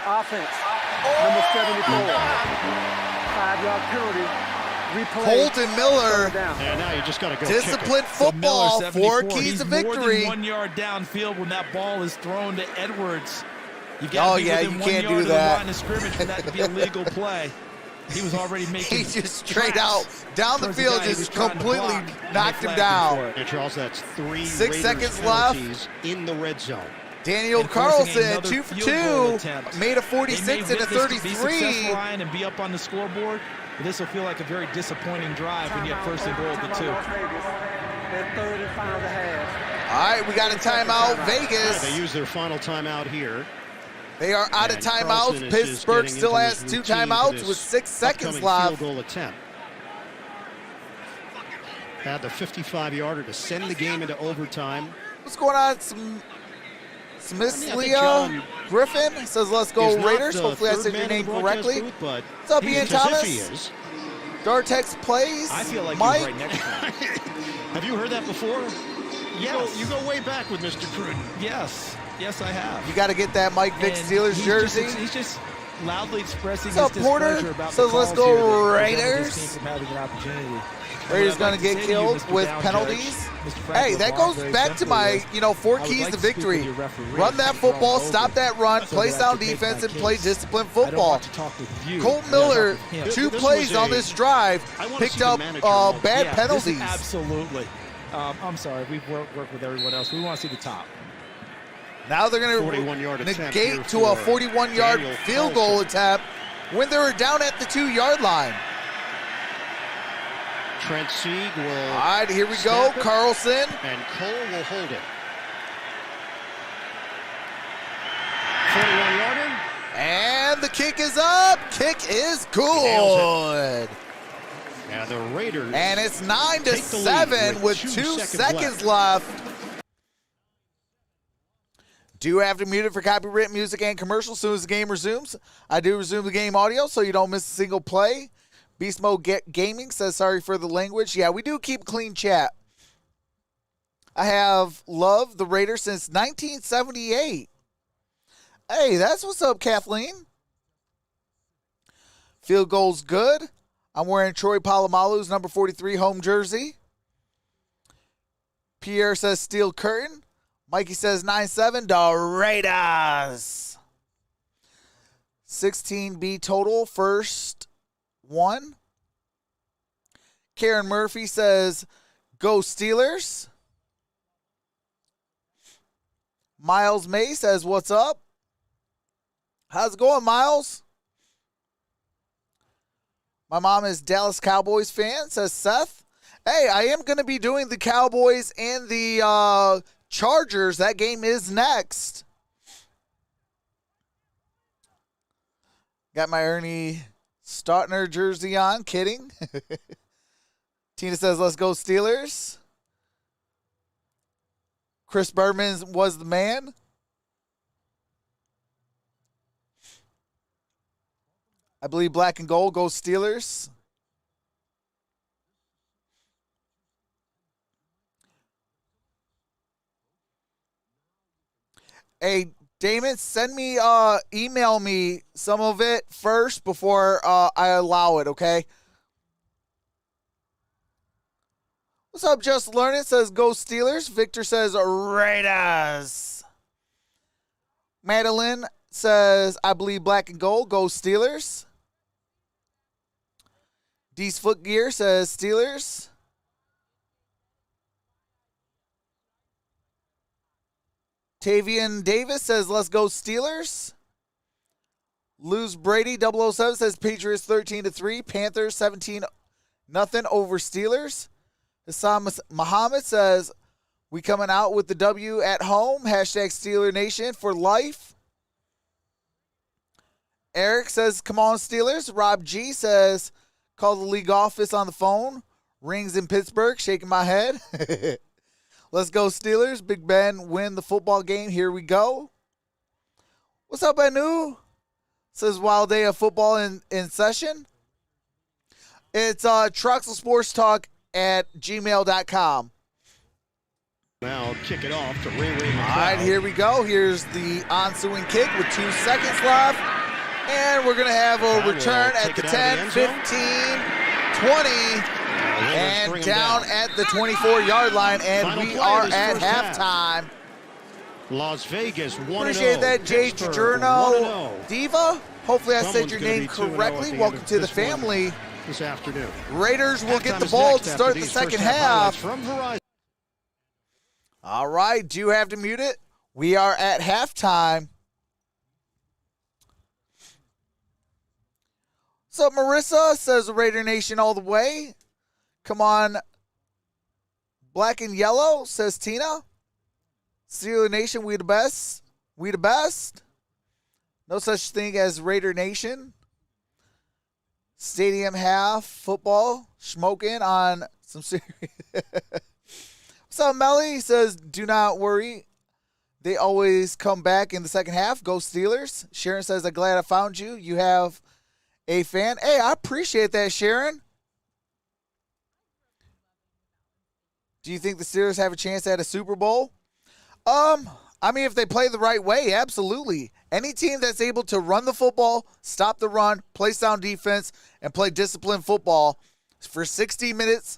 F: Offense, number 74. 5-yard penalty. Replay.
B: Colton Miller.
F: third down.
D: And now you just got to go
B: Disciplined
E: So Miller,
B: football. 4
E: 74.
B: keys
E: He's
B: to
E: more
B: victory.
E: than 1 yard downfield when that ball is thrown to Edwards. You got
B: Oh,
E: to be
B: yeah,
E: within
B: you
E: 1
B: can't
E: yard
B: do
E: of the
B: that.
E: line of scrimmage for that to be a legal play. He was already making.
B: He just straight
E: tracks
B: out down the
E: towards
B: field,
E: guy he was
B: just
E: trying to
B: completely
E: block, and
B: knocked
E: they
B: him
E: flagged
B: down.
E: for it.
D: And Charles, that's 3
B: 6
D: Raiders
B: seconds left.
D: penalties in the red zone.
B: Daniel
E: And forcing
B: Carlson,
E: another
B: 2 for
E: field goal
B: 2,
E: attempt.
B: made a
E: They
B: 46
E: may
B: and a
E: win this to be
B: 33.
E: successful, Ryan, and be up on the scoreboard. But this will feel like a very disappointing drive when you have first and goal at the 2.
F: Their third and final to have.
B: All right, we got a timeout,
D: They
B: Vegas.
D: use their final timeout here.
B: They are out of
D: And
B: timeouts.
D: Carlson is just
B: Pittsburgh
D: getting
B: still
D: into
B: has
D: his
B: 2
D: routine for
B: timeouts
D: this
B: with 6 seconds
D: upcoming
B: left.
D: field goal attempt. Had the 55-yarder to send the game into overtime.
B: What's going on? Smith
D: think
B: Leah
D: John
B: Griffin says, let's go
D: He's not
B: Raiders.
D: the
B: Hopefully I
D: third
B: said your
D: man in
B: name
D: the broadcast
B: correctly.
D: booth, but
B: What's up,
D: he's
B: Ian
D: as if
B: Thomas?
D: he is.
B: Dartex plays.
E: I feel like
B: Mike.
E: he's right next to him.
D: Have you heard that before?
E: Yes.
D: You go way back with Mr. Cruden.
E: Yes, I have.
B: You got to get that Mike Vick
E: And
B: Steelers
E: he's
B: jersey.
E: He's just loudly expressing
B: What's
E: his
B: up, Porter?
E: displeasure about
B: Says,
E: the
B: let's
E: calls
B: go
E: here that prevented
B: Raiders.
E: his team from having an opportunity.
B: Raiders
E: What I'd
B: going
E: like
B: to get
E: say to you,
B: killed
E: Mr.
B: with
E: Down
B: penalties.
E: Judge, Mr. Frank
B: Hey, that
E: LeBron,
B: goes
E: very
B: back to my,
E: simply
B: 4
E: I would
B: keys
E: like
B: to
E: to speak
B: victory.
E: with your referee
B: Run that
E: and throw
B: football,
E: him
B: stop
E: over
B: that run,
E: so
B: play
E: that I
B: sound
E: can take
B: defense,
E: my
B: and play
E: case.
B: disciplined
E: I don't
B: football.
E: want to talk with you.
B: Colton
E: I
B: Miller,
E: talk with him.
B: 2
D: This
B: plays
D: was
B: on
D: a-
B: this drive,
D: I wanna
B: picked
D: see the
B: up
D: manager mode.
B: bad
E: Yeah, this
B: penalties.
E: is absolutely. I'm sorry, we've worked with everyone else. We want to see the top.
B: Now they're going
D: 41-yard
B: to
D: attempt here
B: negate to a
D: for
B: 41-yard
D: Daniel
B: field goal
D: Carlson.
B: attempt when they were down at the 2-yard line.
D: Trent Sieg will.
B: All right, here we go.
D: snap it,
B: Carlson.
D: And Cole will hold it. 41-yarder.
B: And the kick is up. Kick is good.
D: And the Raiders.
B: And it's 9 to
D: Take the lead
B: 7 with
D: with
B: 2
D: 2
B: seconds left. Do you have to mute it for copyright music and commercials as soon as the game resumes? I do resume the game audio so you don't miss a single play. Beast Mode Gaming says sorry for the language. Yeah, we do keep clean chat. I have loved the Raiders since 1978. Hey, that's what's up, Kathleen. Field goal's good. I'm wearing Troy Polamalu's number 43 home jersey. Pierre says steel curtain. Mikey says 9-7. The Raiders. 16B total. First 1. Karen Murphy says, go Steelers. Miles May says, what's up? How's it going, Miles? My mom is Dallas Cowboys fan, says Seth. Hey, I am going to be doing the Cowboys and the Chargers. That game is next. Got my Ernie Stautner jersey on. Kidding. Tina says, let's go Steelers. Chris Berman was the man. I believe black and gold goes Steelers. Hey, Damon, send me, email me some of it first before I allow it, okay? What's up, Just Learning? Says go Steelers. Victor says Raiders. Madeline says, I believe black and gold, go Steelers. D's Footgear says Steelers. Tavian Davis says, let's go Steelers. Luz Brady 007 says Patriots 13-3. Panthers 17-0 over Steelers. Hassan Muhammad says, we coming out with the W at home. Hashtag Steeler Nation for life. Eric says, come on Steelers. Rob G says, call the league office on the phone. Rings in Pittsburgh. Shaking my head. Let's go Steelers. Big Ben win the football game. Here we go. What's up, Anu? Says wild day of football in session. It's Troxel Sports Talk at gmail.com.
D: Now kick it off to Ray McCloud.
B: All right, here we go. Here's the ensuing kick with 2 seconds left. And we're going to have a return at the 10, 15, 20. And down at the 24-yard line, and we are at halftime.
D: Las Vegas 1-0.
B: Appreciate that, Jay Giorno Diva. Hopefully I said your name correctly. Welcome to the family.
D: This afternoon.
B: Raiders will get the ball to start the second half. All right, do you have to mute it? We are at halftime. What's up, Marissa? Says Raider Nation all the way. Come on, black and yellow, says Tina. Steeler Nation, we the best. We the best. No such thing as Raider Nation. Stadium half, football, smoking on some serious. What's up, Melly? Says, do not worry. They always come back in the second half. Go Steelers. Sharon says, I'm glad I found you. You have a fan. Hey, I appreciate that, Sharon. Do you think the Steelers have a chance at a Super Bowl? I mean, if they play the right way, absolutely. Any team that's able to run the football, stop the run, play sound defense, and play disciplined football for 60 minutes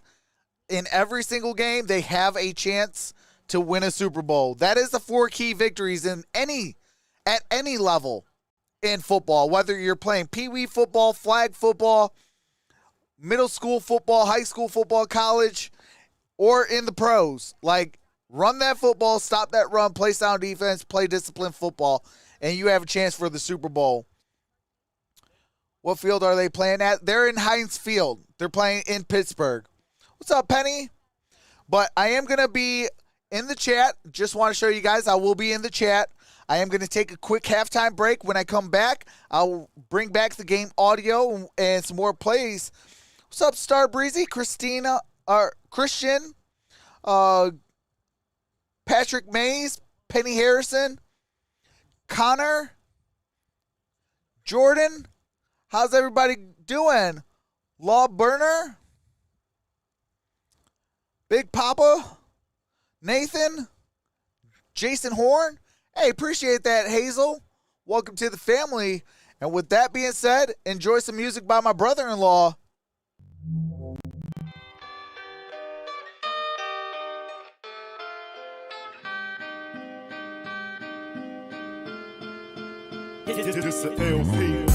B: in every single game, they have a chance to win a Super Bowl. That is the 4 key victories at any level in football, whether you're playing pee-wee football, flag football, middle school football, high school football, college, or in the pros. Like, run that football, stop that run, play sound defense, play disciplined football, and you have a chance for the Super Bowl. What field are they playing at? They're in Heinz Field. They're playing in Pittsburgh. What's up, Penny? But I am going to be in the chat. Just want to show you guys I will be in the chat. I am going to take a quick halftime break. When I come back, I'll bring back the game audio and some more plays. What's up, Star Breezy? Christian, Patrick Mays, Penny Harrison, Connor, Jordan. How's everybody doing? Law Burner, Big Papa, Nathan, Jason Horn. Hey, appreciate that, Hazel. Welcome to the family. And with that being said, enjoy some music by my brother-in-law.
H: This is LP.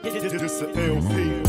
C: It's the LP.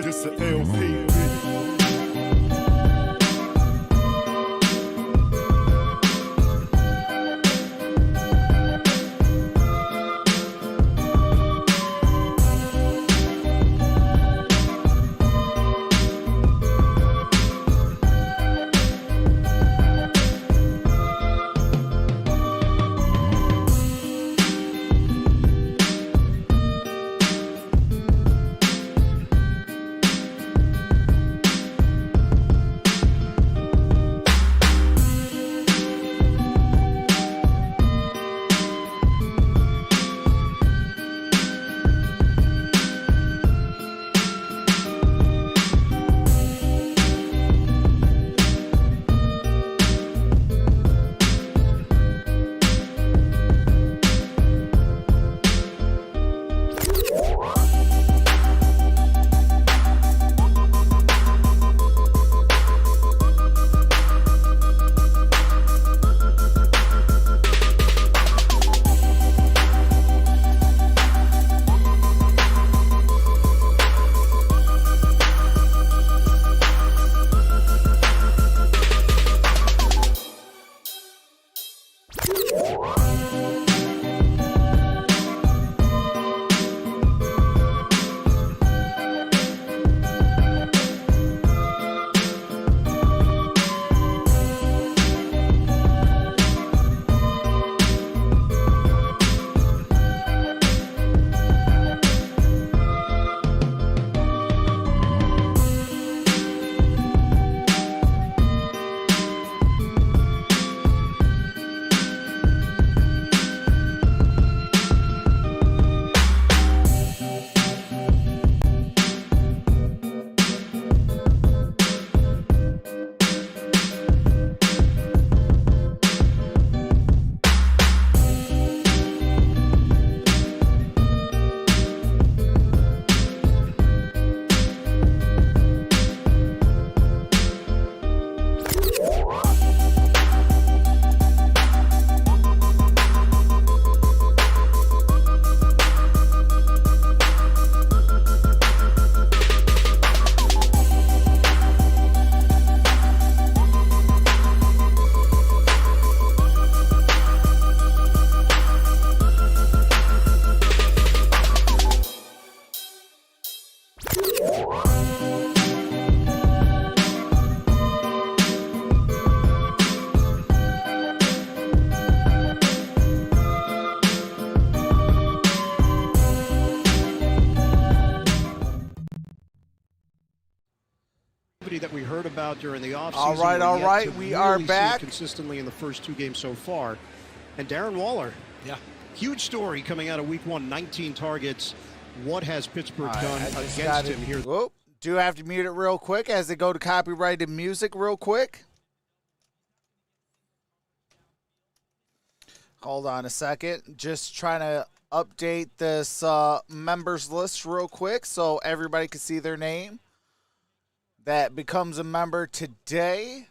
C: It's the LP.
D: activity that we heard about during the offseason.
B: All right, we are back
D: Consistently in the first 2 games so far. And Darren Waller, huge story coming out of week 1, 19 targets. What has Pittsburgh done against him here?
B: Whoop. Do have to mute it real quick as they go to copyrighted music real quick. Hold on a second. Just trying to update this members list real quick so everybody can see their name that becomes a member today.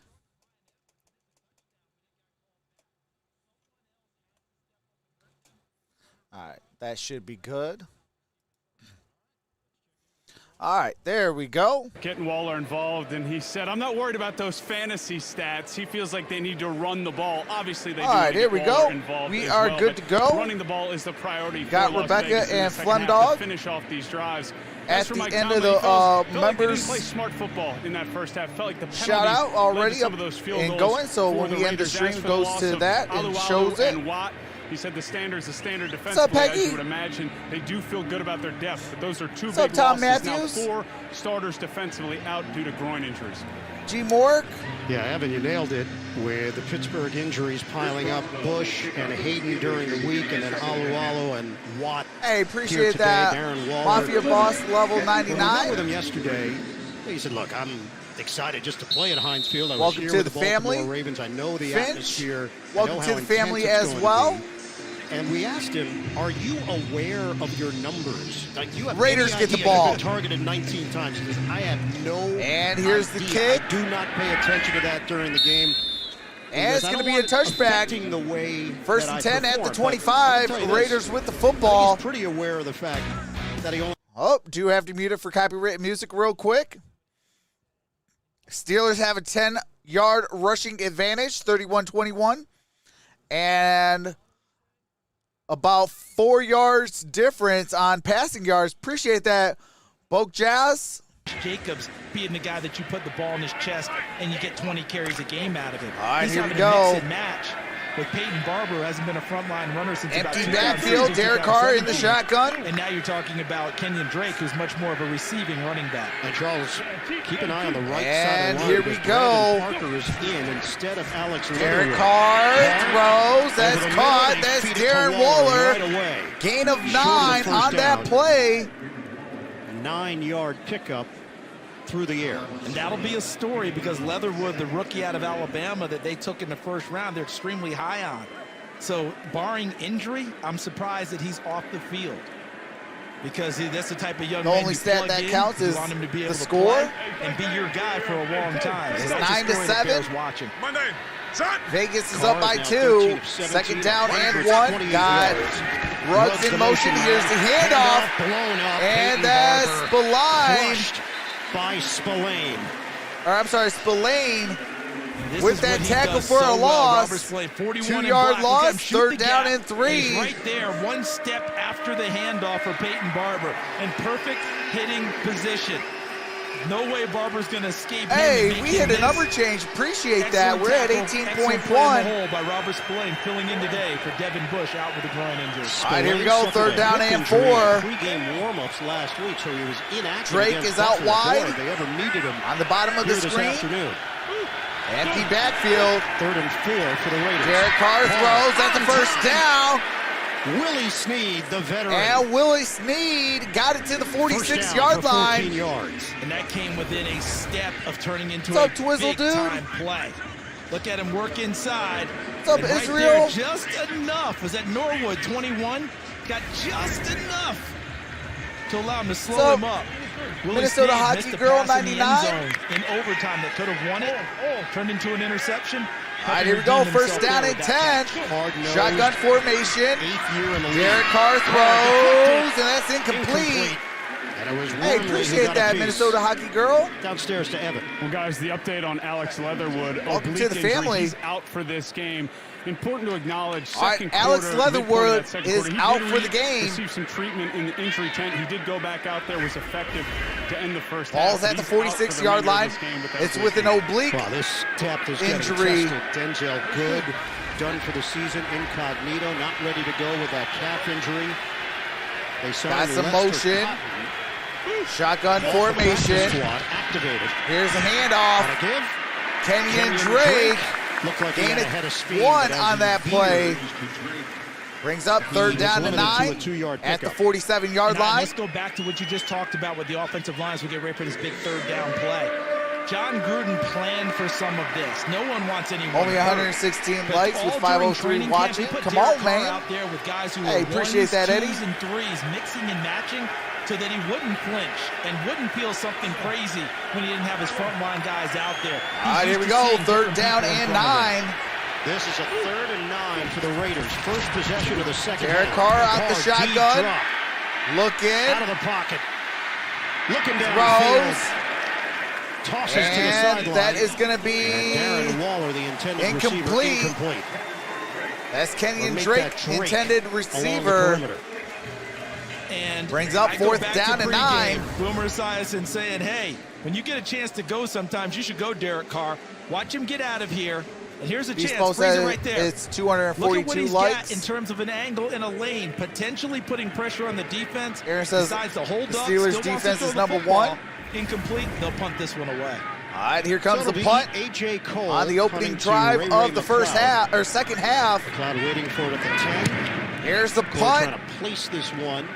B: All right, that should be good. All right, there we go.
G: Getting Waller involved, and he said, I'm not worried about those fantasy stats. He feels like they need to run the ball. Obviously, they do.
B: All right, here we go. We are good to go.
G: Running the ball is the priority.
B: Got Rebecca and Flemdog
G: to finish off these drives.
B: at the end of the members.
G: Play smart football in that first half. Felt like the
B: shout out already up and going. So when we end the stream, goes to that and shows it.
G: He said the standard's the standard defensively, as you would imagine. They do feel good about their depth, but those are 2 big
B: Tom
G: losses.
B: Matthews?
G: Now 4 starters defensively out due to groin injuries.
B: G. Mork.
D: Yeah, Evan, you nailed it with the Pittsburgh injuries piling up. Bush and Hayden during the week, and then Alu and Watt.
B: Hey, appreciate that.
D: Darren Waller.
B: Mafia Boss level 99.
D: I met with him yesterday. He said, look, I'm excited just to play at Heinz Field. I was
B: welcome
D: here
B: to
D: with
B: the
D: the
B: family.
D: Baltimore Ravens. I know the
B: Finch,
D: atmosphere.
B: welcome to the family as well.
D: And we asked him, are you aware of your numbers? Like, you have
B: Raiders
D: any
B: get the
D: idea
B: ball.
D: you've been targeted 19 times. He says, I have no
B: And here's
D: idea.
B: the kick.
D: I do not pay attention to that during the game.
B: And it's going to be a touchback.
D: The way
B: First and 10 at the 25. Raiders with the football.
D: He's pretty aware of the fact that he only...
B: Oh, do have to mute it for copyright music real quick. Steelers have a 10-yard rushing advantage, 31-21. And about 4 yards difference on passing yards. Appreciate that, Boke Jazz.
E: Jacobs being the guy that you put the ball in his chest and you get 20 carries a game out of it.
B: All right,
E: He's
B: here we
E: having
B: go.
E: a mix and match with Peyton Barber, who hasn't been a frontline runner since
B: Empty
E: about
B: backfield, Derek Carr in the
E: 2017.
B: shotgun.
E: And now you're talking about Kenyon Drake, who's much more of a receiving running back.
D: And Charles, keep an eye on the right
B: And
D: side of the line.
B: here we
D: because
B: go.
D: Brandon Parker is in instead of Alex
B: Derek
D: Leatherwood.
B: Carr throws. That's
D: Over the
B: caught.
D: middle,
B: That's
D: feed it to
B: Darren Waller.
D: right away.
B: Gain of
D: Short of
B: 9
D: the
B: on
D: first
B: that
D: down.
B: play.
D: 9-yard pickup through the air.
E: And that'll be a story because Leatherwood, the rookie out of Alabama that they took in the first round, they're extremely high on. So barring injury, I'm surprised that he's off the field. Because that's the type of young
B: The
E: man
B: only
E: you
B: stat
E: plug
B: that
E: in,
B: counts
E: you
B: is
E: want him to be
B: the
E: able to
B: score.
E: play and be your guy for a long time.
B: It's
E: So that's a
B: 9-7.
E: story that bears watching.
C: Monday, set.
B: Vegas is
D: Carr
B: up by
D: now
B: 2.
D: 13 of 17,
B: Second down and
D: 128
B: 1. Got
D: yards.
B: Ruggs in motion. Here's the handoff.
D: Blown up.
B: And
D: Peyton
B: that's
D: Barber
B: Spillane.
D: crushed by Spillane.
B: Or I'm sorry, Spillane.
E: This
B: With
E: is
B: that
E: what he
B: tackle
E: does
B: for a
E: so well.
B: loss.
E: Roberts played 41 in
B: 2-yard
E: block. Look at
B: loss,
E: him shoot
B: third
E: the
B: down
E: gap.
B: and 3.
E: He's right there, one step after the handoff for Peyton Barber. In perfect hitting position. No way Barber's going to escape him.
B: Hey,
E: and make
B: we
E: him
B: hit an
E: miss.
B: number change. Appreciate that.
E: Excellent
B: We're at
E: tackle, excellent play in
B: 18.1.
E: the hole by Robert Spillane, filling in today for Devin Bush out with a groin injury.
B: All right, here we go.
D: Spillane
B: Third
D: suffered a
B: down
D: hip
B: and
D: injury
B: 4.
D: in Pre-game warm-ups last week, so he was inactive.
B: Drake
D: against
B: is out
D: Buffalo
B: wide.
D: before they ever needed him
B: On the bottom of the
D: here this
B: screen.
D: afternoon.
B: Empty backfield.
D: 3rd and 4 for the Raiders.
B: Derek Carr throws. That's the first down.
D: Willie Snead, the veteran.
B: And Willie Snead got it to the
D: First down
B: 46-yard
D: for 14
B: line.
D: yards.
E: And that came within a step of turning into
B: What's
E: a
B: up, Twizzle,
E: big-time play. Look at him work inside.
B: What's up,
E: And right
B: Israel?
E: there, just enough. Was that Norwood, 21? Got just enough to allow him to slow
B: What's up,
E: him up. Willie
B: Minnesota
E: Snead
B: Hockey
E: missed a
B: Girl,
E: pass in the end
B: 99?
E: zone in overtime that could have won it. Turned into an interception.
B: All right, here we go. First down and 10.
D: Hard-nosed,
B: Shotgun formation.
D: 8th year in the league.
B: Derek Carr throws, and that's incomplete.
D: And it was
B: Hey,
D: Wormley who
B: appreciate
D: got a
B: that,
D: piece.
B: Minnesota Hockey Girl.
D: Downstairs to Evan.
G: Well, guys, the update on Alex Leatherwood.
B: Welcome to
G: oblique
B: the
G: injury.
B: family.
G: He's out for this game. Important to acknowledge.
B: All right,
G: Second
B: Alex
G: quarter,
B: Leatherwood
G: midpoint of that second
B: is
G: quarter, he
B: out
G: did
B: for the game.
G: Received some treatment in the injury tent. He did go back out there. Was effective to end the first
B: Ball's
G: half.
B: at the
G: He's out for
B: 46-yard
G: remainder of
B: line.
G: this game, but that's
B: It's
G: it.
B: with an oblique.
D: Wow, this tap is
B: Injury.
D: getting tested. Denzel Good, done for the season, incognito, not ready to go with that calf injury. They signed
B: Got some
D: Lester
B: motion.
D: Cotton.
B: Shotgun formation.
D: Squad activated.
B: Here's a handoff.
D: Gotta give.
B: Kenyon Drake
D: Looked like he
B: gained
D: had a head of speed.
B: one
D: but as
B: on
D: he
B: that play. Brings up third
D: was
B: down to
D: limited to a
B: 9
D: 2-yard
B: at the
D: pickup.
B: 47-yard
E: Now,
B: line.
E: let's go back to what you just talked about with the offensive lines. We get ready for this big third down play. John Gruden planned for some of this. No one wants anyone
B: Only
E: hurt.
B: 116
E: But
B: likes with
E: all during
B: 503
E: training camp,
B: watching.
E: he put
B: Come
E: Derek
B: on,
E: Carr
B: man.
E: out there with guys who
B: Hey,
E: were
B: appreciate
E: ones,
B: that, Eddie.
E: twos, and threes, mixing and matching so that he wouldn't flinch and wouldn't feel something crazy when he didn't have his front line guys out there.
B: All right, here we go. Third down and 9.
D: This is a 3rd and 9 for the Raiders. First possession of the second
B: Derek
D: half.
B: Carr out the
D: Deep
B: shotgun.
D: drop.
B: Looking.
D: Out of the pocket. Looking down
B: Throws.
D: Tosses to the
B: And
D: sideline.
B: that is going to be
D: Darren Waller, the intended
B: incomplete.
D: receiver, incomplete.
B: That's Kenyon
D: Or make
B: Drake,
D: that Drake
B: intended
D: along the
B: receiver.
D: perimeter.
E: And
B: Brings up
E: I go
B: fourth
E: back
B: down
E: to
B: and
E: pregame,
B: 9.
E: Wilmer Esiason saying, hey, when you get a chance to go sometimes, you should go, Derek Carr. Watch him get out of here. And here's a
B: Beast
E: chance.
B: Mode
E: Freeze it
B: says
E: right there.
B: it's
E: Look at what
B: 242
E: he's
B: likes.
E: got in terms of an angle in a lane, potentially putting pressure on the defense.
B: Aaron says
E: decides to hold
B: the
E: up.
B: Steelers'
E: still wants to
B: defense
E: throw
B: is
E: the
B: number
E: football.
B: 1.
E: Incomplete. They'll punt this one away.
B: All right, here comes
D: So
B: the
D: it'll be
B: punt
D: A.J. Cole
B: on the opening
D: punting to
B: drive
D: Ray
B: of the first
D: McLeod.
B: half or second half.
D: McLeod waiting for it at the 10.
B: Here's the
D: Cole
B: punt.
D: trying to place this one.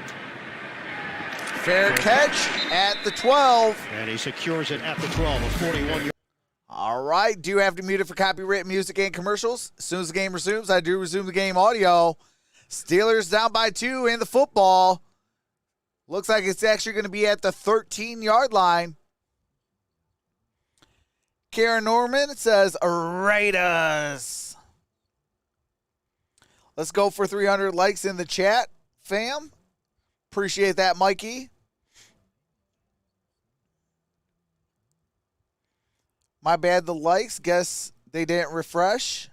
B: Fair catch at the 12.
D: And he secures it at the 12, a 41-yard.
B: All right, do have to mute it for copyright music and commercials. As soon as the game resumes, I do resume the game audio. Steelers down by 2 in the football. Looks like it's actually going to be at the 13-yard line. Karen Norman says, Raiders. Let's go for 300 likes in the chat, fam. Appreciate that, Mikey. My bad, the likes. Guess they didn't refresh.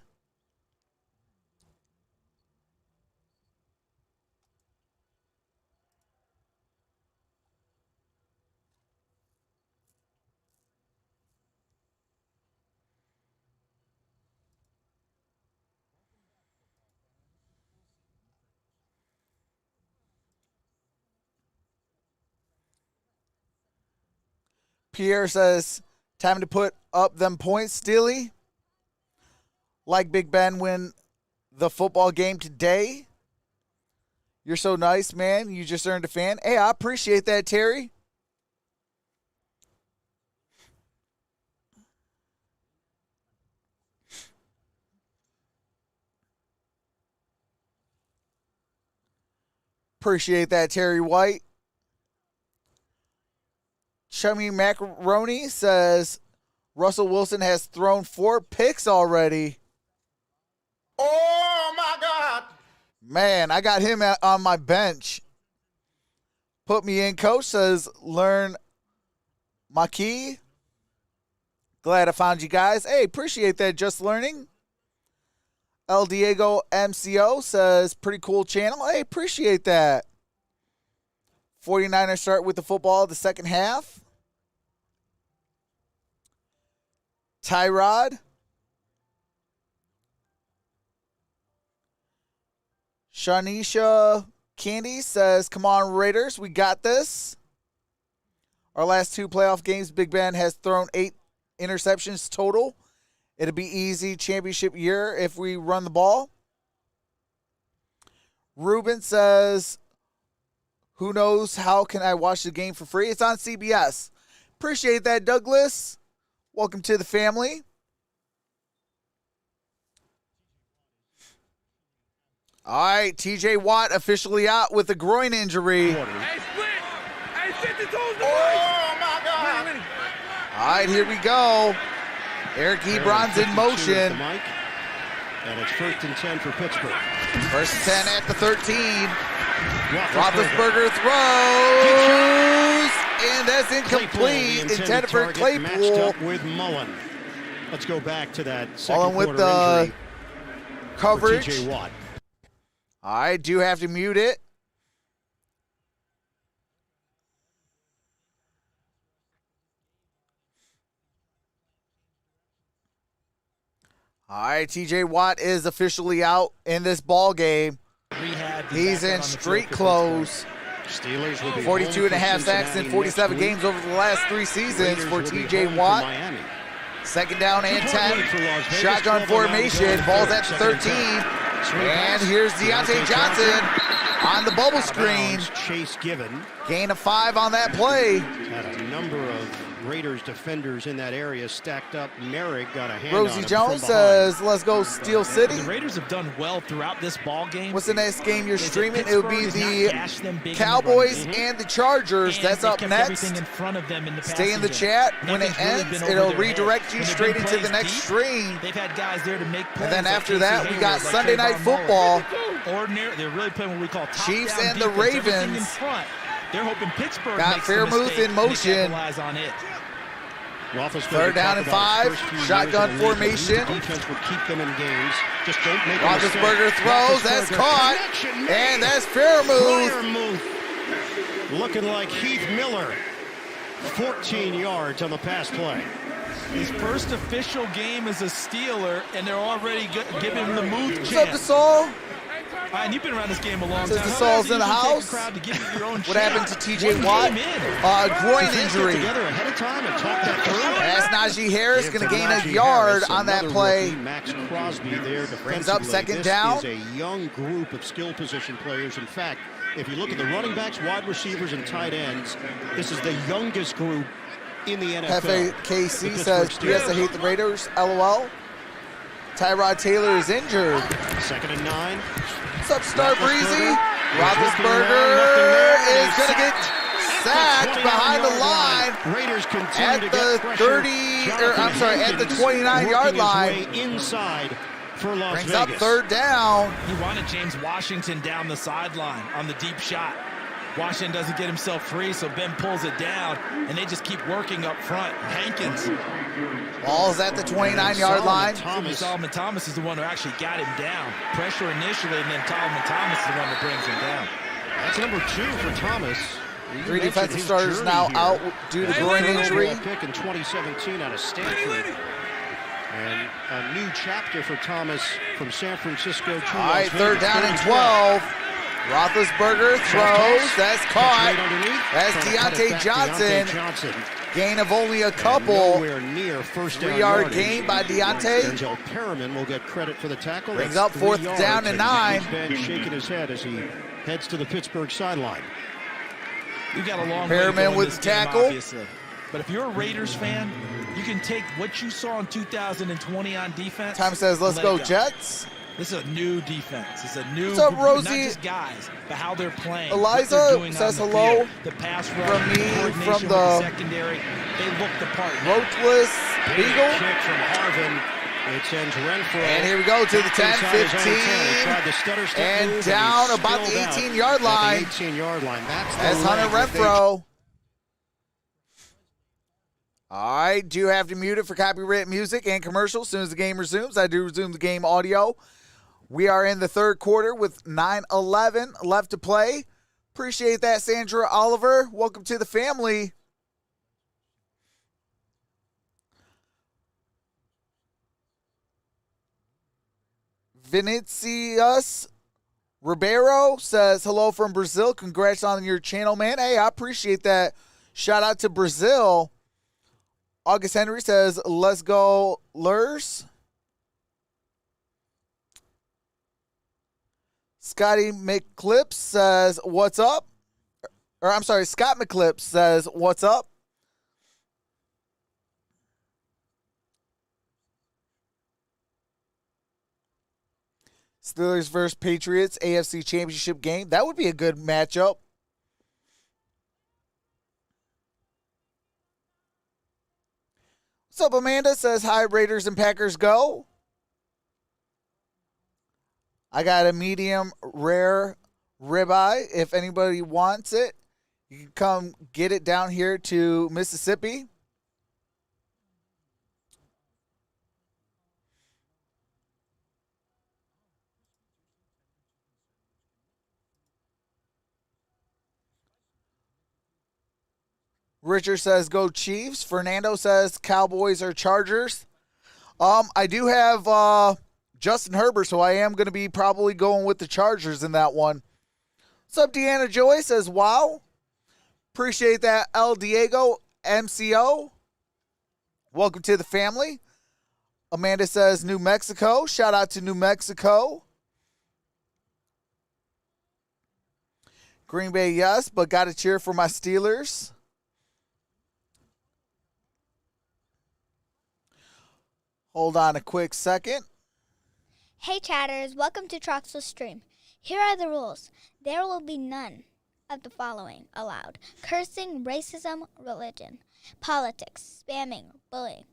B: Pierre says, time to put up them points, Steely. Like Big Ben win the football game today. You're so nice, man. You just earned a fan. Hey, I appreciate that, Terry. Appreciate that, Terry White. Chummy Macaroni says Russell Wilson has thrown 4 picks already.
C: Oh, my God.
B: Man, I got him on my bench. Put me in. Coach says learn my key. Glad I found you guys. Hey, appreciate that. Just learning. El Diego MCO says pretty cool channel. Hey, appreciate that. 49ers start with the football the second half. Tyrod. Shanisha Candy says, come on, Raiders. We got this. Our last 2 playoff games, Big Ben has thrown 8 interceptions total. It'll be easy championship year if we run the ball. Ruben says, who knows how can I watch the game for free? It's on CBS. Appreciate that, Douglas. Welcome to the family. All right, TJ Watt officially out with a groin injury.
C: Hey, split. Hey, 50 toes to oh, my God. Mini.
B: All right, here we go. Eric Ebron's in motion.
D: And it's 1st and 10 for Pittsburgh.
B: First and 10 at the 13.
D: Roethlisberger
B: Roethlisberger throws, and that's incomplete. Intended for
D: matched
B: Claypool.
D: up with Mullen. Let's go back to that
B: Mullen
D: second
B: with
D: quarter
B: the
D: injury
B: coverage.
D: for TJ Watt.
B: I do have to mute it. All right, TJ Watt is officially out in this ball game.
E: Rehab.
B: He's in street clothes.
D: Steelers will be
B: 42 and a half sacks in 47 games over the last 3 seasons for TJ Watt. Second down and 10. Shotgun formation. Ball's at the 13. And here's Deontay Johnson on the bubble screen.
D: Chase Given.
B: Gain of 5 on that play.
D: Had a number of Raiders defenders in that area stacked up. Merrick got a hand
B: Rosie
D: on him
B: Jones
D: from
B: says, let's go Steel City.
E: The Raiders have done well throughout this ball game.
B: What's the next game you're streaming? It would be the Cowboys and the Chargers. That's up next. Stay in the chat. When it ends, it'll redirect you straight into the next stream.
E: They've had guys there to make plays.
B: And then after that, we got Sunday Night Football.
E: Ordinary, they're really playing what we call
B: Chiefs
E: top-down
B: and the
E: defense, everything in
B: Ravens.
E: front. They're hoping Pittsburgh
B: Got
E: makes the
B: Fairmouth
E: mistake
B: in motion.
E: and they capitalize on it.
B: Third down and 5. Shotgun formation.
D: Defense would keep them in games. Just don't make
B: Roethlisberger throws. That's caught. And that's Fairmouth.
D: Looking like Heath Miller. 14 yards on the pass play.
E: His first official game as a Steeler, and they're already giving him the move
B: What's
E: chance.
B: up, DeSaul?
E: And you've been around this game a long
B: Says
E: time.
B: DeSaul's in the house. What happened to TJ Watt? Groin injury.
D: Together ahead of time and talk that through.
B: As Najee Harris going to gain a yard on that play.
D: Max Crosby there
B: Brings up second
D: this
B: down.
D: is a young group of skill position players. In fact, if you look at the running backs, wide receivers, and tight ends, this is the youngest group in the NFL.
B: FAKC says, yes, I hate the Raiders, LOL. Tyrod Taylor is injured.
D: Second and 9.
B: What's up, Star Breezy? Roethlisberger is going to get sacked behind the line
D: Raiders
B: at the 30, at the 29-yard line.
D: Inside for Las
B: Brings
D: Vegas.
B: up third down.
E: He wanted James Washington down the sideline on the deep shot. Washington doesn't get himself free, so Ben pulls it down, and they just keep working up front. Hankins.
B: Ball's at the 29-yard line.
E: Solomon Thomas is the one who actually got him down. Pressure initially, and then Solomon Thomas is the one that brings him down.
D: That's number 2 for Thomas. You
B: 3 defensive
D: mentioned his
B: starters
D: journey
B: now
D: here.
B: out due to groin injury.
D: Pick in 2017 out of Stanford. And a new chapter for Thomas from San Francisco to
B: All right,
D: Las
B: third
D: Vegas.
B: down and 12. Roethlisberger throws. That's caught. That's Deontay Johnson. Gain of only a couple.
D: Nowhere near first down
B: 3-yard
D: yardage.
B: gain by Deontay.
D: Denzel Perriman will get credit for the tackle.
B: Brings
D: That's
B: up fourth
D: 3 yards,
B: down and 9.
D: Ben shaking his head as he heads to the Pittsburgh sideline.
E: We've got a long way to go
B: Perriman
E: in
B: with
E: this
B: the
E: game,
B: tackle.
E: obviously. But if you're a Raiders fan, you can take what you saw in 2020 on defense.
B: Time says, let's
E: let
B: go
E: it
B: Jets.
E: This is a new defense. It's a new
B: What's up,
E: group,
B: Rosie?
E: not just guys, but how they're playing.
B: Eliza
E: what they're doing
B: says
E: on the
B: hello
E: field. The pass rush,
B: from me,
E: coordination
B: from
E: with
B: the
E: secondary. They look the part.
B: Roachless
D: Big
B: Beagle.
D: kick from Harvin. It sends Renfro.
B: And here we go to the 10,
D: inside his own 10. He
B: 15,
D: tried the stutter step
B: and
D: move,
B: down
D: he
B: about the
D: spilled out
B: 18-yard line.
D: at the 18-yard line. That's
B: That's Hunter
D: leg that they
B: Renfro. All right, do have to mute it for copyright music and commercials. As soon as the game resumes, I do resume the game audio. We are in the third quarter with 9:11 left to play. Appreciate that, Sandra Oliver. Welcome to the family. Vinicius Ribeiro says, hello from Brazil. Congrats on your channel, man. Hey, I appreciate that. Shout out to Brazil. August Henry says, let's go, Lurs. Scotty McClips says, what's up? Or I'm sorry, Scott McClips says, what's up? Steelers versus Patriots, AFC Championship game. That would be a good matchup. What's up, Amanda? Says, hi, Raiders and Packers go. I got a medium rare ribeye. If anybody wants it, you can come get it down here to Mississippi. Richard says, go Chiefs. Fernando says, Cowboys or Chargers. I do have Justin Herbert, so I am going to be probably going with the Chargers in that one. What's up, Deanna Joy says, wow. Appreciate that, El Diego MCO. Welcome to the family. Amanda says, New Mexico. Shout out to New Mexico. Green Bay, yes, but got to cheer for my Steelers. Hold on a quick second.
H: Hey chatters, welcome to Troxel Stream. Here are the rules. There will be none of the following allowed: cursing, racism, religion, politics, spamming, bullying,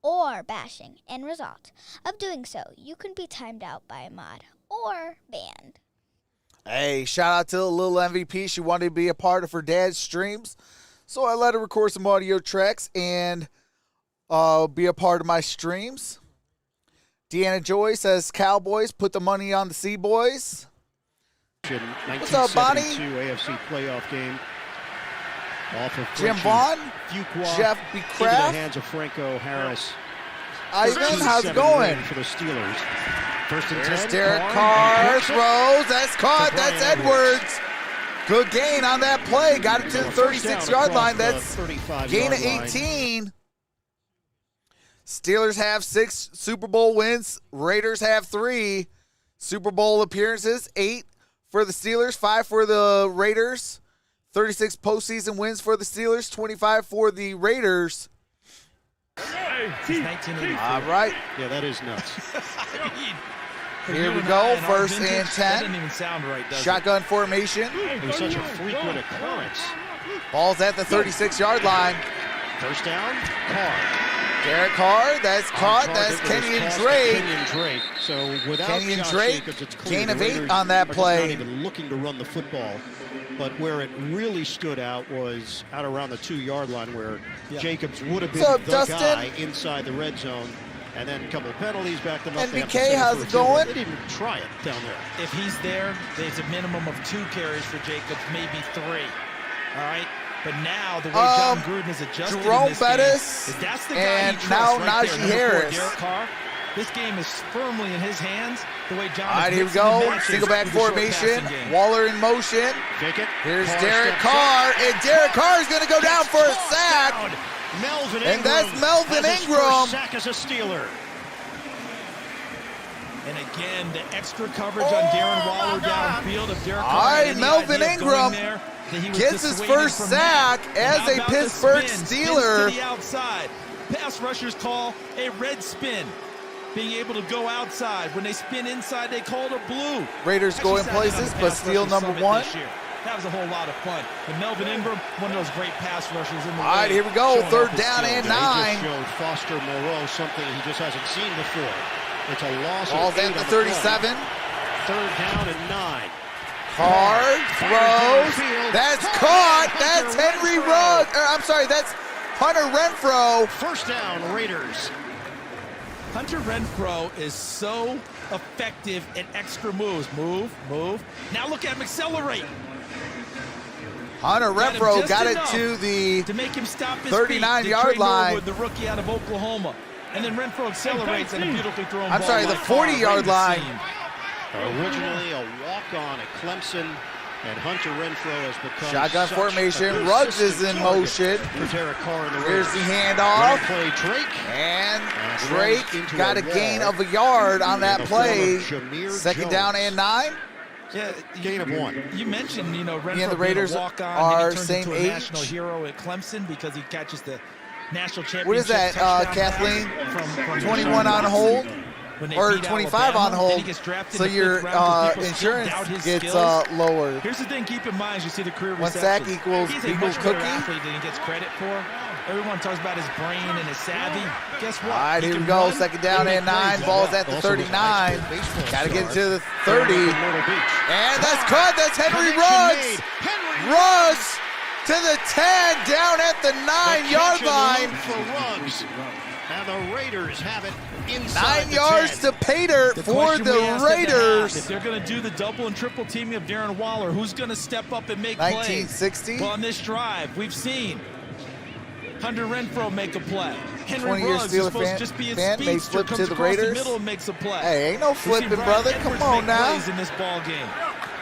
H: or bashing. End result of doing so, you can be timed out by a mod or banned.
B: Hey, shout out to the little MVP. She wanted to be a part of her dad's streams, so I let her record some audio tracks and be a part of my streams. Deanna Joy says, Cowboys, put the money on the Seaboys. What's up, Bonnie?
D: 1972 AFC playoff game. Off of
B: Jim
D: Frenchie
B: Vaughn,
D: Fuqua
B: Jeff B.
D: into the
B: Kraft,
D: hands of Franco Harris.
B: Ivan, how's it going?
D: For the Steelers. First and
B: There's
D: 10.
B: Derek Carr, throws, that's caught,
D: To
B: that's
D: Brian
B: Edwards. Good gain on that play, got it to the
D: First down
B: 36-yard line,
D: across
B: that's
D: the 35-yard
B: gain of
D: line.
B: 18. Steelers have 6 Super Bowl wins, Raiders have 3 Super Bowl appearances, 8 for the Steelers, 5 for the Raiders, 36 postseason wins for the Steelers, 25 for the Raiders.
E: Since 1984.
B: All right,
D: Yeah, that is nuts.
B: here we go, first and
E: That
B: 10.
E: doesn't even sound right, does
B: Shotgun formation.
D: It was such a frequent occurrence.
B: Ball's at the 36-yard line.
D: First down, Carr.
B: Derek Carr, that's caught.
D: On
B: That's
D: target was
B: Kenyon
D: tossed to
B: Drake.
D: Kenyon Drake. So without
B: Kenyon
D: Josh
B: Drake,
D: Jacobs, it's clear
B: gain
D: the
B: of 8
D: Raiders
B: on that
D: are just
B: play.
D: not even looking to run the football. But where it really stood out was out around the 2-yard line where Jacobs would have been
B: What's up,
D: the
B: Dustin?
D: guy inside the red zone. And then a couple of penalties backed them up. They have to
B: NBK,
D: settle
B: how's
D: for
B: it
D: a field goal.
B: going?
D: They didn't even try it down there.
E: If he's there, there's a minimum of 2 carries for Jacobs, maybe 3. All right? But now, the way John Gruden has adjusted
B: Jerome
E: in this
B: Bettis,
E: game, is that's the guy
B: and
E: he
B: now
E: trusts right there.
B: Najee
E: Number 4,
B: Harris.
E: Derek Carr. This game is firmly in his hands, the way John
B: All right,
E: is
B: here we
E: mixing and
B: go.
E: matching
B: Single back
E: with the short
B: formation.
E: passing game.
B: Waller in motion.
D: Fake it.
B: Here's
D: Carr
B: Derek
D: steps
B: Carr,
D: up.
B: and Derek Carr is going to go down for a
D: Tossed
B: sack.
D: down. Melvin
B: And that's
D: Ingram
B: Melvin
D: has his
B: Ingram.
D: first sack as a Steeler.
E: And again, the extra coverage on Darren Waller downfield of Derek
B: All
E: Carr.
B: right,
E: had any
B: Melvin
E: idea of going
B: Ingram
E: there, that he was
B: gets his
E: dissuaded
B: first
E: from
B: sack
E: that.
B: as
E: And how
B: a
E: about the
B: Pittsburgh
E: spin?
B: Steeler.
E: Spins to the outside. Pass rushers call a red spin. Being able to go outside. When they spin inside, they call it a blue.
B: Raiders
E: Actually
B: going
E: sat in on
B: places,
E: the
B: but
E: pass
B: steal
E: rushers
B: number
E: summit
B: 1.
E: this year. That was a whole lot of fun. And Melvin Ingram, one of those great pass rushers in the
B: All right,
E: league,
B: here we go.
E: showing
B: Third
E: off his
B: down
E: skills.
B: and
D: He
B: 9.
D: just showed Foster Moreau something he just hasn't seen before. It's a loss
B: Ball's
D: of 8
B: at the
D: on play.
B: 37.
D: Third down and 9.
B: Carr throws. That's caught. That's Henry Ruggs. I'm sorry, that's Hunter Renfrow.
D: First down, Raiders.
E: Hunter Renfrow is so effective at extra moves. Move, move. Now look at him accelerate.
B: Hunter
E: Got him
B: Renfrow
E: just
B: got it
E: enough
B: to the
E: to make him stop his
B: 39-yard
E: feet.
B: line.
E: With the rookie out of Oklahoma. And then Renfrow accelerates and a beautifully thrown ball.
B: I'm sorry, the
E: like Carr,
B: 40-yard
E: great
B: line.
E: seam.
D: Originally a walk-on at Clemson, and Hunter Renfrow has become
B: Shotgun
D: such
B: formation.
D: a
B: Ruggs is in
D: consistent target
B: motion.
D: for Derek Carr in the
B: Here's
D: Raiders.
B: the handoff.
D: Running play, Drake.
B: And
D: runs
B: Drake
D: into
B: got a
D: wall.
B: gain of a yard on that
D: In the form of
B: play.
D: Jameer
B: Second
D: Jones.
B: down and 9.
E: Yeah,
D: Gain of 1.
E: You mentioned, Renfrow
B: and the
E: being
B: Raiders
E: a walk-on,
B: are
E: then he turns
B: same
E: into a
B: age.
E: national hero at Clemson because he catches the national championship.
B: What is that,
E: touchdown
B: Kathleen?
E: pass from
B: 21 on hold?
E: when they
B: Or
E: beat
B: 25 on
E: Alabama. Then
B: hold.
E: he gets drafted
B: So
E: in the
B: your
E: fifth round 'cause people still
B: insurance
E: doubt his
B: gets
E: skills.
B: lowered.
E: Here's the thing, keep in mind as you see the career
B: One sack
E: receptions.
B: equals
E: He's a
B: equals
E: much better
B: cookie.
E: athlete than he gets credit for. Everyone talks about his brain and his savvy. Guess what?
B: All right,
E: He
B: here we
E: can
B: go.
E: run
B: Second down
E: make
B: and 9.
E: plays.
B: Ball's at the
D: Also was a
B: 39.
D: high school baseball
B: Got to get
D: star
B: to the
D: from
B: 30.
D: Myrtle Beach.
B: And that's caught. That's Henry
D: Connection
B: Ruggs.
D: made. Henry
B: Ruggs to the 10, down at the 9-yard
D: The catch
B: line.
D: and the loop for Ruggs. And the Raiders have it inside
B: 9
D: the
B: yards
D: 10.
B: to Pater
E: The
B: for
E: question we
B: the
E: asked at the half,
B: Raiders.
E: if they're going to do the double and triple teaming of Darren Waller, who's going to step up and make plays?
B: 1960.
E: Well, on this drive, we've seen Hunter Renfrow make a play. Henry
B: 20-year
E: Ruggs is
B: Steeler
E: supposed
B: fan-
E: to just be a
B: fan may
E: speedster,
B: flip
E: comes
B: to the
E: across
B: Raiders.
E: the middle and makes a play.
B: Hey, ain't no
E: We've seen
B: flipping,
E: Brian
B: brother.
E: Edwards
B: Come on
E: make
B: now.
E: plays in this ball game.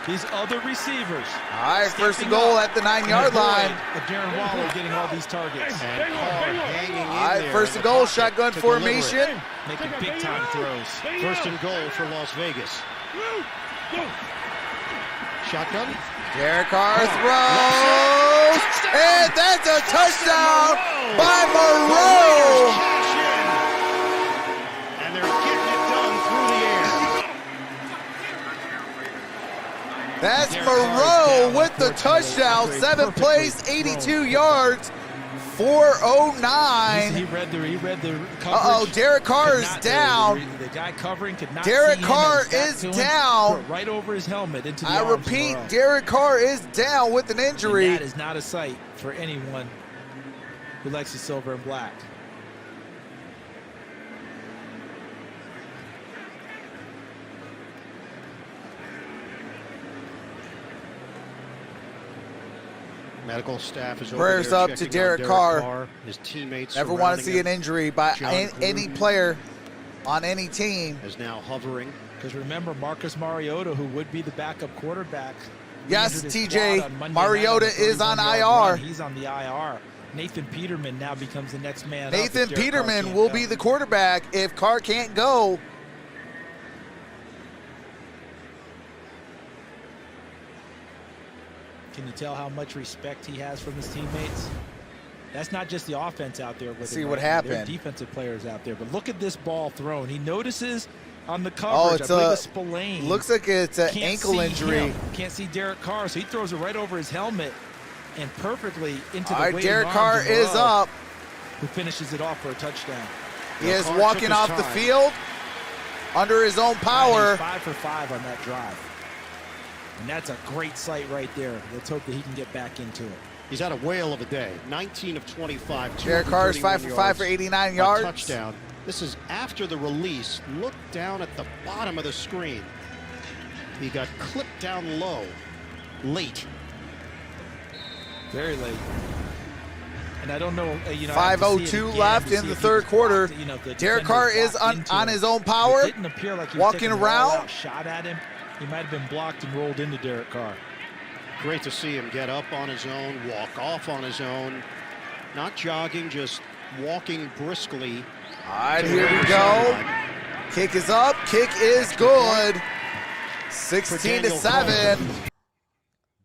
E: These other receivers.
B: All right, first and
E: stepping
B: goal
E: up
B: at the
E: and
B: 9-yard line.
E: avoid Derrn Waller getting all these targets.
D: And Carr hanging in
B: All right,
D: there
B: first
D: in
B: and
D: the
B: goal,
D: pocket
B: shotgun
D: to deliver it.
B: formation.
E: Making big-time throws.
D: First and goal for Las Vegas. Shotgun.
B: Derek Carr throws, and that's a touchdown by Moreau.
D: Cash in. And they're getting it done through the air.
B: That's
E: Derek
B: Moreau
E: Carr is down,
B: with the touchdown.
E: unfortunately.
B: 7
E: Perfectly
B: plays,
E: thrown.
B: 82 yards, 409.
E: He read the coverage.
B: Uh-oh, Derek Carr
E: Could
B: is
E: not-
B: down.
E: The guy covering could not
B: Derek
E: see him,
B: Carr
E: and his back
B: is
E: to him,
B: down.
E: threw it right over his helmet into the
B: I
E: arms of
B: repeat,
E: Moreau.
B: Derek Carr is down with an
E: And
B: injury.
E: that is not a sight for anyone who likes the silver and black.
D: Medical staff is over
B: Prayers
D: there
B: up to
D: checking on
B: Derek Carr.
D: His teammates
B: Never want to see an
D: surrounding him.
B: injury by
D: John
B: any
D: Gruden
B: player on any team.
D: is now hovering.
E: Because remember, Marcus Mariota, who would be the backup quarterback.
B: Yes,
E: re-injured his
B: TJ,
E: quad on Monday
B: Mariota
E: night
B: is on
E: 31-yard
B: IR.
E: run. He's on the IR. Nathan Peterman now becomes the next man up if
B: Nathan
E: Derek Carr
B: Peterman
E: can't
B: will
E: go.
B: be the quarterback if Carr can't go.
E: Can you tell how much respect he has from his teammates? That's not just the offense out there with
B: See
E: him
B: what
E: right now. There are
B: happened.
E: defensive players out there. But look at this ball thrown. He notices on the
B: Oh,
E: coverage,
B: it's
E: I believe
B: a
E: it's Spillane.
B: looks like it's an
E: Can't
B: ankle
E: see
B: injury.
E: him. Can't see Derek Carr, so he throws it right over his helmet and perfectly into
B: All
E: the
B: right,
E: waiting
B: Derek
E: arms
B: Carr
E: of
B: is
E: Moreau,
B: up.
E: who finishes it off for a touchdown.
B: He is
D: Carr
B: walking
D: took his
B: off the
D: time.
B: field under his own
E: And
B: power.
E: he's 5 for 5 on that drive. And that's a great sight right there. Let's hope that he can get back into it.
D: He's had a whale of a day. 19 of 25.
B: Derek Carr is 5 for 5 for 89 yards.
D: A touchdown. This is after the release. Look down at the bottom of the screen. He got clipped down low, late.
E: Very late. And I don't know, I have to see it
B: 5:02
E: again
B: left
E: to
B: in
E: see
B: the
E: if he
B: third
E: was
B: quarter.
E: blocked, the
B: Derek
E: defender
B: Carr
E: was
B: is
E: blocked
B: on
E: into
B: his
E: it.
B: own power,
E: It didn't appear like he was
B: walking
E: taking an
B: around.
E: all-out shot at him. He might have been blocked and rolled into Derek Carr.
D: Great to see him get up on his own, walk off on his own. Not jogging, just walking briskly.
B: All right,
D: to
B: here
D: the
B: we
D: other
B: go.
D: sideline.
B: Kick is up. Kick is good. 16 to
D: Daniel
B: 7.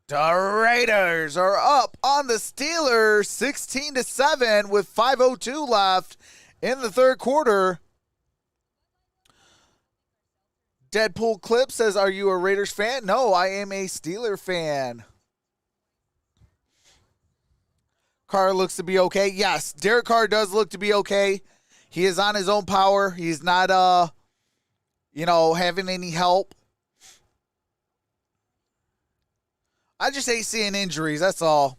B: The Raiders are up on the Steelers 16 to 7 with 5:02 left in the third quarter. Deadpool Clip says, "Are you a Raiders fan?" No, I am a Steeler fan. Carr looks to be okay. Yes, Derek Carr does look to be okay. He is on his own power. He's not having any help. I just hate seeing injuries, that's all.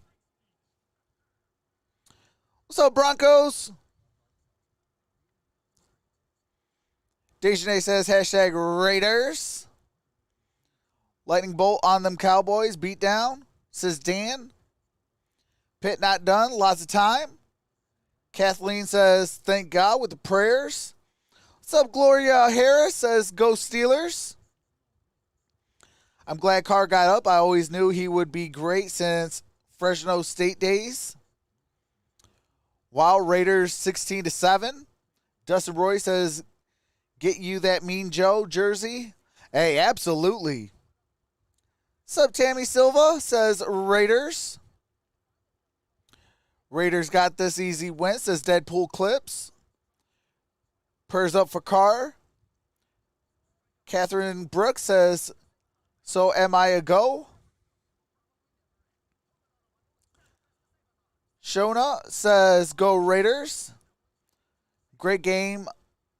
B: What's up, Broncos? Dejanay says, hashtag Raiders. Lightning bolt on them Cowboys. Beat down, says Dan. Pitt not done. Lots of time. Kathleen says, thank God with the prayers. What's up, Gloria Harris says, go Steelers. I'm glad Carr got up. I always knew he would be great since Fresno State days. Wow, Raiders 16 to 7. Dustin Roy says, get you that Mean Joe jersey. Hey, absolutely. What's up, Tammy Silva says Raiders. Raiders got this easy win, says Deadpool Clips. Prayers up for Carr. Catherine Brooks says, so am I a go? Shona says, go Raiders. Great game,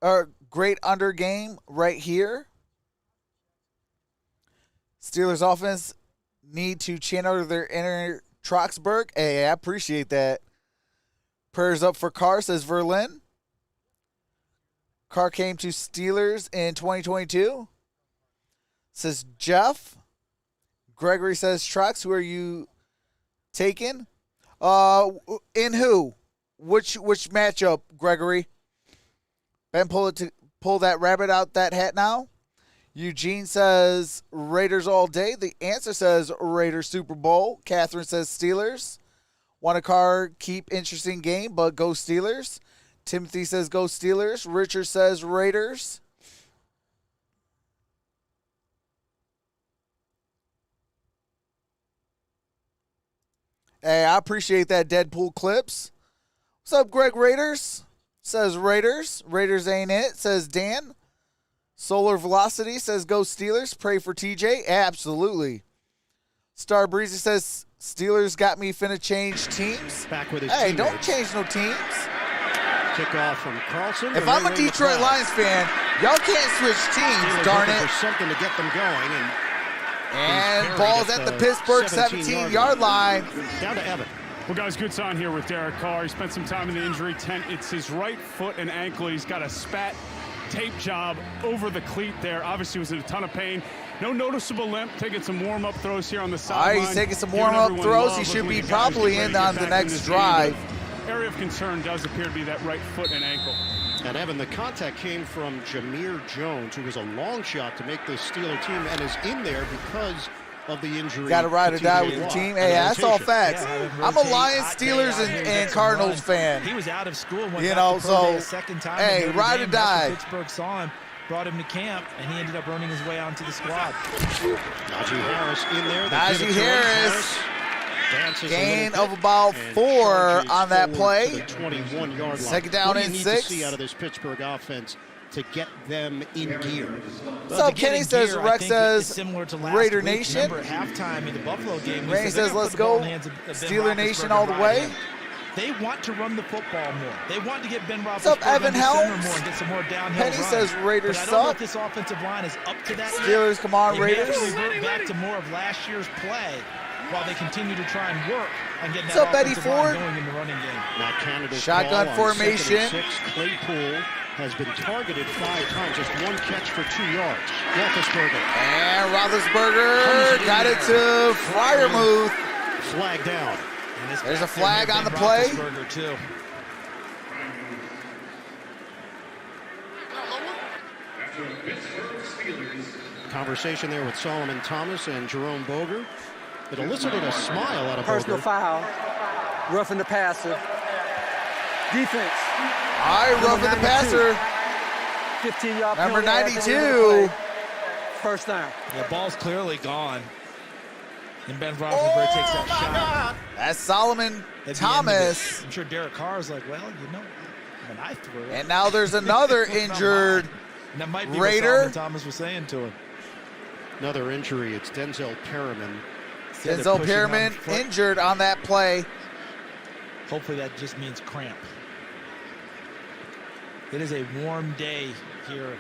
B: or great under game right here. Steelers offense need to channel their inner Troxel. Hey, I appreciate that. Prayers up for Carr, says Verlin. Carr came to Steelers in 2022. Says Jeff. Gregory says, Trox, who are you taking? In who? Which matchup, Gregory? Ben, pull that rabbit out that hat now. Eugene says Raiders all day. The answer says Raiders Super Bowl. Catherine says Steelers. Want a car, keep interesting game, but go Steelers. Timothy says go Steelers. Richard says Raiders. Hey, I appreciate that, Deadpool Clips. What's up, Greg Raiders? Says Raiders. Raiders ain't it, says Dan. Solar Velocity says go Steelers. Pray for TJ. Absolutely. Star Breezy says Steelers got me finna change teams.
D: Back with his
B: Hey,
D: teammates.
B: don't change no teams.
D: Kickoff from Carlson.
B: If I'm a Detroit Lions fan, y'all can't switch teams, darn it.
D: For something to get them going.
B: And ball's at the Pittsburgh 17-yard line.
D: Down to Evan.
G: Well, guys, good sign here with Derek Carr. He spent some time in the injury tent. It's his right foot and ankle. He's got a spat tape job over the cleat there. Obviously, was in a ton of pain. No noticeable limp. Taking some warm-up throws here on the sideline.
B: All right, he's taking some warm-up throws. He should be probably in on the next drive.
G: Area of concern does appear to be that right foot and ankle.
D: And Evan, the contact came from Jameer Jones, who was a long shot to make this Steeler team and is in there because of the injury.
B: Got to ride or die with your team. Hey, that's all facts.
E: Yeah,
B: I'm a Lions, Steelers, and Cardinals fan.
E: He was out of school. Went
B: You
E: back
B: know,
E: to pro day
B: so,
E: a second time
B: hey,
E: in Notre
B: ride or
E: Dame. That's when
B: die.
E: Pittsburgh saw him, brought him to camp, and he ended up running his way onto the squad.
D: Najee Harris in there.
B: Najee Harris.
D: Dances
B: Gain
D: a
B: of about 4 on that play.
D: To the 21-yard line.
B: Second down
D: What do you
B: and
D: need
B: 6.
D: to see out of this Pittsburgh offense to get them in gear?
B: What's up, Kenny? Says Rex says
E: similar to last
B: Raider
E: week.
B: Nation.
E: Remember at halftime in the Buffalo game,
B: Randy says let's go Steeler Nation all the way.
E: They want to run the football more. They want to get Ben Roethlisberger
B: What's up, Evan
E: under center
B: Helms?
E: more and get some more downhill
B: Penny
E: runs.
B: says Raiders
E: but I don't know if
B: suck.
E: this offensive line is up to that
B: Steelers,
E: yet.
B: come on,
E: They
B: Raiders.
E: may have to revert back to more of last year's play while they continue to try and work on getting
B: What's
E: that
B: up, Eddie
E: offensive line
B: Ford?
E: going in the running game.
D: Now Canada's
B: Shotgun
D: call on
B: formation.
D: 2nd and 6. Claypool has been targeted 5 times, just 1 catch for 2 yards. Roethlisberger.
B: And Roethlisberger got it to Fryermuth.
D: Flag down.
E: And this
B: There's a
E: back there
B: flag
E: may
B: on
E: have
B: the
E: been
B: play.
E: Roethlisberger, too.
D: Conversation there with Solomon Thomas and Jerome Boger. It elicited a smile out of
F: Personal
D: Boger.
F: foul. Roughing the passer. Defense.
B: All right, roughing the passer.
F: 15-yard
B: Number
F: penalty at the end of the
B: 92.
F: play. First down.
E: The ball's clearly gone. And Ben Roethlisberger takes that shot.
B: That's Solomon
E: At the end of
B: Thomas.
E: it. I'm sure Derek Carr's like, well, you know, when I threw it.
B: And now there's another injured
E: And that might be
B: Raider.
E: what Solomon Thomas was saying to him.
D: Another injury. It's Denzel Perriman.
E: Said they're
B: Denzel
E: pushing on
B: Perriman
E: foot.
B: injured on that play.
E: Hopefully that just means cramp. It is a warm day here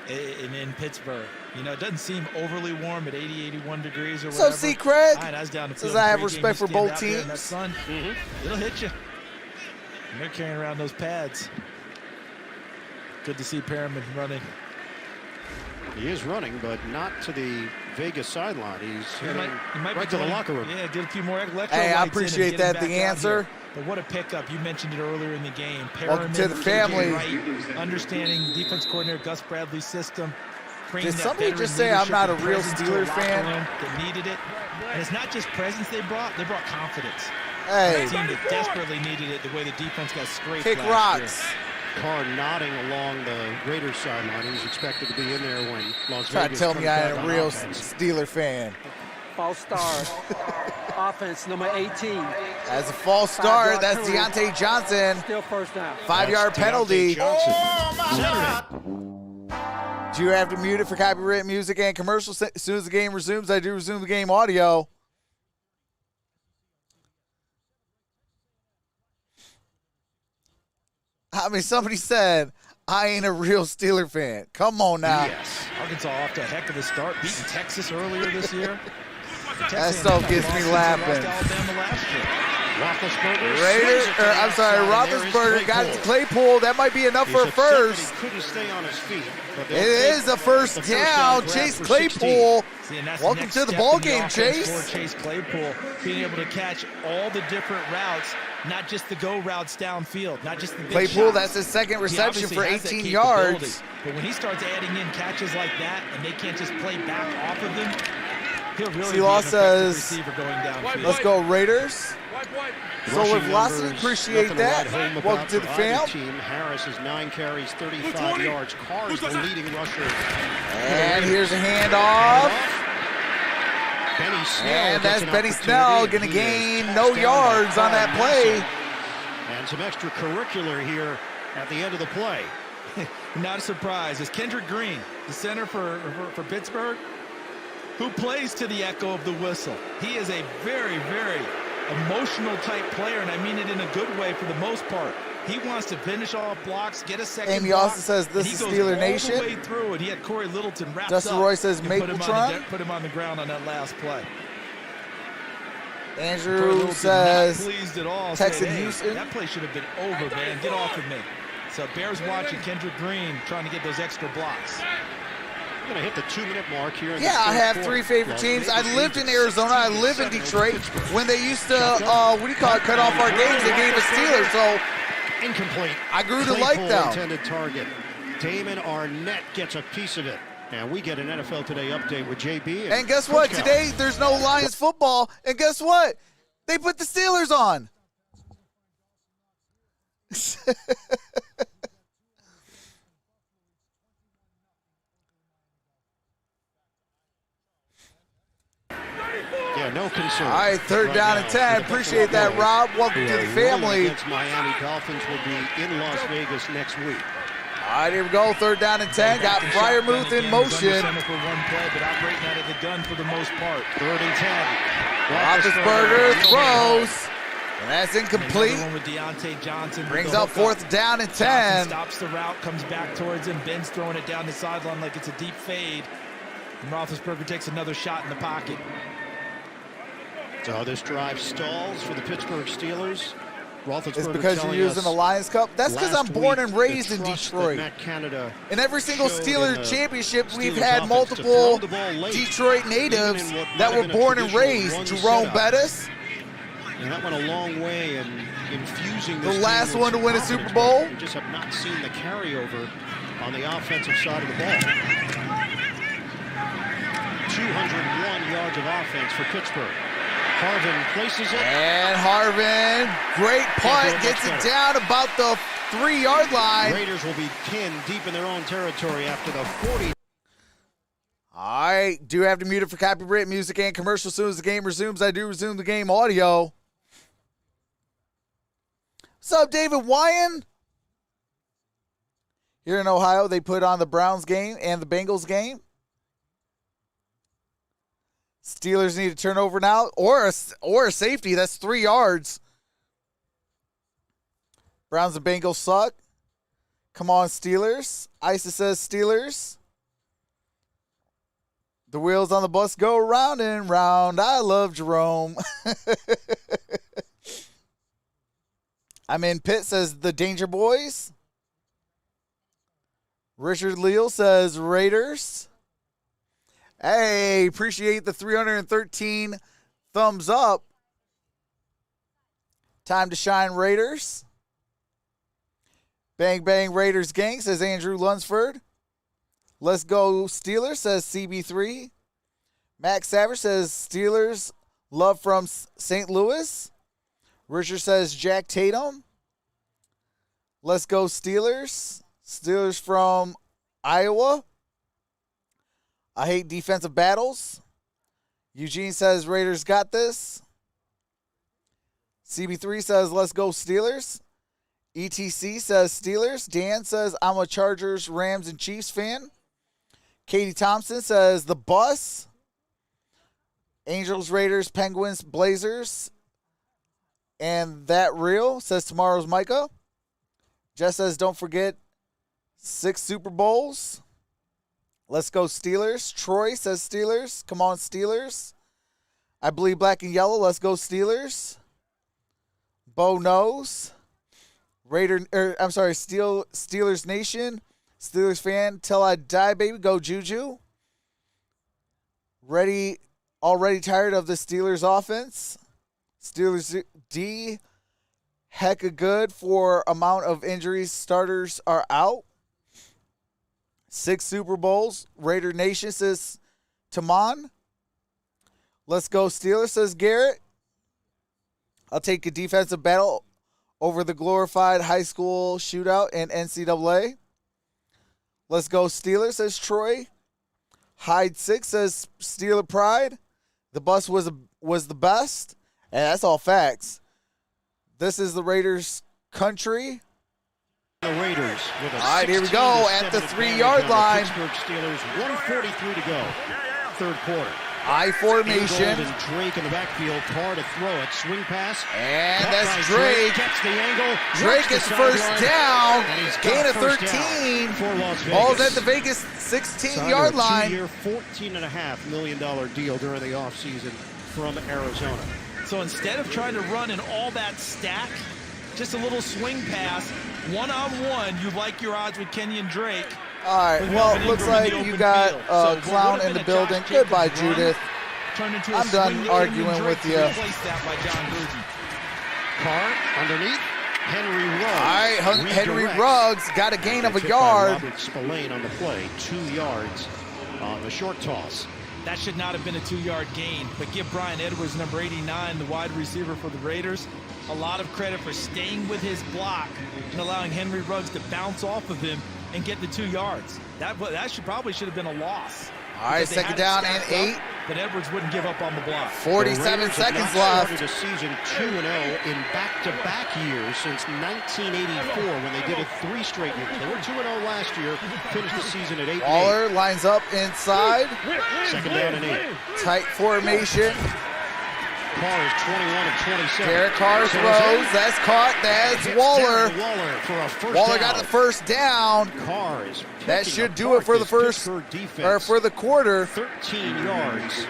E: in Pittsburgh. You know, it doesn't seem overly warm at 80, 81 degrees or whatever.
B: So, see, Craig,
E: All right, I was down to
B: says
E: field
B: I have
E: pregame.
B: respect
E: You
B: for
E: stand
B: both
E: out there in that
B: teams.
E: sun, it'll hit you. And they're carrying around those pads. Good to see Perriman running.
D: He is running, but not to the Vegas sideline. He's
E: He
D: heading
E: might
D: right
E: be
D: to the
E: going-
D: locker room.
E: Yeah, get a few more electrolytes.
B: Hey, I
E: in and
B: appreciate
E: get
B: that,
E: him
B: the
E: back out
B: answer.
E: here. But what a pickup. You mentioned it earlier in the game.
B: Welcome to the
E: KJ
B: family.
E: Wright, understanding defense coordinator Gus Bradley's system. bringing
B: Did
E: that
B: somebody
E: veteran
B: just say I'm
E: leadership
B: not a
E: and
B: real
E: presence to a
B: Steelers
E: locker
B: fan?
E: room that needed it. And it's not just presence they brought confidence.
B: Hey,
E: A team that desperately needed it the way the defense got scraped
B: kick
E: last
B: rocks.
D: Carr nodding along the Raiders sideline. He's expected to be in there when Las
B: Try to
D: Vegas
B: tell
D: comes
B: me I
D: back
B: ain't a
D: on
B: real
D: offense.
B: Steeler fan.
F: False start. Offense, number 18.
B: As a false start, that's Deontay Johnson.
F: Still first down.
B: 5-yard
D: That's
B: penalty.
D: Deontay Johnson.
B: Do you have to mute it for copyright music and commercials? As soon as the game resumes, I do resume the game audio. I mean, somebody said, I ain't a real Steeler fan. Come on now.
E: Yes. Arkansas off to a heck of a start, beating Texas earlier this year.
B: That stuff gets me laughing.
E: Lost to Alabama last year.
B: Roethlisberger got it to Claypool. That might be enough for a first.
D: Couldn't stay on his feet.
B: It is a first down. Chase Claypool. Welcome to the ball game, Chase.
E: For Chase Claypool, being able to catch all the different routes, not just the go routes downfield, not just the big
B: Claypool,
E: shots.
B: that's his second reception for
E: He obviously
B: 18
E: has that capability.
B: yards.
E: But when he starts adding in catches like that, and they can't just play back off of him, he'll really be an effective
B: says,
E: receiver going downfield.
B: Let's go Raiders. So
D: Rushing
B: with velocity,
D: numbers,
B: appreciate
D: nothing to
B: that.
D: write home
B: Welcome
D: about
B: to the
D: for
B: fam.
D: either team. Harris is 9 carries, 35 yards. Carr is the leading rusher.
B: And here's a handoff.
D: Benny Snell
B: And
D: gets
B: that's
D: an
B: Benny Snell
D: opportunity.
B: going to
D: He is
B: gain
D: passed
B: no
D: down by
B: yards on that
D: Carr
B: play.
D: Massey. And some extracurricular here at the end of the play.
E: Not a surprise. It's Kendrick Green, the center for Pittsburgh, who plays to the echo of the whistle. He is a very, very emotional type player, and I mean it in a good way for the most part. He wants to finish off blocks, get a second
B: Amy
E: block,
B: Austin says this
E: and
B: is
E: he goes
B: Steeler
E: all
B: Nation.
E: the way through it. He had Corey Littleton wrapped
B: Dustin
E: up
B: Roy says
E: and put him
B: Mapletron.
E: put him on the ground on that last play. Corey
B: Andrew
E: Littleton not
B: says
E: pleased at all.
B: Texas
E: Said, hey,
B: Houston.
E: that play should have been over, man. Get off of me. So Bears watching Kendrick Green trying to get those extra blocks.
D: We're going to hit the 2-minute mark here. In
B: Yeah,
D: the
B: I have
D: third
B: three
D: quarter.
B: favorite
D: Las
B: teams. I
D: Vegas
B: lived in
D: leads at
B: Arizona. I live in
D: 16-7
B: Detroit.
D: over Pittsburgh.
B: When they used to, cut off our games, they gave us Steelers. So
D: Incomplete.
B: I grew to
D: Claypool
B: like them.
D: Intended target. Damon Arnett gets a piece of it. And we get an NFL Today update with JB.
B: And guess what?
D: Coach Cal.
B: Today, there's no Lions football. And guess what? They put the Steelers on.
D: Yeah, no concern.
B: All right, third down and 10. Appreciate that, Rob. Welcome to the family.
D: Against Miami Dolphins will be in Las Vegas next week.
B: All right, here we go. Third down and 10. Got Fryermuth in motion.
E: For one play, but operating out of the gun for the most part.
D: 3rd and 10.
B: Roethlisberger throws. And that's incomplete.
E: Another one with Deontay Johnson.
B: Brings
E: The
B: up
E: hookup.
B: 4th down and
E: Johnson
B: 10.
E: stops the route, comes back towards him. Ben's throwing it down the sideline like it's a deep fade. And Roethlisberger takes another shot in the pocket.
D: So this drive stalls for the Pittsburgh Steelers.
B: It's because you're using the Lions Cup. That's because I'm born and raised in Detroit. In every single Steelers championship, we've had multiple Detroit natives that were born and raised. Jerome Bettis,
D: And that went a long way in infusing
B: the
D: this
B: last
D: team
B: one to
D: with
B: win a
D: confidence,
B: Super Bowl.
D: but we just have not seen the carryover on the offensive side of the ball. 201 yards of offense for Pittsburgh. Harvin places it.
B: And Harvin, great punt, gets it down about the 3-yard line.
D: Raiders will be pinned deep in their own territory after the 40.
B: All right, do have to mute it for copyright music and commercial. As soon as the game resumes, I do resume the game audio. What's up, David Wyan? Here in Ohio, they put on the Browns game and the Bengals game. Steelers need to turn over now, or a safety. That's 3 yards. Browns and Bengals suck. Come on, Steelers. Isa says Steelers. The wheels on the bus go round and round. I love Jerome. I'm in Pitt says the Danger Boys. Richard Leal says Raiders. Hey, appreciate the 313 thumbs up. Time to shine, Raiders. Bang, bang, Raiders gang, says Andrew Lunsford. Let's go Steelers, says CB3. Max Savage says Steelers, love from St. Louis. Richard says Jack Tatum. Let's go Steelers. Steelers from Iowa. I hate defensive battles. Eugene says Raiders got this. CB3 says let's go Steelers. ETC says Steelers. Dan says I'm a Chargers, Rams, and Chiefs fan. Katie Thompson says the bus. Angels, Raiders, Penguins, Blazers. And that real says tomorrow's Micah. Jess says don't forget 6 Super Bowls. Let's go Steelers. Troy says Steelers. Come on, Steelers. I believe black and yellow. Let's go Steelers. Bo knows. Steelers Nation. Steelers fan, till I die, baby. Go Juju. Already tired of the Steelers offense. Steelers D, hecka good for amount of injuries. Starters are out. 6 Super Bowls. Raider Nation says Taman. Let's go Steelers, says Garrett. I'll take a defensive battle over the glorified high school shootout in NCAA. Let's go Steelers, says Troy. Hyde 6 says Steeler Pride. The bus was the best. And that's all facts. This is the Raiders country.
D: The Raiders with a
B: all right, here we go at the 3-yard line.
D: Pittsburgh Steelers, 1:43 to go. Third quarter.
B: I formation.
D: And Drake in the backfield, Carr to throw it, swing pass.
B: And that's Drake.
D: Gets the angle.
B: Drake gets first down. Gain of 13. Ball's at the Vegas 16-yard line.
D: 2-year, $14.5 million deal during the offseason from Arizona.
E: So instead of trying to run in all that stack, just a little swing pass, one-on-one, you like your odds with Kenyon Drake.
B: All right, well, it looks like you got a clown in the building. Goodbye, Judith. I'm done arguing with you.
D: Carr underneath. Henry Ruggs.
B: All right, Henry Ruggs got a gain of a yard.
D: Robert Spillane on the play, 2 yards on the short toss.
E: That should not have been a 2-yard gain, but give Brian Edwards, number 89, the wide receiver for the Raiders, a lot of credit for staying with his block and allowing Henry Ruggs to bounce off of him and get the 2 yards. That probably should have been a loss.
B: All right, second down and 8.
E: But Edwards wouldn't give up on the block.
B: 47 seconds left.
D: Started a season 2-0 in back-to-back years since 1984 when they did it 3 straight years. They were 2-0 last year, finished the season at 8-8.
B: Waller lines up inside.
D: Second down and 8.
B: Tight formation.
D: Carr is 21 of 27.
B: Derek Carr throws. That's caught. That's Waller.
D: Waller for a first
B: Waller
D: down.
B: got the first down.
D: Carr is
B: that should do it for the first, or for the quarter.
D: 13 yards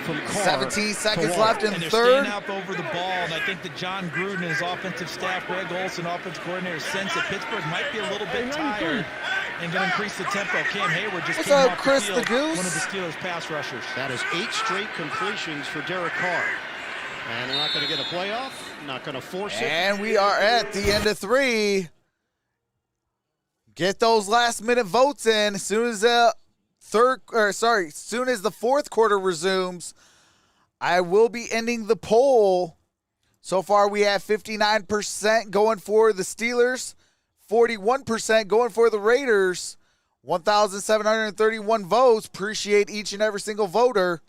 D: from Carr.
B: 17 seconds left in
E: and they're
B: third.
E: Staying up over the ball, and I think that John Gruden and his offensive staff, Greg Olson, offensive coordinator, sense that Pittsburgh might be a little bit tired and going to increase the tempo. Cam Hayward just
B: What's
E: came
B: up,
E: off
B: Chris
E: the
B: the
E: field,
B: Goose?
E: one of the Steelers pass rushers.
D: That is 8 straight completions for Derek Carr. And they're not going to get a playoff, not going to force it.
B: And we are at the end of 3. Get those last-minute votes in. As soon as the fourth quarter resumes, I will be ending the poll. So far, we have 59% going for the Steelers, 41% going for the Raiders, 1,731 votes. Appreciate each and every single voter.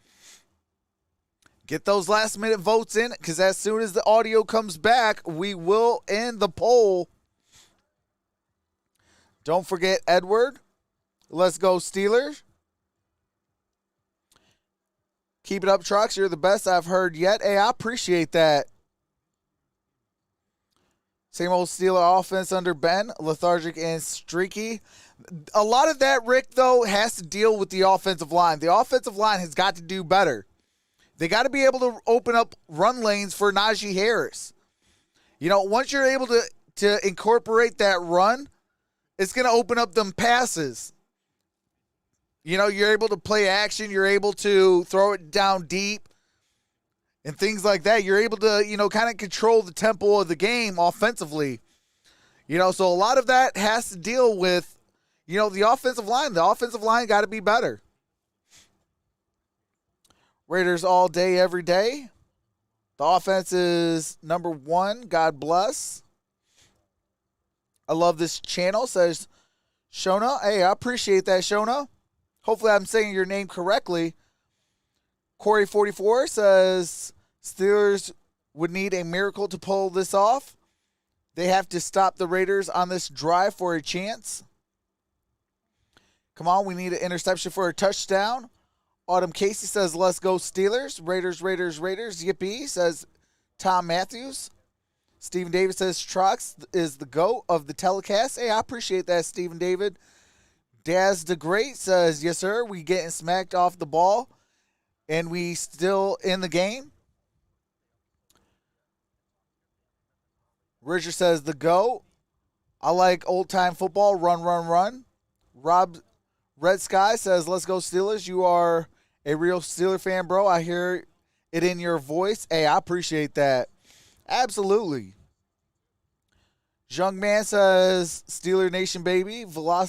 B: Get those last-minute votes in, because as soon as the audio comes back, we will end the poll. Don't forget Edward. Let's go Steelers. Keep it up, Trox. You're the best I've heard yet. Hey, I appreciate that. Same old Steeler offense under Ben, lethargic and streaky. A lot of that, Rick, though, has to deal with the offensive line. The offensive line has got to do better. They got to be able to open up run lanes for Najee Harris. You know, once you're able to incorporate that run, it's going to open up them passes. You know, you're able to play action. You're able to throw it down deep and things like that. You're able to, you know, kind of control the tempo of the game offensively. You know, so a lot of that has to deal with, you know, the offensive line. The offensive line got to be better. Raiders all day, every day. The offense is number 1. God bless. I love this channel, says Shona. Hey, I appreciate that, Shona. Hopefully I'm saying your name correctly. Corey44 says Steelers would need a miracle to pull this off. They have to stop the Raiders on this drive for a chance. Come on, we need an interception for a touchdown. Autumn Casey says, let's go Steelers. Raiders, Raiders, Raiders. Yippee, says Tom Matthews. Stephen David says, Trox is the GOAT of the telecast. Hey, I appreciate that, Stephen David. Daz the Great says, yes, sir. We getting smacked off the ball, and we still in the game. Richard says the GOAT. I like old-time football. Run, run, run. Rob Red Sky says, let's go Steelers. You are a real Steeler fan, bro. I hear it in your voice. Hey, I appreciate that. Absolutely. Young Man says, Steeler Nation, baby. Oh,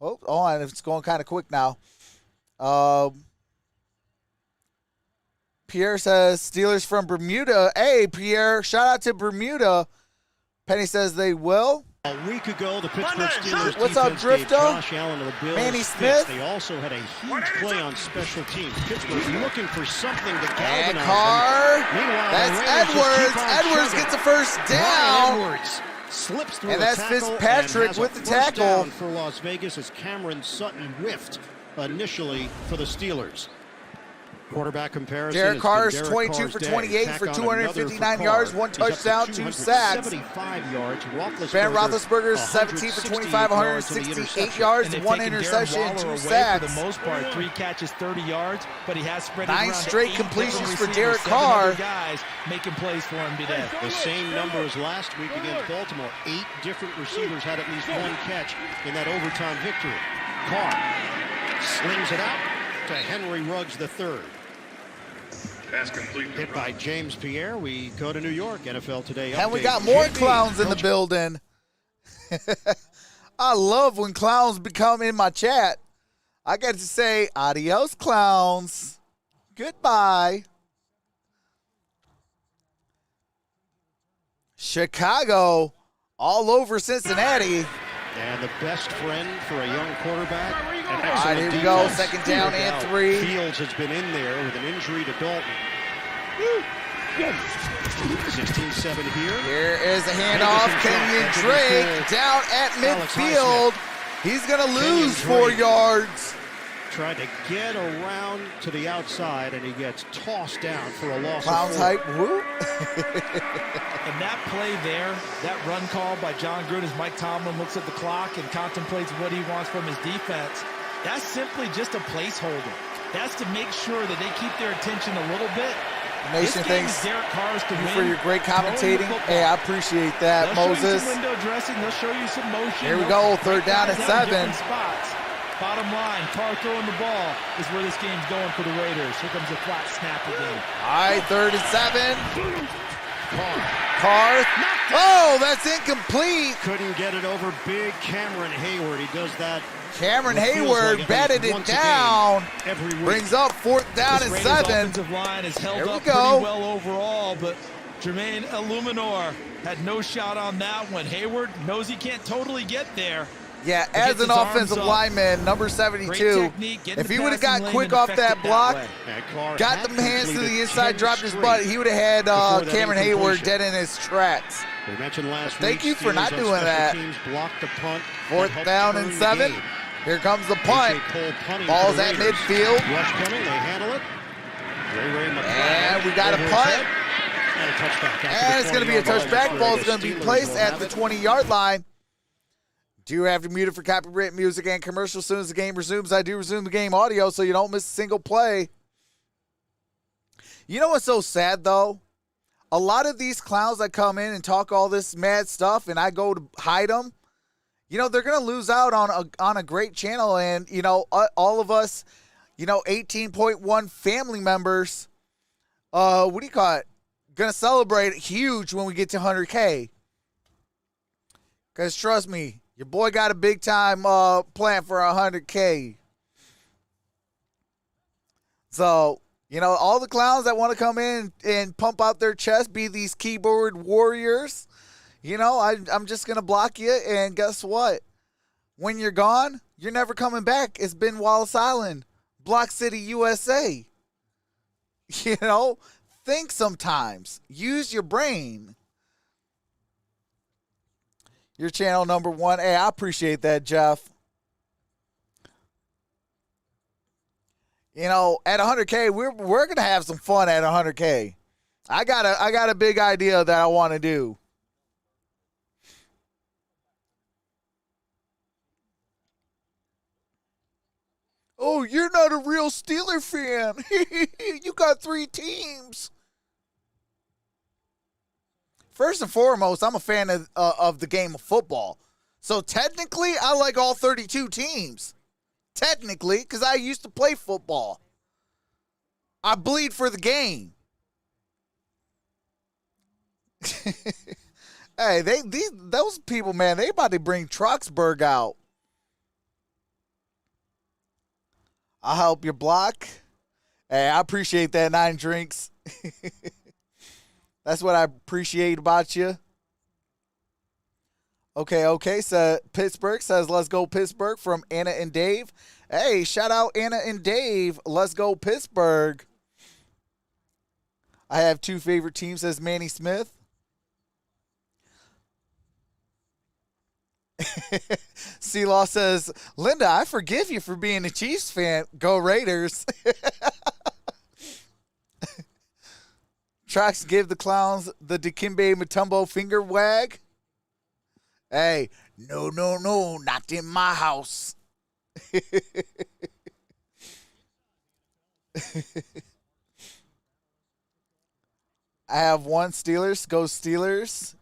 B: hold on. It's going kind of quick now. Pierre says, Steelers from Bermuda. Hey, Pierre, shout out to Bermuda. Penny says they will.
D: A week ago, the Pittsburgh Steelers
B: What's up,
D: defense gave
B: Drifto?
D: Josh Allen to the Bills
B: Manny
D: fits.
B: Smith?
D: They also had a huge play on special teams. Pittsburgh looking for something to
B: And
D: galvanize
B: Carr.
D: them. Meanwhile,
B: That's
D: the Raiders just
B: Edwards.
D: keep on
B: Edwards
D: chugging.
B: gets the first
D: Brian
B: down.
D: Edwards slips through
B: And
D: a
B: that's
D: tackle
B: Fitzpatrick
D: and has
B: with
D: a
B: the
D: first
B: tackle.
D: down for Las Vegas as Cameron Sutton whiffed initially for the Steelers. Quarterback comparison.
B: Derek Carr is
D: Derek
B: 22
D: Carr's
B: for
D: day.
B: 28
D: Tack
B: for
D: on
B: 259
D: another for
B: yards,
D: Carr.
B: one
D: He's up to
B: touchdown, 2 sacks.
D: 275 yards.
B: Ben Roethlisberger, 17 for 25, 168 yards,
E: And they've
B: 1
E: taken Darren
B: interception,
E: Waller
B: 2
E: away
B: sacks.
E: For the most part, 3 catches, 30 yards, but he has spread it
B: 9
E: around to
B: straight
E: 8
B: completions
E: different
B: for
E: receivers,
B: Derek
E: 7
B: Carr.
E: other guys making plays for him today.
D: The same number as last week against Baltimore. 8 different receivers had at least 1 catch in that overtime victory. Carr slings it out to Henry Ruggs III.
C: Pass complete.
D: Hit by James Pierre. We go to New York. NFL Today
B: And we
D: update.
B: got more
D: JB,
B: clowns in the
D: Coach
B: building. I love when clowns become in my chat. I get to say, adios, clowns. Goodbye. Chicago all over Cincinnati.
D: And the best friend for a young quarterback. An
B: All right,
D: excellent
B: here we go.
D: defense.
B: Second down
D: No
B: and
D: doubt.
B: 3.
D: Fields has been in there with an injury to Dalton. 16-7 here.
B: Here is a handoff. Kenyon Drake down at midfield. He's going to lose 4
D: Drake.
B: yards.
D: Tried to get around to the outside, and he gets tossed down for a loss
B: Clowns
D: of 4.
B: hype. Woo.
E: And that play there, that run call by John Gruden as Mike Tomlin looks at the clock and contemplates what he wants from his defense, that's simply just a placeholder. That's to make sure that they keep their attention a little bit.
B: Nation,
E: This game
B: thanks
E: is Derek Carr's to win.
B: for your great
E: Throwing the
B: commentating.
E: football.
B: Hey, I appreciate that,
E: They'll show
B: Moses.
E: you some window dressing. They'll show you some motion.
B: Here we
E: They'll
B: go, third down
E: break
B: and
E: guys
B: 7.
E: in different spots. Bottom line, Carr throwing the ball is where this game's going for the Raiders. Here comes a flat snap again.
B: All right, 3rd and 7. Carr. Oh, that's incomplete.
D: Couldn't get it over big Cameron Hayward. He does that.
B: Cameron
D: what feels
B: Hayward
D: like
B: batted it
D: once a game
B: down.
D: every week.
B: Brings up 4th down
E: This
B: and
E: Raiders
B: 7.
E: offensive line has held
B: There we
E: up
B: go.
E: pretty well overall, but Jermaine Illuminor had no shot on that one. Hayward knows he can't totally get there.
B: Yeah,
E: Gets
B: as an
E: his arms
B: offensive
E: up.
B: lineman, number
E: Great
B: 72,
E: technique, getting
B: if
E: the
B: he would have
E: passing
B: got
E: lane
B: quick
E: and
B: off
E: affect
B: that
E: it
B: block,
E: way.
D: And Carr
B: got
D: had
B: them hands to the
D: completed
B: inside,
D: 10
B: dropped his
D: straight
B: butt, he would have had
D: before that
B: Cameron Hayward
D: incompletion.
B: dead in his tracks.
D: We mentioned last
B: Thank
D: week,
B: you for
D: Steelers
B: not
D: on
B: doing
D: special
B: that.
D: Teams blocked the punt.
B: 4th
D: that helped
B: down
D: turn
B: and
D: the
B: 7.
D: game.
B: Here comes the punt.
D: A.J. Cole punting
B: Ball's
D: for the
B: at
D: Raiders.
B: midfield.
D: Rush coming, they handle it. Ray McCloud
B: And we got a
D: over his
B: punt.
D: head. And a touchback. after
B: And
D: the
B: it's going to be a
D: 20-yard line.
B: touchback. Ball's
D: The
B: going to be
D: Steelers
B: placed
D: will
B: at
D: have
B: the
D: it.
B: 20-yard line. Do you have to mute it for copyright music and commercials? As soon as the game resumes, I do resume the game audio so you don't miss a single play. You know what's so sad, though? A lot of these clowns that come in and talk all this mad stuff and I go to hide them, you know, they're going to lose out on a great channel. And, you know, all of us, you know, 18.1 family members, what do you call it? Going to celebrate huge when we get to 100K. Because trust me, your boy got a big time plan for 100K. So, you know, all the clowns that want to come in and pump out their chest, be these keyboard warriors, you know, I'm just going to block you. And guess what? When you're gone, you're never coming back. It's been Wallace Island, Block City, USA. You know, think sometimes. Use your brain. Your channel number 1. Hey, I appreciate that, Jeff. You know, at 100K, we're gonna have some fun at 100K. I got a big idea that I want to do. Oh, you're not a real Steeler fan. You got 3 teams. First and foremost, I'm a fan of the game of football. So technically, I like all 32 teams. Technically, because I used to play football. I bleed for the game. Hey, those people, man, they about to bring Troxel out. I'll help your block. Hey, I appreciate that 9 drinks. That's what I appreciate about you. Okay. So Pittsburgh says, let's go Pittsburgh from Anna and Dave. Hey, shout out Anna and Dave. Let's go Pittsburgh. I have 2 favorite teams, says Manny Smith. C-Law says, Linda, I forgive you for being a Chiefs fan. Go Raiders. Trox give the clowns the Dikembe Mutombo finger wag. Hey, no, not in my house. I have 1 Steelers. Go Steelers.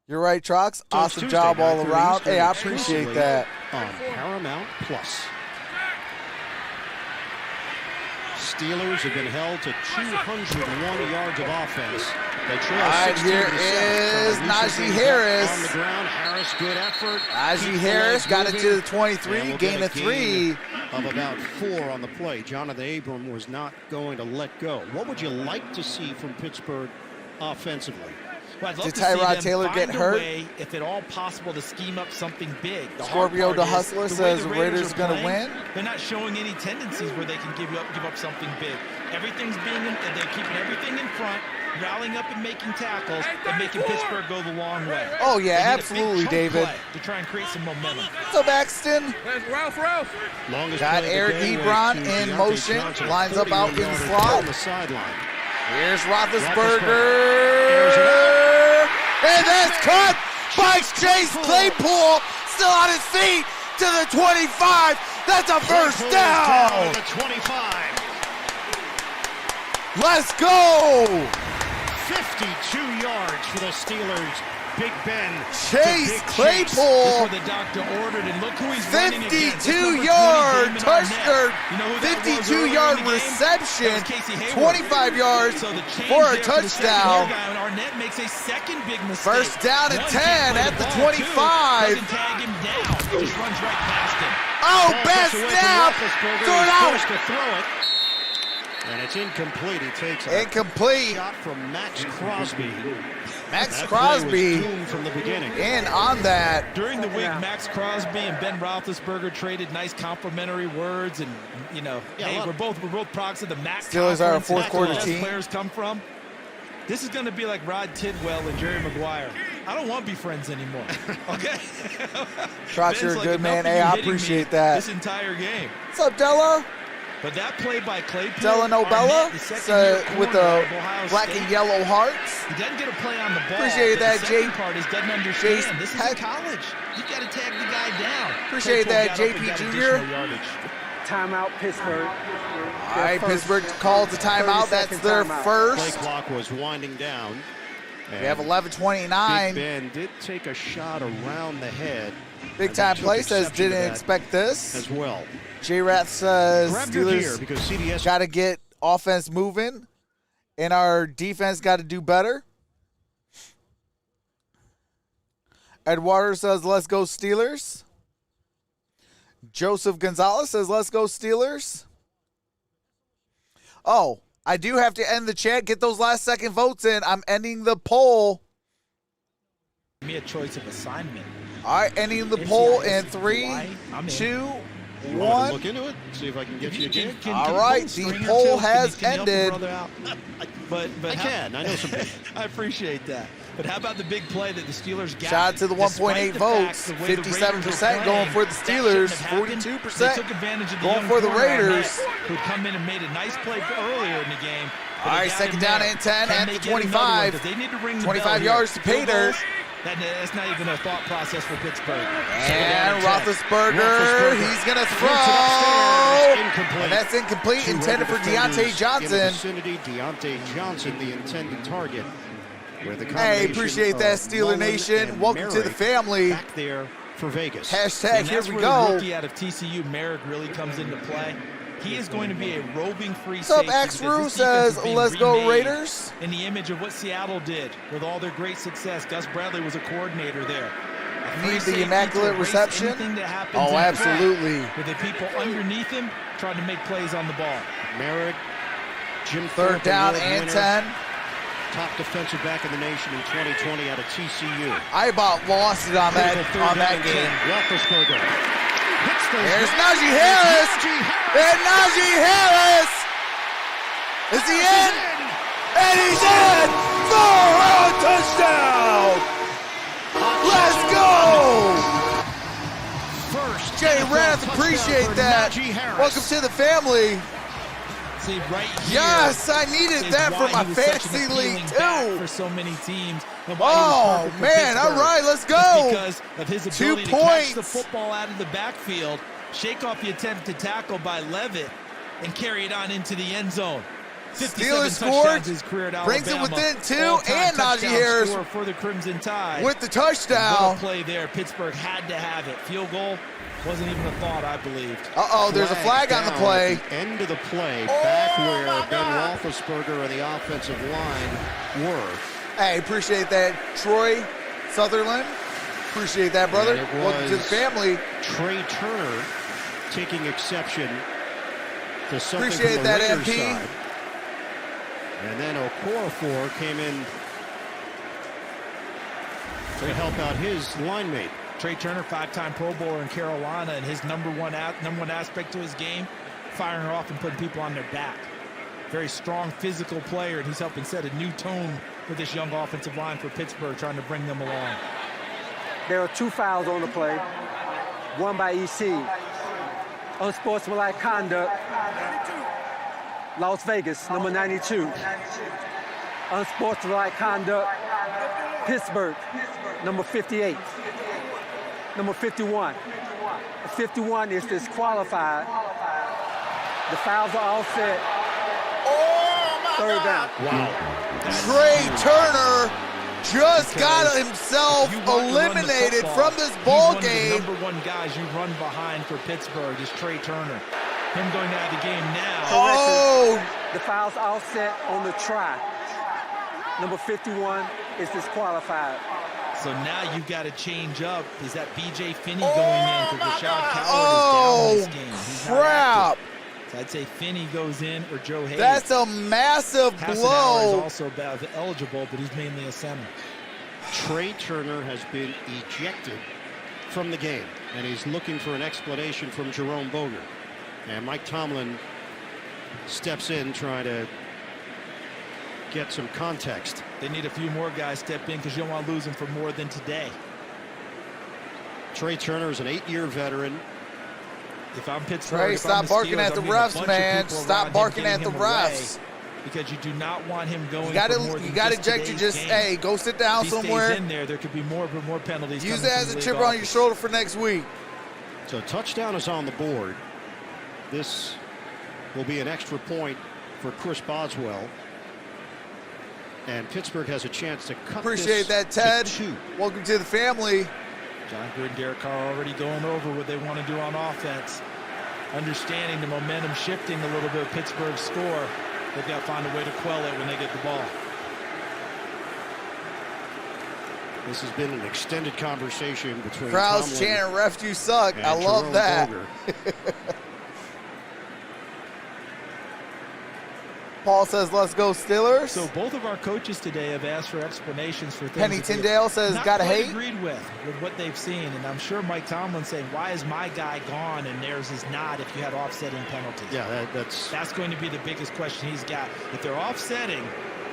B: You're right, Trox. Awesome job all around. Hey, I appreciate that.
D: On Paramount Plus. Steelers have been held to 201 yards of offense. They trail
B: all right, here is Najee Harris.
D: On the ground, Harris, good effort.
B: Najee Harris got it to the 23, gain of 3.
D: Of about 4 on the play. Jonathan Abram was not going to let go. What would you like to see from Pittsburgh offensively?
E: Well, I'd love
B: Did
E: to see
B: Tyrod
E: them
B: Taylor
E: find
B: get
E: a
B: hurt?
E: way, if at all possible, to scheme up something big. The
B: Scorpio
E: hard
B: the
E: part is,
B: Hustler
E: the way
B: says
E: the
B: Raiders
E: are
B: going to
E: playing,
B: win.
E: They're not showing any tendencies where they can give up something big. Everything's they're keeping everything in front, rallying up and making tackles, and making Pittsburgh go the long way.
B: Oh, yeah,
E: They need a big
B: absolutely,
E: chunk
B: David.
E: play to try and create some momentum.
B: So Baxton
D: Longest
B: got
D: play of
B: Eric
D: the day
B: Ebron
D: went to
B: in
D: Deontay
B: motion,
D: Johnson,
B: lines up out in the
D: 41-yard
B: slot.
D: on the sideline.
B: Here's
D: Airs it
B: Roethlisberger. And that's caught by Chase Claypool. Still on his feet to the 25. That's a first
D: Claypool
B: down.
D: to the 25.
B: Let's go.
D: 52 yards for the Steelers. Big Ben.
B: Chase
E: This
B: Claypool.
E: is what the doctor ordered, and look who he's running against. This number 20
B: 52-yard
E: Damon
B: touchdown,
E: Arnett. You know who that was earlier in
B: 52-yard
E: the game?
B: reception,
E: That was Casey Hayward.
B: 25 yards
E: So the change
B: for a
E: there for the second
B: touchdown.
E: year guy, and Arnett makes a second big mistake.
B: First down and
E: One,
B: 10
E: can't play
B: at the
E: ball,
B: 25.
E: Two, doesn't tag him down. Just runs right past him.
B: Oh,
D: Ball
B: best
D: gets away from
B: snap.
D: Roethlisberger.
B: Throw it
D: He's
B: out.
D: forced to throw it. And it's incomplete. He takes a
B: Incomplete.
D: shot from Max Crosby.
B: Max
D: That play was
B: Crosby
D: doomed from the beginning.
B: in on that.
E: During the week, Max Crosby and Ben Roethlisberger traded nice complimentary words, and
D: Yeah,
E: we're both products of the Max.
B: Steelers are a
E: conference.
B: fourth
E: That's
B: quarter
E: where best
B: team.
E: Players come from. This is going to be like Rod Tidwell and Jerry Maguire. I don't want to be friends anymore. Okay.
B: Trox, you're a
E: Ben's
B: good man.
E: enough of
B: Hey,
E: you
B: I
E: hitting me
B: appreciate that.
E: This entire game.
B: What's up, Della?
E: But that play by Claypool,
B: Della Nobella
E: Arnett, the second-year
B: with
E: corner
B: the
E: of Ohio
B: black
E: State.
B: and yellow hearts.
E: He doesn't get a play on the ball.
B: Appreciate
E: but
B: that,
E: the second
B: Jay-
E: part is doesn't
B: Jay's
E: understand. This is in
B: Peck.
E: college. You got to tag the guy down.
B: Appreciate
E: Claypool
B: that,
E: got up
B: JP
E: and got
B: Jr.
E: additional yardage.
F: Timeout, Pittsburgh.
B: All right, Pittsburgh calls the timeout. That's
F: 30-second
B: their
F: timeout.
D: Play
B: first.
D: clock was winding down.
B: We have
D: Big
B: 11:29.
D: Ben did take a shot around the head.
B: Big time
D: Took
B: play says
D: exception to
B: didn't
D: that
B: expect this.
D: as well.
B: J-Rath says
D: Grab your gear
B: Steelers
D: because CDS
B: got to get offense moving, and our defense got to do better. Eduardo says, let's go Steelers. Joseph Gonzalez says, let's go Steelers. Oh, I do have to end the chat. Get those last second votes in. I'm ending the poll.
E: Give me a choice of assignment.
B: All right, ending the poll
E: NCIS
B: in 3,
E: Hawaii, I'm in.
B: 2,
D: You want to
B: 1.
D: look into it? See if I can get you a game.
B: All right, the poll has ended.
E: But
D: I can. I know some people.
E: I appreciate that. But how about the big play that the Steelers got?
B: Shout out to the 1.8
E: Despite the fact
B: votes.
E: the way the Raiders were
B: 57% going for the
E: playing,
B: Steelers.
E: that shouldn't have happened.
B: 42%
E: They took advantage of the
B: going
E: young
B: for the
E: corner on
B: Raiders.
E: that, who'd come in and made a nice play earlier in the game.
B: All right, second down and 10 at the 25.
E: They need to ring the
B: 25
E: bell here.
B: yards to
E: Field
B: Pater.
E: goals, That's not even a thought process for Pittsburgh.
B: And Roethlisberger, he's going to throw.
D: Incomplete.
B: And that's incomplete, intended for Deontay
D: In the
B: Johnson.
D: vicinity, Deontay Johnson, the intended target.
B: Hey, appreciate that, Steeler Nation. Welcome to the family.
D: Back there for Vegas.
B: Hashtag
E: And
B: here
E: that's
B: we
E: where
B: go.
E: the rookie out of TCU, Merrick, really comes into play. He is going to be a roving free
B: What's up,
E: safety
B: X
E: because
B: Rue
E: this defense is
B: says,
E: being
B: let's go
E: remade
B: Raiders.
E: in the image of what Seattle did with all their great success. Gus Bradley was a coordinator there. A free
B: Need the
E: safety
B: immaculate
E: to erase
B: reception?
E: anything that happens
B: Oh,
E: in track,
B: absolutely.
E: with the people underneath him trying to make plays on the ball.
D: Merrick, Jim
B: Third
D: Thorpe,
B: down
D: award
B: and
D: winner,
B: 10.
D: top defensive back in the nation in 2020 out of TCU.
B: I about lost it on that game.
D: Roethlisberger hits those
B: There's
D: guys.
B: Najee Harris. And Najee Harris. Is he in? And he's in for a touchdown. Let's go.
D: First
B: Jay
D: NFL
B: Rath,
D: touchdown
B: appreciate
D: for
B: that.
D: Najee Harris.
B: Welcome to the family.
E: See, right here
B: Yes, I needed
E: is
B: that for
E: why
B: my
E: he was such an
B: fantasy
E: appealing
B: league
E: back
B: too.
E: for so many teams. And why he was
B: Oh
E: perfect for
B: man, all
E: Pittsburgh.
B: right, let's
E: It's
B: go.
E: because of his
B: 2
E: ability to catch the
B: points.
E: football out of the backfield, shake off the attempted tackle by Levitt, and carry it on into the end zone. 57
B: Steelers
E: touchdowns
B: scored,
E: his career at
B: brings it
E: Alabama.
B: within 2,
E: All-time
B: and Najee
E: touchdown
B: Harris
E: scorer for the Crimson Tide.
B: with the
E: And what a
B: touchdown.
E: play there. Pittsburgh had to have it. Field goal wasn't even a thought, I believed.
B: Uh-oh, there's a flag on the
D: down
B: play.
D: at the end of the play, back where Ben Roethlisberger and the offensive line were.
B: Hey, appreciate that, Troy Sutherland. Appreciate that, brother.
D: And it
B: Welcome to the
D: was
B: family.
D: Trey Turner taking exception to something
B: Appreciate
D: from the
B: that,
D: Raiders
B: MP.
D: side. And then Okorafor came in to help out his line mate.
E: Trey Turner, 5-time Pro Bowler in Carolina, and his number one aspect to his game, firing off and putting people on their back. Very strong physical player, and he's helping set a new tone with this young offensive line for Pittsburgh, trying to bring them along.
F: There are 2 fouls on the play, one by EC. Unsportsmanlike conduct, Las Vegas, number 92. Unsportsmanlike conduct, Pittsburgh, number 58. Number 51. 51 is disqualified. The fouls are all set. Third down.
B: Trey Turner just got himself
E: You want to run the
B: eliminated
E: football.
B: from this
E: He's
B: ball
E: one
B: game.
E: of the number one guys you run behind for Pittsburgh is Trey Turner. Him going out of the game now.
B: Oh,
F: The fouls all set on the try. Number 51 is disqualified.
E: So now you've got to change up. Is that B.J. Finney going in? Because Rashad Coward
B: oh,
E: is down this game. He's not
B: crap.
E: active. So I'd say Finney goes in or Joe Hayes.
B: That's a massive
E: Hassenauer is
B: blow.
E: also eligible, but he's mainly a center.
D: Trey Turner has been ejected from the game, and he's looking for an explanation from Jerome Boger. And Mike Tomlin steps in trying to get some context.
E: They need a few more guys step in because you don't want to lose them for more than today.
D: Trey Turner is an 8-year veteran.
E: If I'm Pittsburgh,
B: Trey,
E: if I'm
B: stop
E: the
B: barking
E: Steelers,
B: at the
E: I'm getting a
B: refs,
E: bunch of
B: man.
E: people
B: Stop
E: around him
B: barking at
E: getting
B: the
E: him away
B: refs.
E: because you do not want him going
B: You gotta,
E: for more
B: you
E: than
B: gotta
E: just
B: eject you.
E: today's
B: Just
E: game.
B: hey, go sit down
E: If he
B: somewhere.
E: stays in there could be more penalties.
B: Use
E: coming
B: it
E: from
B: as
E: the
B: a
E: league
B: chip on your
E: office.
B: shoulder for next week.
D: So touchdown is on the board. This will be an extra point for Chris Boswell. And Pittsburgh has a chance to cut
B: Appreciate
D: this
B: that, Ted.
D: to 2.
B: Welcome to the family.
E: John Gruden, Derek Carr already going over what they want to do on offense. Understanding the momentum shifting a little bit, Pittsburgh's score. They've got to find a way to quell it when they get the ball.
D: This has been an extended conversation between
B: Crowds
D: Tomlin
B: chanting, "Ref, you suck."
D: and
B: I love
D: Jerome
B: that.
D: Boger.
B: Paul says, "Let's go Steelers."
E: So both of our coaches today have asked for explanations for things
B: Penny
E: that they've
B: Tyndale says,
E: not
B: "Gotta
E: quite
B: hate."
E: agreed with what they've seen, and I'm sure Mike Tomlin's saying, "Why is my guy gone and theirs is not?" If you had offsetting penalties,
D: Yeah,
E: that's going to be the biggest question he's got. If they're offsetting,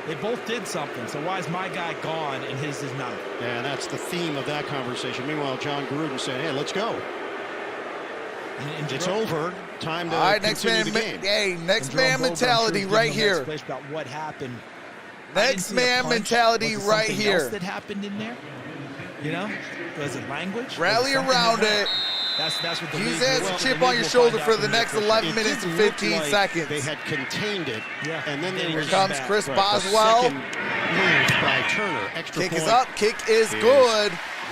E: they both did something. So why is my guy gone and his is not?
D: that's the theme of that conversation. Meanwhile, John Gruden saying, "Hey, let's go.
E: And
D: It's
E: Jerome-
D: over. Time to
B: All right, next
D: continue
B: man,
D: the game."
B: hey, next
E: and Jerome
B: man
E: Boger, I'm
B: mentality
E: sure, is
B: right
E: giving them
B: here.
E: explanation about what happened. I didn't
B: Next
E: see a
B: man
E: punch.
B: mentality
E: Was it
B: right
E: something
B: here.
E: else that happened in there? You know, was it language?
B: Rally
E: Was it something
B: around
E: that-
B: it.
E: That's what the
B: Use
E: league
B: it as
E: will-
B: a chip
E: the
B: on
E: league
B: your
E: will
B: shoulder
E: find
B: for
E: out
B: the
E: from the
B: next
E: officials.
B: 11
D: It
B: minutes
D: did
B: and
D: look
B: 15
D: like
B: seconds.
D: They had contained it,
E: Yeah.
D: and then they
E: Here
D: were
B: Here comes
E: back.
B: Chris
E: Right.
B: Boswell.
D: second move by Turner. Extra
B: Kick
D: point
B: is up. Kick is good.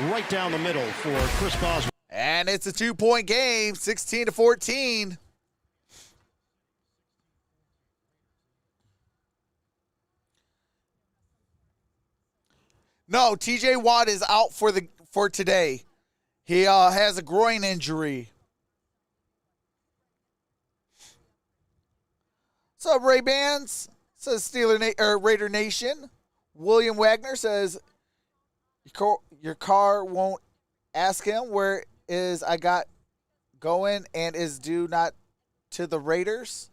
D: right down the middle for Chris Boswell.
B: And it's a 2-point game, 16-14. No, TJ Watt is out for today. He has a groin injury. What's up, Ray Bands? Says Raider Nation. William Wagner says your car won't ask him where is I got going and is due not to the Raiders.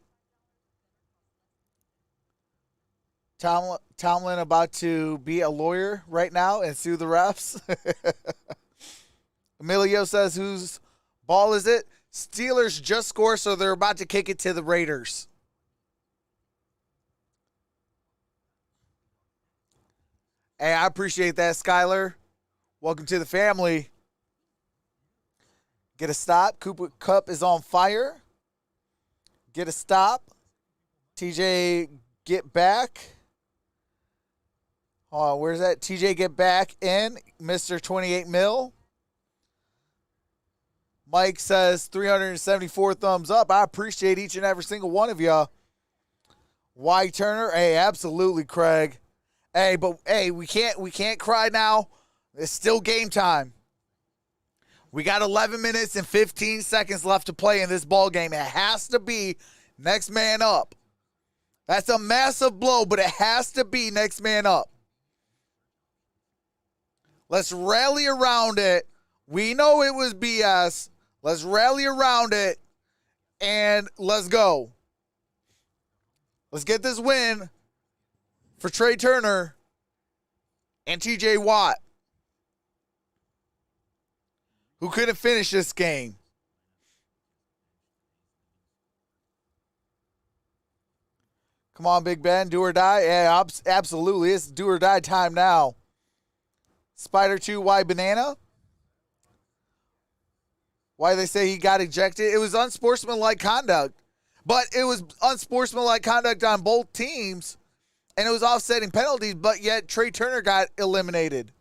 B: Tomlin about to be a lawyer right now and sue the refs. Emilio says, whose ball is it? Steelers just scored, so they're about to kick it to the Raiders. Hey, I appreciate that, Skyler. Welcome to the family. Get a stop. Cooper Kupp is on fire. Get a stop. TJ, get back. Where's that? TJ, get back in. Mr. 28 mil. Mike says 374 thumbs up. I appreciate each and every single one of y'all. Y Turner, hey, absolutely, Craig. Hey, but hey, we can't cry now. It's still game time. We got 11 minutes and 15 seconds left to play in this ball game. It has to be next man up. That's a massive blow, but it has to be next man up. Let's rally around it. We know it was BS. Let's rally around it, and let's go. Let's get this win for Trey Turner and TJ Watt, who couldn't finish this game. Come on, Big Ben, do or die? Yeah, absolutely. It's do or die time now. Spider 2, why banana? Why they say he got ejected? It was unsportsmanlike conduct. But it was unsportsmanlike conduct on both teams. And it was offsetting penalties, but yet Trey Turner got eliminated.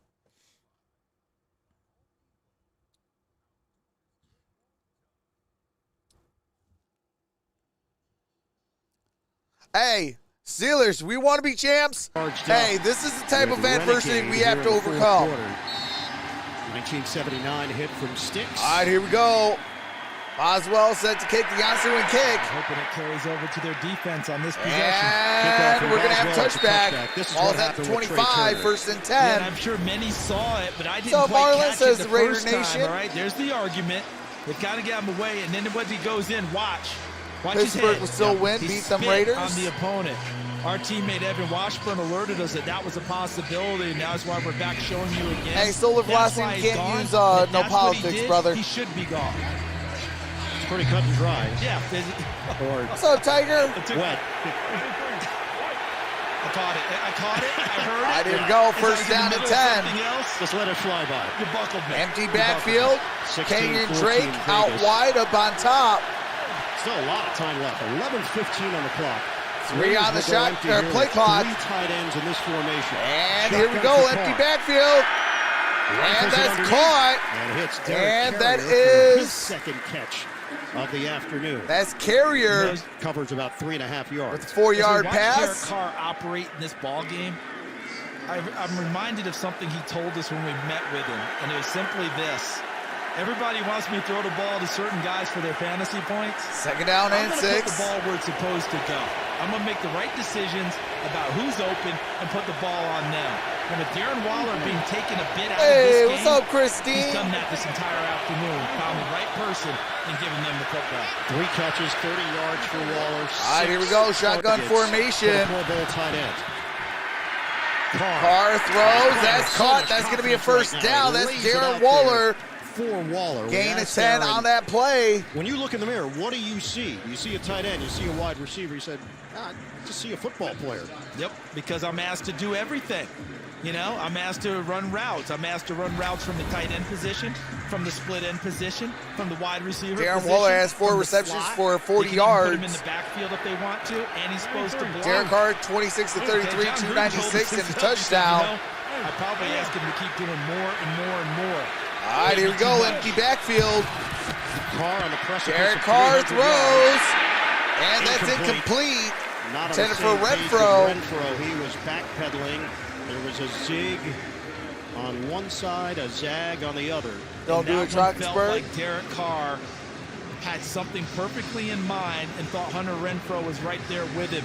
B: Hey, Steelers, we want to be champs. Hey, this is the type of adversity we have to overcome.
D: 1979 hit from Sticks.
B: All right, here we go. Boswell set to kick the on-swing kick.
E: Hoping it carries over to their defense on this possession.
B: And we're going to have a touchback. Ball's at the 25, 1st and 10.
E: Yeah, and I'm sure many saw it, but I didn't
B: So
E: quite
B: Marlon
E: catch
B: says
E: it the
B: Raider
E: first
B: Nation.
E: time. All right, there's the argument. They've got to get him away, and then once he goes in, watch his
B: Pittsburgh
E: head.
B: will still win,
E: He
B: beat them
E: spit
B: Raiders.
E: on the opponent. Our teammate Evan Washburn alerted us that was a possibility, and that's why we're back showing you again.
B: Hey, Solar
E: That's
B: Velocity
E: why he's
B: can't
E: gone,
B: use
E: and
B: no
E: that's what he
B: politics,
E: did.
B: brother.
E: He should be gone.
D: It's pretty cut and dry.
E: Yeah.
D: Or
B: What's up, Tiger?
D: wet.
E: I caught it. I heard it.
B: I didn't go.
E: Is
B: First
E: that in the
B: down to
E: middle of
B: 10.
E: something else?
D: Just let it fly by.
E: You buckled me.
B: Empty
E: You
B: backfield.
D: 16,
B: Kenyon
D: 14
B: Drake out
D: Vegas.
B: wide up on top.
D: Still a lot of time left. 11:15 on the clock.
B: Three on the
D: Raiders will go
B: shot,
D: empty
B: or
D: here
B: play
D: with
B: clock.
D: 3 tight ends in this formation.
B: And
D: Shotgun
B: here we go,
D: for
B: empty
D: Carr.
B: backfield.
D: Rifles
B: And
D: it
B: that's
D: underneath.
B: caught.
D: And hits
B: And
D: Derrn
B: that
D: Carrier for his
B: is-
D: second catch of the afternoon.
B: That's Carrier
D: Covers about 3.5
B: with a
D: yards.
B: 4-yard
E: As we watch Derek
B: pass.
E: Carr operate in this ball game, I'm reminded of something he told us when we met with him, and it was simply this. Everybody wants me to throw the ball to certain guys for their fantasy points.
B: Second down
E: I'm
B: and
E: going to put
B: 6.
E: the ball where it's supposed to go. I'm going to make the right decisions about who's open and put the ball on them. And with Darren Waller being taken a bit out of
B: Hey,
E: this
B: what's
E: game,
B: up,
E: he's
B: Christine?
E: done that this entire afternoon. Found the right person and given them the football.
D: 3 catches, 30 yards for Waller.
B: All right, here we go. Shotgun formation.
D: Pro Bowl tight end.
B: Carr throws. That's caught. That's going to be a first down. That's Darren Waller.
D: For Waller.
B: Gain of 10 on that play.
D: When you look in the mirror, what do you see? You see a tight end, you see a wide receiver. You said, I just see a football player.
E: Yep, because I'm asked to do everything. You know, I'm asked to run routes. I'm asked to run routes from the tight end position, from the split end position, from the wide receiver
B: Derrn
E: position.
B: Waller has 4
E: from the
B: receptions
E: slot.
B: for 40
E: They can even
B: yards.
E: put him in the backfield if they want to, and he's supposed to block.
B: Derek Carr, 26 to 33, 296, and a touchdown.
E: I probably ask him to keep doing more and more and more.
B: All right, here we go. Empty backfield.
D: Carr on the precipice.
B: Derek
D: of
B: Carr
D: 300
B: throws,
D: yards.
B: and that's incomplete.
D: Not on
B: Intended
D: the
B: for
D: same page with
B: Renfro.
D: Renfro. He was backpedaling. There was a zig on one side, a zag on the other.
B: Don't do it,
E: Felt
B: Troxel.
E: like Derek Carr had something perfectly in mind and thought Hunter Renfro was right there with him.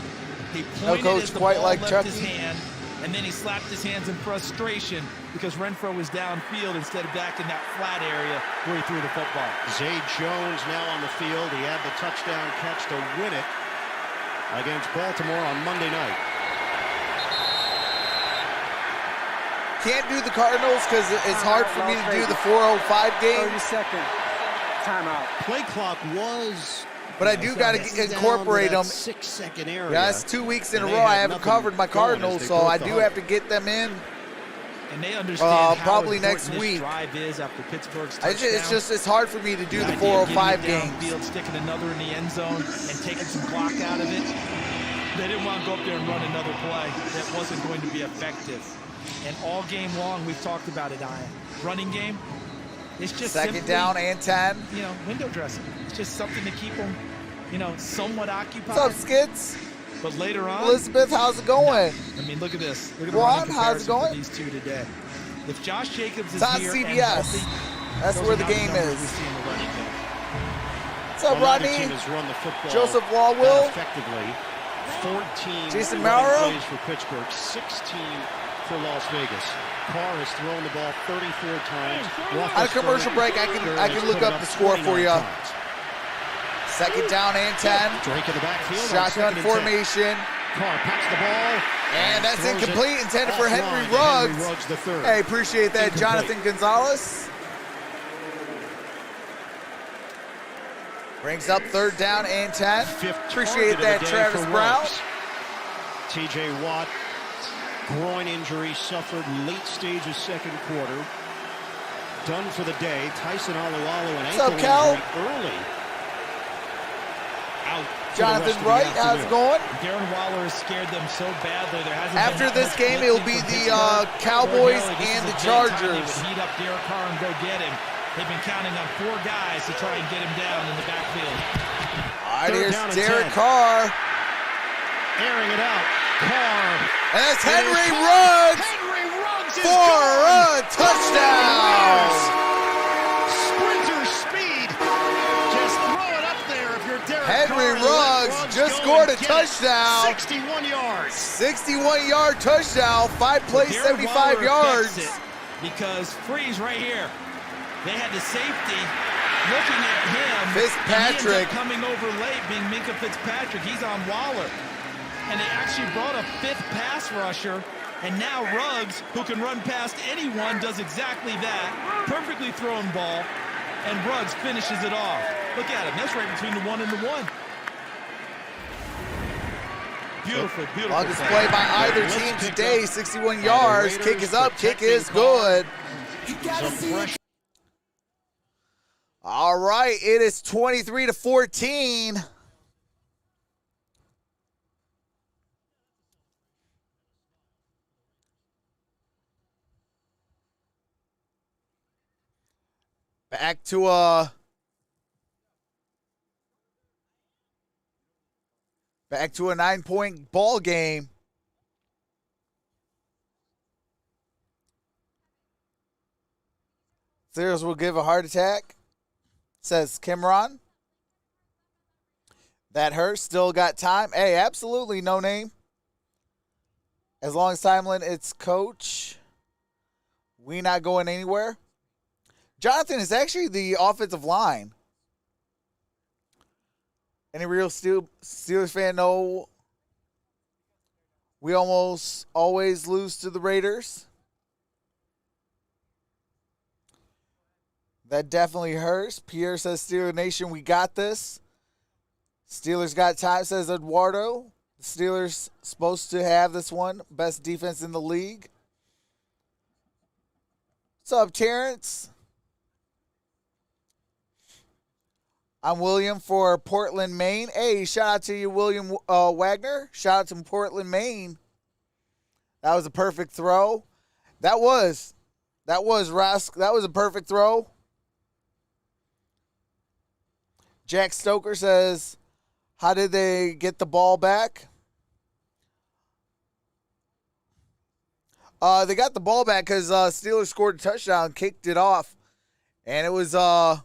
E: He pointed
B: coach
E: as the
B: quite
E: ball
B: like
E: left his
B: Chucky.
E: hand, and then he slapped his hands in frustration because Renfro was downfield instead of back in that flat area where he threw the football.
D: Zay Jones now on the field. He had the touchdown catch to win it against Baltimore on Monday night.
B: Can't do the Cardinals because it's hard for me to do the 4:05 game.
F: 30-second timeout.
D: Play clock was,
B: But I do got to incorporate them.
D: 6-second area.
B: Yeah, that's 2 weeks in a
D: And they
B: row I
D: had
B: haven't
D: nothing
B: covered my
D: going as
B: Cardinals,
D: they
B: so
D: broke
B: I
D: the
B: do
D: huddle.
B: have to get them in.
E: And they understand how
B: probably
E: important
B: next
E: this
B: week.
E: drive is after Pittsburgh's touchdown.
B: It's hard for me to do the
E: idea of
B: 4:05
E: getting it
B: games.
E: downfield, sticking another in the end zone, and taking some clock out of it. They didn't want to go up there and run another play that wasn't going to be effective. And all game long, we've talked about it, Ian. Running game, it's just
B: Second
E: simply,
B: down and 10.
E: you know, window dressing. It's just something to keep them, you know, somewhat occupied.
B: What's up, Skids?
E: But later on,
B: Elizabeth, how's it going?
E: I mean, look at this. Look at the
B: Juan,
E: running
B: how's it
E: comparison
B: going?
E: for these two today. If Josh Jacobs is
B: It's on
E: here
B: CBS.
E: and healthy,
B: That's
E: those
B: where
E: are
B: the
E: not
B: game
E: numbers
B: is.
E: we see in the running game.
B: What's up,
D: Well, neither
B: Rodney?
D: team has run the football
B: Joseph
D: that
B: Lawwill?
D: effectively. 14
B: Jason
D: running
B: Mauro?
D: plays for Pittsburgh, 16 for Las Vegas. Carr has thrown the ball 34 times.
B: On a commercial break, I can look up the score for you. Second down and 10.
D: Drake in the backfield. on
B: Shotgun
D: second and 10.
B: formation.
D: Carr packs the ball.
B: And that's
D: throws it
B: incomplete, intended for Henry
D: offline to
B: Ruggs.
D: Henry Ruggs the third.
B: Hey, appreciate that,
D: Incomplete.
B: Jonathan Gonzalez. Brings up third down and 10.
D: Fifth
B: Appreciate
D: target of
B: that,
D: the day
B: Travis
D: for
B: Brown.
D: Ruggs. TJ Watt, groin injury suffered late stages second quarter. Done for the day. Tyson Alualu an
B: What's
D: ankle
B: up, Cal?
D: injury early. Out. for the
B: Jonathan
D: rest of the
B: Wright, how's it
D: afternoon.
B: going?
E: Darren Waller has scared them so badly. There hasn't
B: After
E: been that
B: this
E: much
B: game, it'll be
E: blitzing
B: the
E: from Pittsburgh.
B: Cowboys
E: Ordinarily, this
B: and
E: is
B: the
E: a big time they
B: Chargers.
E: would heat up Derek Carr and go get him. They've been counting on 4 guys to try and get him down in the backfield.
B: All right,
D: Third
B: here's
D: down and
B: Derek
D: 10.
B: Carr.
D: Airing it out. Carr.
B: And that's
D: It is
B: Henry
D: Carr.
B: Ruggs
D: Henry Ruggs is
B: for
D: gone.
B: a touchdown.
D: Sprinter speed. Just throw it up there if you're Derek
B: Henry
D: Carr and let
B: Ruggs just
D: go
B: scored
D: and
B: a
D: get it.
B: touchdown.
D: 61 yards.
B: 61-yard touchdown, 5 plays,
E: Darren
B: 75
E: Waller
B: yards.
E: affects it because Freeze right here. They had the safety looking at him.
B: Fitzpatrick.
E: And he ends up coming over late, being Minka Fitzpatrick. He's on Waller. And they actually brought a 5th pass rusher. And now Ruggs, who can run past anyone, does exactly that. Perfectly thrown ball. And Ruggs finishes it off. Look at him. That's right between the 1 and the 1. Beautiful, beautiful.
B: On display by either
D: Blitz
B: team
D: picked
B: today,
D: up
B: 61
D: by the
B: yards.
D: Raiders,
B: Kick is up, kick
D: protecting
B: is
D: Carr.
B: good.
D: Some pressure.
B: All right, it is 23-14. Back to a 9-point ball game. Steelers will give a heart attack, says Kimron. That hurts. Still got time. Hey, absolutely no name. As long as Timlin, it's coach. We not going anywhere. Jonathan is actually the offensive line. Any real Steelers fan know we almost always lose to the Raiders? That definitely hurts. Pierre says, Steeler Nation, we got this. Steelers got time, says Eduardo. The Steelers supposed to have this one. Best defense in the league. What's up, Terrence? I'm William for Portland, Maine. Hey, shout out to you, William Wagner. Shout out to Portland, Maine. That was a perfect throw. That was Rusk. That was a perfect throw. Jack Stoker says, how did they get the ball back? They got the ball back because Steelers scored a touchdown, kicked it off. And it was like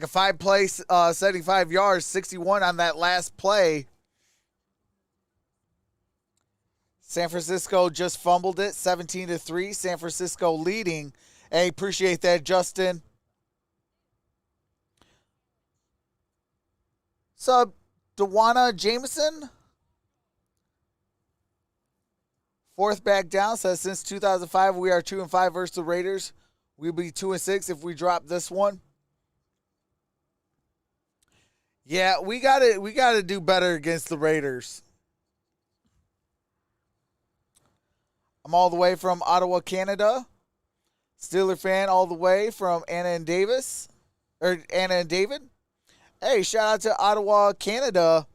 B: a 5-play, 75 yards, 61 on that last play. San Francisco just fumbled it, 17-3. San Francisco leading. Hey, appreciate that, Justin. Sub Dewana Jameson. Fourth back down says since 2005 we are 2-5 versus the Raiders. We'll be 2-6 if we drop this one. Yeah, we gotta do better against the Raiders. I'm all the way from Ottawa, Canada. Steeler fan all the way from Anna and David. Hey, shout out to Ottawa, Canada.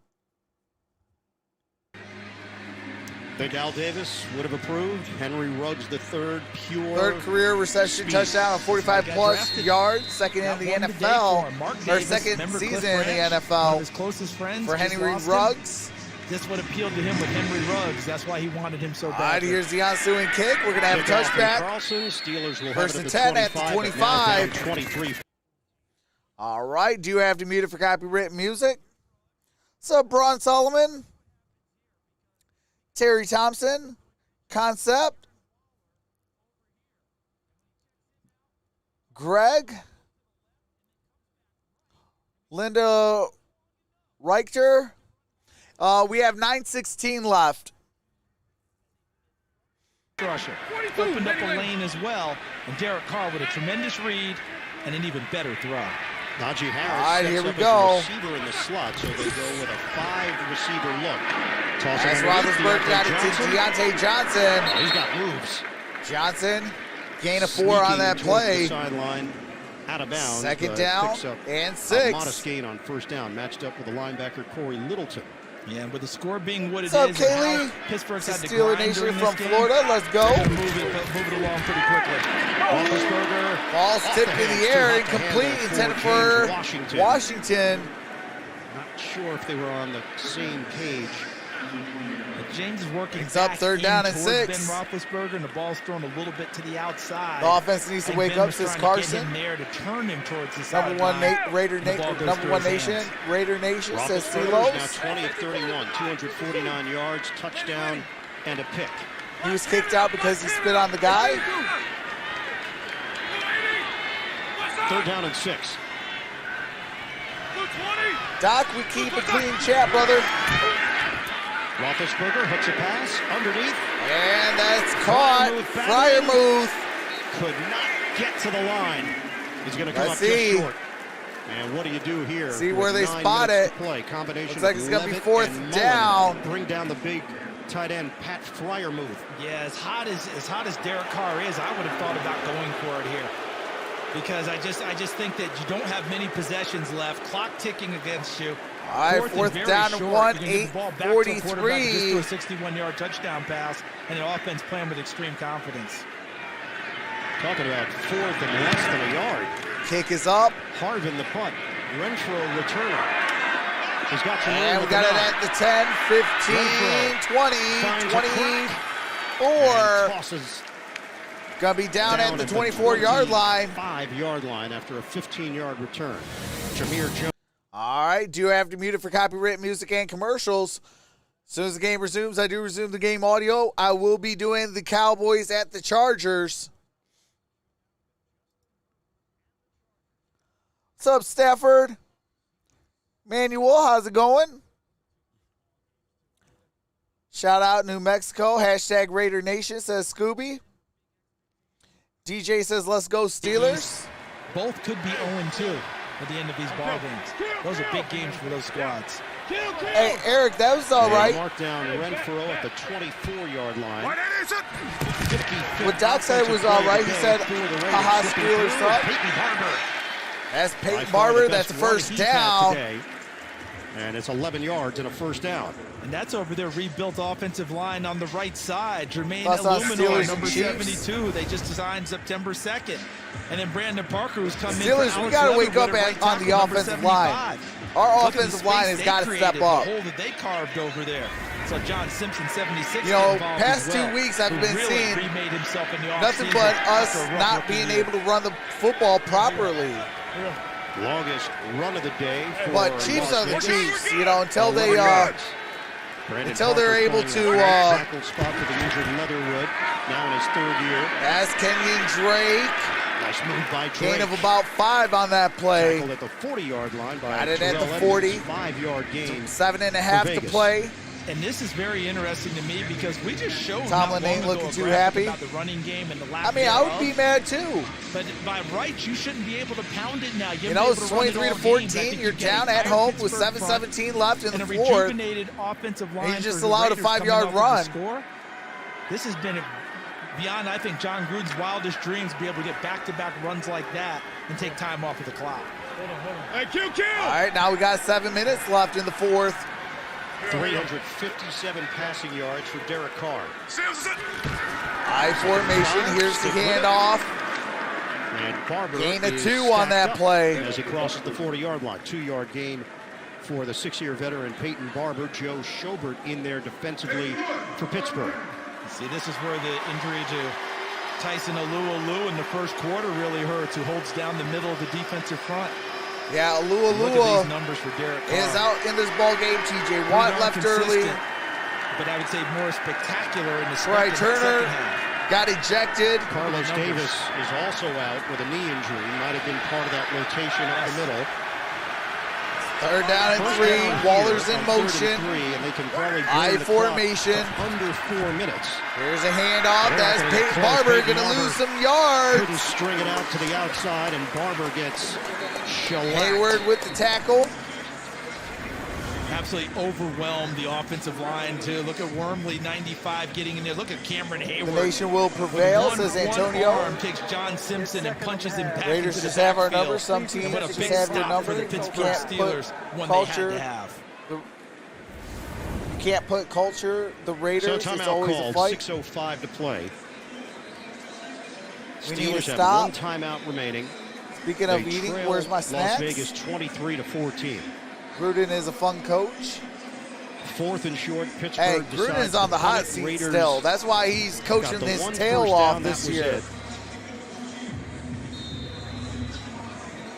D: Think Al Davis would have approved. Henry Ruggs the third
B: career reception touchdown, 45-plus yards, second in the NFL, or second season in the NFL
E: his closest friends
B: for Henry Ruggs.
E: This what appealed to him with Henry Ruggs. That's why he wanted him so bad.
B: All right, here's the ensuing kick. We're going to have a touchback.
D: Steelers will
B: First
D: have
B: and
D: it at
B: 10 at the 25.
D: 23.
B: All right, do you have to mute it for copyrighted music? What's up, Braun Solomon? Terry Thompson, Concept, Greg, Linda Reichter. We have 9:16 left.
E: Rusher opened up a lane as well, and Derek Carr with a tremendous read and an even better throw.
D: Najee Harris
B: All right, here we
D: sets
B: go.
D: up as a receiver in the slot, so they go with a 5-receiver look.
B: As Roethlisberger got it to Deontay Johnson.
D: He's got moves.
B: Johnson, gain of 4 on that
D: Sneaking towards
B: play.
D: the sideline, out of bounds.
B: Second down
D: picks up
B: and
D: a
B: 6.
D: modest gain on first down, matched up with the linebacker Corey Littleton.
E: Yeah, with the score being what it
B: What's up,
E: is, and how
B: Kaylee?
E: Pittsburgh's had to
B: Steeler
E: grind
B: Nation
E: during
B: from
E: this game,
B: Florida. Let's go.
E: they're gonna move it along pretty quickly.
D: Roethlisberger.
B: Ball's
D: off
B: tipped
D: the
B: in the
D: hands,
B: air,
D: too hot to
B: incomplete,
D: handle
B: intended
D: for
B: for
D: James
B: Washington.
D: Not sure if they were on the same page.
E: But James is working
B: It's up
E: back
B: third
E: in
B: down and
E: towards
B: 6.
E: Ben Roethlisberger, and the ball's thrown a little bit to the outside.
B: The offense needs to
E: And
B: wake
E: Ben
B: up,
E: was
B: says
E: trying to get
B: Carson.
E: him there to turn him towards the
B: Number one
E: sideline.
B: Raider
E: The ball goes
B: number
E: through
B: one
E: his
B: nation,
E: hands.
B: Raider Nation says
D: Roethlisberger is
B: Steelos.
D: now 20 of 31, 249 yards, touchdown, and a pick.
B: He was kicked out because he spit on the guy.
D: Third down and 6.
B: Doc, we keep a clean chat, brother.
D: Roethlisberger hooks a pass underneath.
B: And that's caught. Fryermuth.
D: Could not get to the line. He's going to come
B: Let's
D: up
B: see.
D: just short. And what do you do here?
B: See
D: with
B: where they
D: 9
B: spot
D: minutes
B: it.
D: to play. Combination
B: Looks like
D: of
B: it's gonna be
D: Levitt
B: fourth
D: and Mullen
B: down.
D: Bring down the big tight end Pat Fryermuth.
E: Yeah, as hot as Derek Carr is, I would have thought about going for it here. Because I just think that you don't have many possessions left. Clock ticking against you.
B: All right,
E: and
B: fourth
E: very
B: down and
E: short.
B: 1,
E: You can get the ball back to a quarterback just
B: 8:43.
E: threw a 61-yard touchdown pass, and an offense playing with extreme confidence.
D: Talking about fourth and less than a yard.
B: Kick is up.
D: Harvin the punt. Renfro returner. He's got some room
B: And we
D: with
B: got
D: the
B: it
D: knot.
B: at the 10, 15, 20,
D: Finds a
B: 24.
D: And tosses
B: Gonna be down at the
D: at
B: 24-yard line.
D: 5-yard line after a 15-yard return. Jameer Jones.
B: All right, do have to mute it for copyright music and commercials. As soon as the game resumes, I do resume the game audio. I will be doing the Cowboys at the Chargers. What's up, Stafford? Manuel, how's it going? Shout out New Mexico. Hashtag Raider Nation, says Scooby. DJ says, let's go Steelers.
E: Both could be 0-2 at the end of these ball games. Those are big games for those squads.
B: Hey, Eric, that was all right.
D: Mark down Renfro at the 24-yard line.
C: What is it?
B: What Doc said was all right. He said, haha, Steelers suck. That's Peyton Barber. That's the first down.
D: And it's 11 yards and a first down.
E: And that's over their rebuilt offensive line on the right side. Jermaine
B: Plus on
E: Illuminor,
B: Steelers
E: number
B: and Chiefs.
E: 72. They just signed September 2nd. And then Brandon Parker, who's come in.
B: Steelers, we got to wake up on the offensive line. Our offensive line has got to step up.
E: The hole that they carved over there. So John Simpson, 76.
B: You know, past 2 weeks I've been seeing nothing but us not being able to run the football properly.
D: Longest run of the day.
B: But Chiefs are the Chiefs, you know, until they're able to.
D: Tackle spot for the injured Leatherwood, now in his 3rd year.
B: That's Kenyon Drake.
D: Nice move by Drake.
B: Gain of about 5 on that play.
D: Tackled at the 40-yard line by
B: Got it at the
D: Terrell
B: 40.
D: Edmonds, 5-yard gain.
B: 7.5 to play.
E: And this is very interesting to me because we just showed
B: Tomlin ain't looking too happy.
E: about the running game and the lack
B: I mean, I would be mad too.
E: But by rights, you shouldn't be able to pound it now.
B: You know, it's 23-14. You're down at home with 7:17 left in the fourth. And you just allowed a 5-yard run.
E: This has been beyond, I think, John Gruden's wildest dreams to be able to get back-to-back runs like that and take time off of the clock.
C: Hey, Q!
B: All right, now we got 7 minutes left in the fourth.
D: 357 passing yards for Derek Carr.
B: I formation. Here's the handoff.
D: And Barber
B: Gain of 2 on that play.
D: as he crosses the 40-yard line. 2-yard gain for the 6-year veteran Peyton Barber. Joe Schobert in there defensively for Pittsburgh.
E: See, this is where the injury to Tyson Alualu in the first quarter really hurts, who holds down the middle of the defensive front.
B: Yeah,
E: Look at
B: Alua
E: these numbers for Derek Carr.
B: is out in this ball game. TJ Watt left early.
E: But I would say more spectacular in the
B: Right,
E: second
B: Turner
E: half.
B: got ejected.
D: Carlos Davis is also out with a knee injury. Might have been part of that rotation up the middle.
B: 3rd down and 3. Waller's in motion.
D: And they can probably
B: I formation.
D: under 4 minutes.
B: Here's a handoff. That's Peyton Barber going to lose some yards.
D: Couldn't string it out to the outside, and Barber gets shellacked.
B: Hayward with the tackle.
E: Absolutely overwhelmed the offensive line, too. Look at Wormley, 95, getting in there. Look at Cameron Hayward.
B: The nation will prevail, says Antonio.
E: One arm takes John Simpson and punches him back
B: Raiders
E: into
B: just
E: the
B: have our
E: backfield.
B: number. Some teams
E: And what a
B: just
E: big
B: have your
E: stop
B: number.
E: for the
B: You
E: Pittsburgh
B: can't
E: Steelers,
B: put
E: one
B: culture.
E: they had to have.
B: You can't put culture. The Raiders,
D: So
B: it's
D: timeout
B: always a
D: called,
B: fight.
D: 6:05 to play.
B: We need to
D: Steelers have
B: stop.
D: 1 timeout remaining.
B: Speaking
D: They
B: of eating,
D: trail
B: where's my
D: Las
B: snacks?
D: Vegas 23-14.
B: Gruden is a fun coach.
D: 4th and short. Pittsburgh.
B: Hey, Gruden's on the hot seat
D: Raiders
B: still. That's why he's coaching
D: got the
B: his
D: one
B: tail
D: first
B: off
D: down,
B: this
D: that was
B: year.
D: it.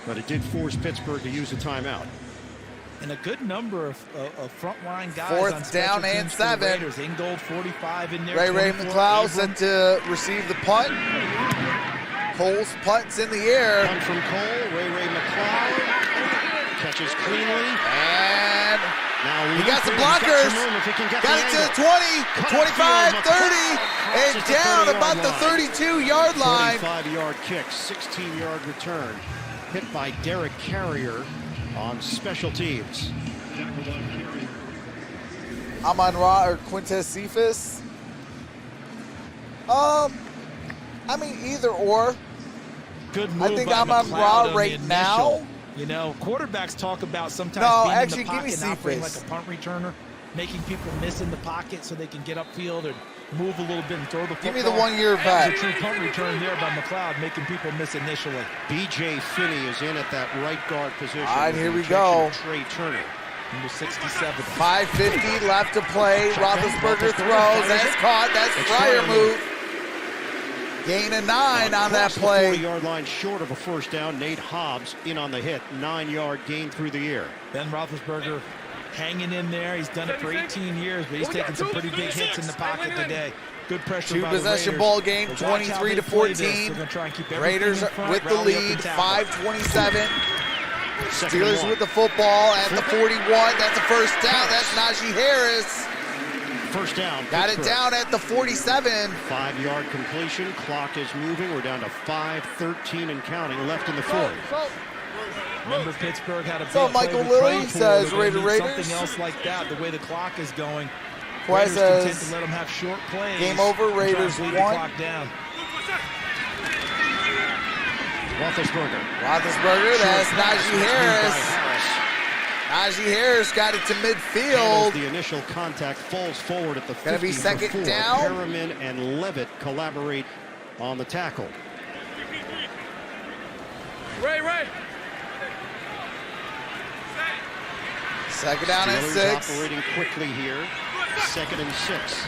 D: But it did force Pittsburgh to use a timeout.
E: And a good number of frontline guys
B: 4th
E: on special
B: down and
E: teams for the
B: 7.
E: Raiders. Ingold, 45 in there.
B: Ray
E: 24
B: McLeod
E: Abram.
B: set to receive the punt. Cole's punt's in the air.
D: Punt from Cole. Ray McLeod catches cleanly.
B: And
D: Now
B: he got some
D: Leaford, he's
B: blockers.
D: some room if he can get
B: Got
D: the
B: it to
D: angle.
B: the 20,
D: Cut
B: 25,
D: upfield,
B: 30,
D: McLeod
B: and
D: crosses the
B: down
D: 30-yard
B: about the
D: line.
B: 32-yard line.
D: 25-yard kick, 16-yard return. Hit by Derek Carrier on special teams.
B: Amon Ra or Quintez Cephas. I mean, either or.
E: Good move
B: I think
E: by
B: I'm on
E: McLeod
B: Raw
E: on the
B: right
E: initial.
B: now.
E: You know, quarterbacks talk about sometimes
B: No,
E: being
B: actually,
E: in the
B: give me
E: pocket and operating like
B: Cephas.
E: a punt returner, making people miss in the pocket so they can get upfield and move a little bit and throw the football.
B: Give me the 1-year
E: That
B: vet.
E: was a true punt return there by McLeod, making people miss initially.
D: B.J. Finney is in at that right guard position.
B: All right,
D: with
B: here
D: the
B: we go.
D: injection of Trey Turner.
E: Number 67.
B: 5:50 left to play. Roethlisberger throws. That's caught. That's Fryer move. Gain of 9 on that play.
D: 40-yard line short of a first down. Nate Hobbs in on the hit. 9-yard gain through the air.
E: Ben Roethlisberger hanging in there. He's done it for 18 years, but he's taken some pretty big hits in the pocket today. Good pressure by the
B: Two-possession
E: Raiders.
B: ball game,
E: But watch how they
B: 23 to
E: play this.
B: 14.
E: They're gonna try and keep everything
B: Raiders
E: in front,
B: with the
E: rally up and
B: lead,
E: tackle.
B: 5:27.
D: Second
B: Steelers
D: and
B: with the football at the 41. That's a first down. That's Najee Harris.
D: First down.
B: Got it
D: Pittsburgh.
B: down at the 47.
D: 5-yard completion. Clock is moving. We're down to 5:13 and counting left in the fourth.
E: Remember, Pittsburgh had a
B: So
E: big play
B: Michael
E: with
B: Lilly
E: Claypool.
B: says
E: They're gonna
B: Raider
E: need
B: Raiders.
E: something else like that, the way the clock is going.
B: Quay
E: Raiders content
B: says
E: to let them have short plays.
B: game over,
E: and try to
B: Raiders
E: bleed the
B: 1.
E: clock down.
B: Roethlisberger, that's Najee Harris. Najee Harris got it to midfield.
D: The initial contact falls forward at the 50.
B: Gonna be second
D: before
B: down.
D: Perriman and Levitt collaborate on the tackle.
C: Ray.
B: Second down and
D: Steelers
B: 6.
D: operating quickly here. 2nd and 6.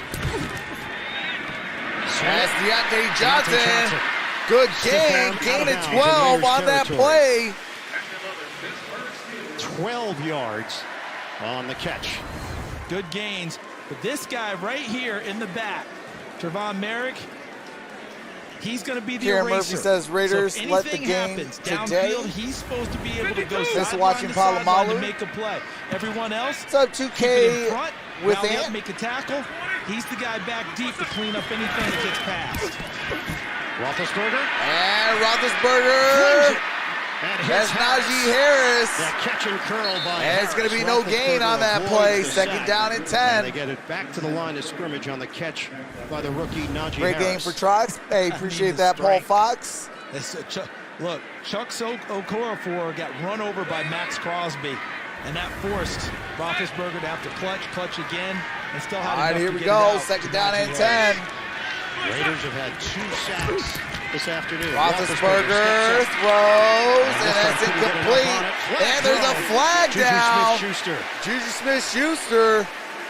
B: That's Deontay Johnson. Good gain. Gain of 12 on that play.
D: 12 yards on the catch.
E: Good gains. But this guy right here in the back, Trevon Merrick, he's going to be the
B: Kieran
E: eraser.
B: Murphy says Raiders
E: so if
B: let the
E: anything
B: game
E: happens
B: today.
E: downfield, he's supposed to be able to go
B: Just
E: sideline
B: watching
E: to sideline
B: Palomalu.
E: to make a play. Everyone else,
B: What's up,
E: keep it in
B: 2K
E: front,
B: with
E: rally up,
B: Ant?
E: make a tackle. He's the guy back deep to clean up anything that gets passed.
D: Roethlisberger.
B: And Roethlisberger.
D: And
B: That's Najee Harris.
D: That catch and curl by
B: And it's going to be
D: Harris.
B: no gain on that
D: Roethlisberger
B: play.
D: avoids the
B: Second
D: sack.
B: down and
D: And
B: 10.
D: they get it back to the line of scrimmage on the catch by the rookie Najee
B: Great game
D: Harris.
B: for Trox. Hey, appreciate
E: the
B: that, Paul
E: strength.
B: Fox.
E: Look, Chuck Okorafor got run over by Max Crosby, and that forced Roethlisberger to have to clutch again, and still had
B: All right,
E: enough
B: here
E: to
B: we
E: get
B: go.
E: it out.
B: Second down and
E: Najee
B: 10.
D: Raiders have had 2 sacks this afternoon.
B: Roethlisberger throws, and that's incomplete. And there's a flag down.
D: Juju
B: Juju Smith-Schuster.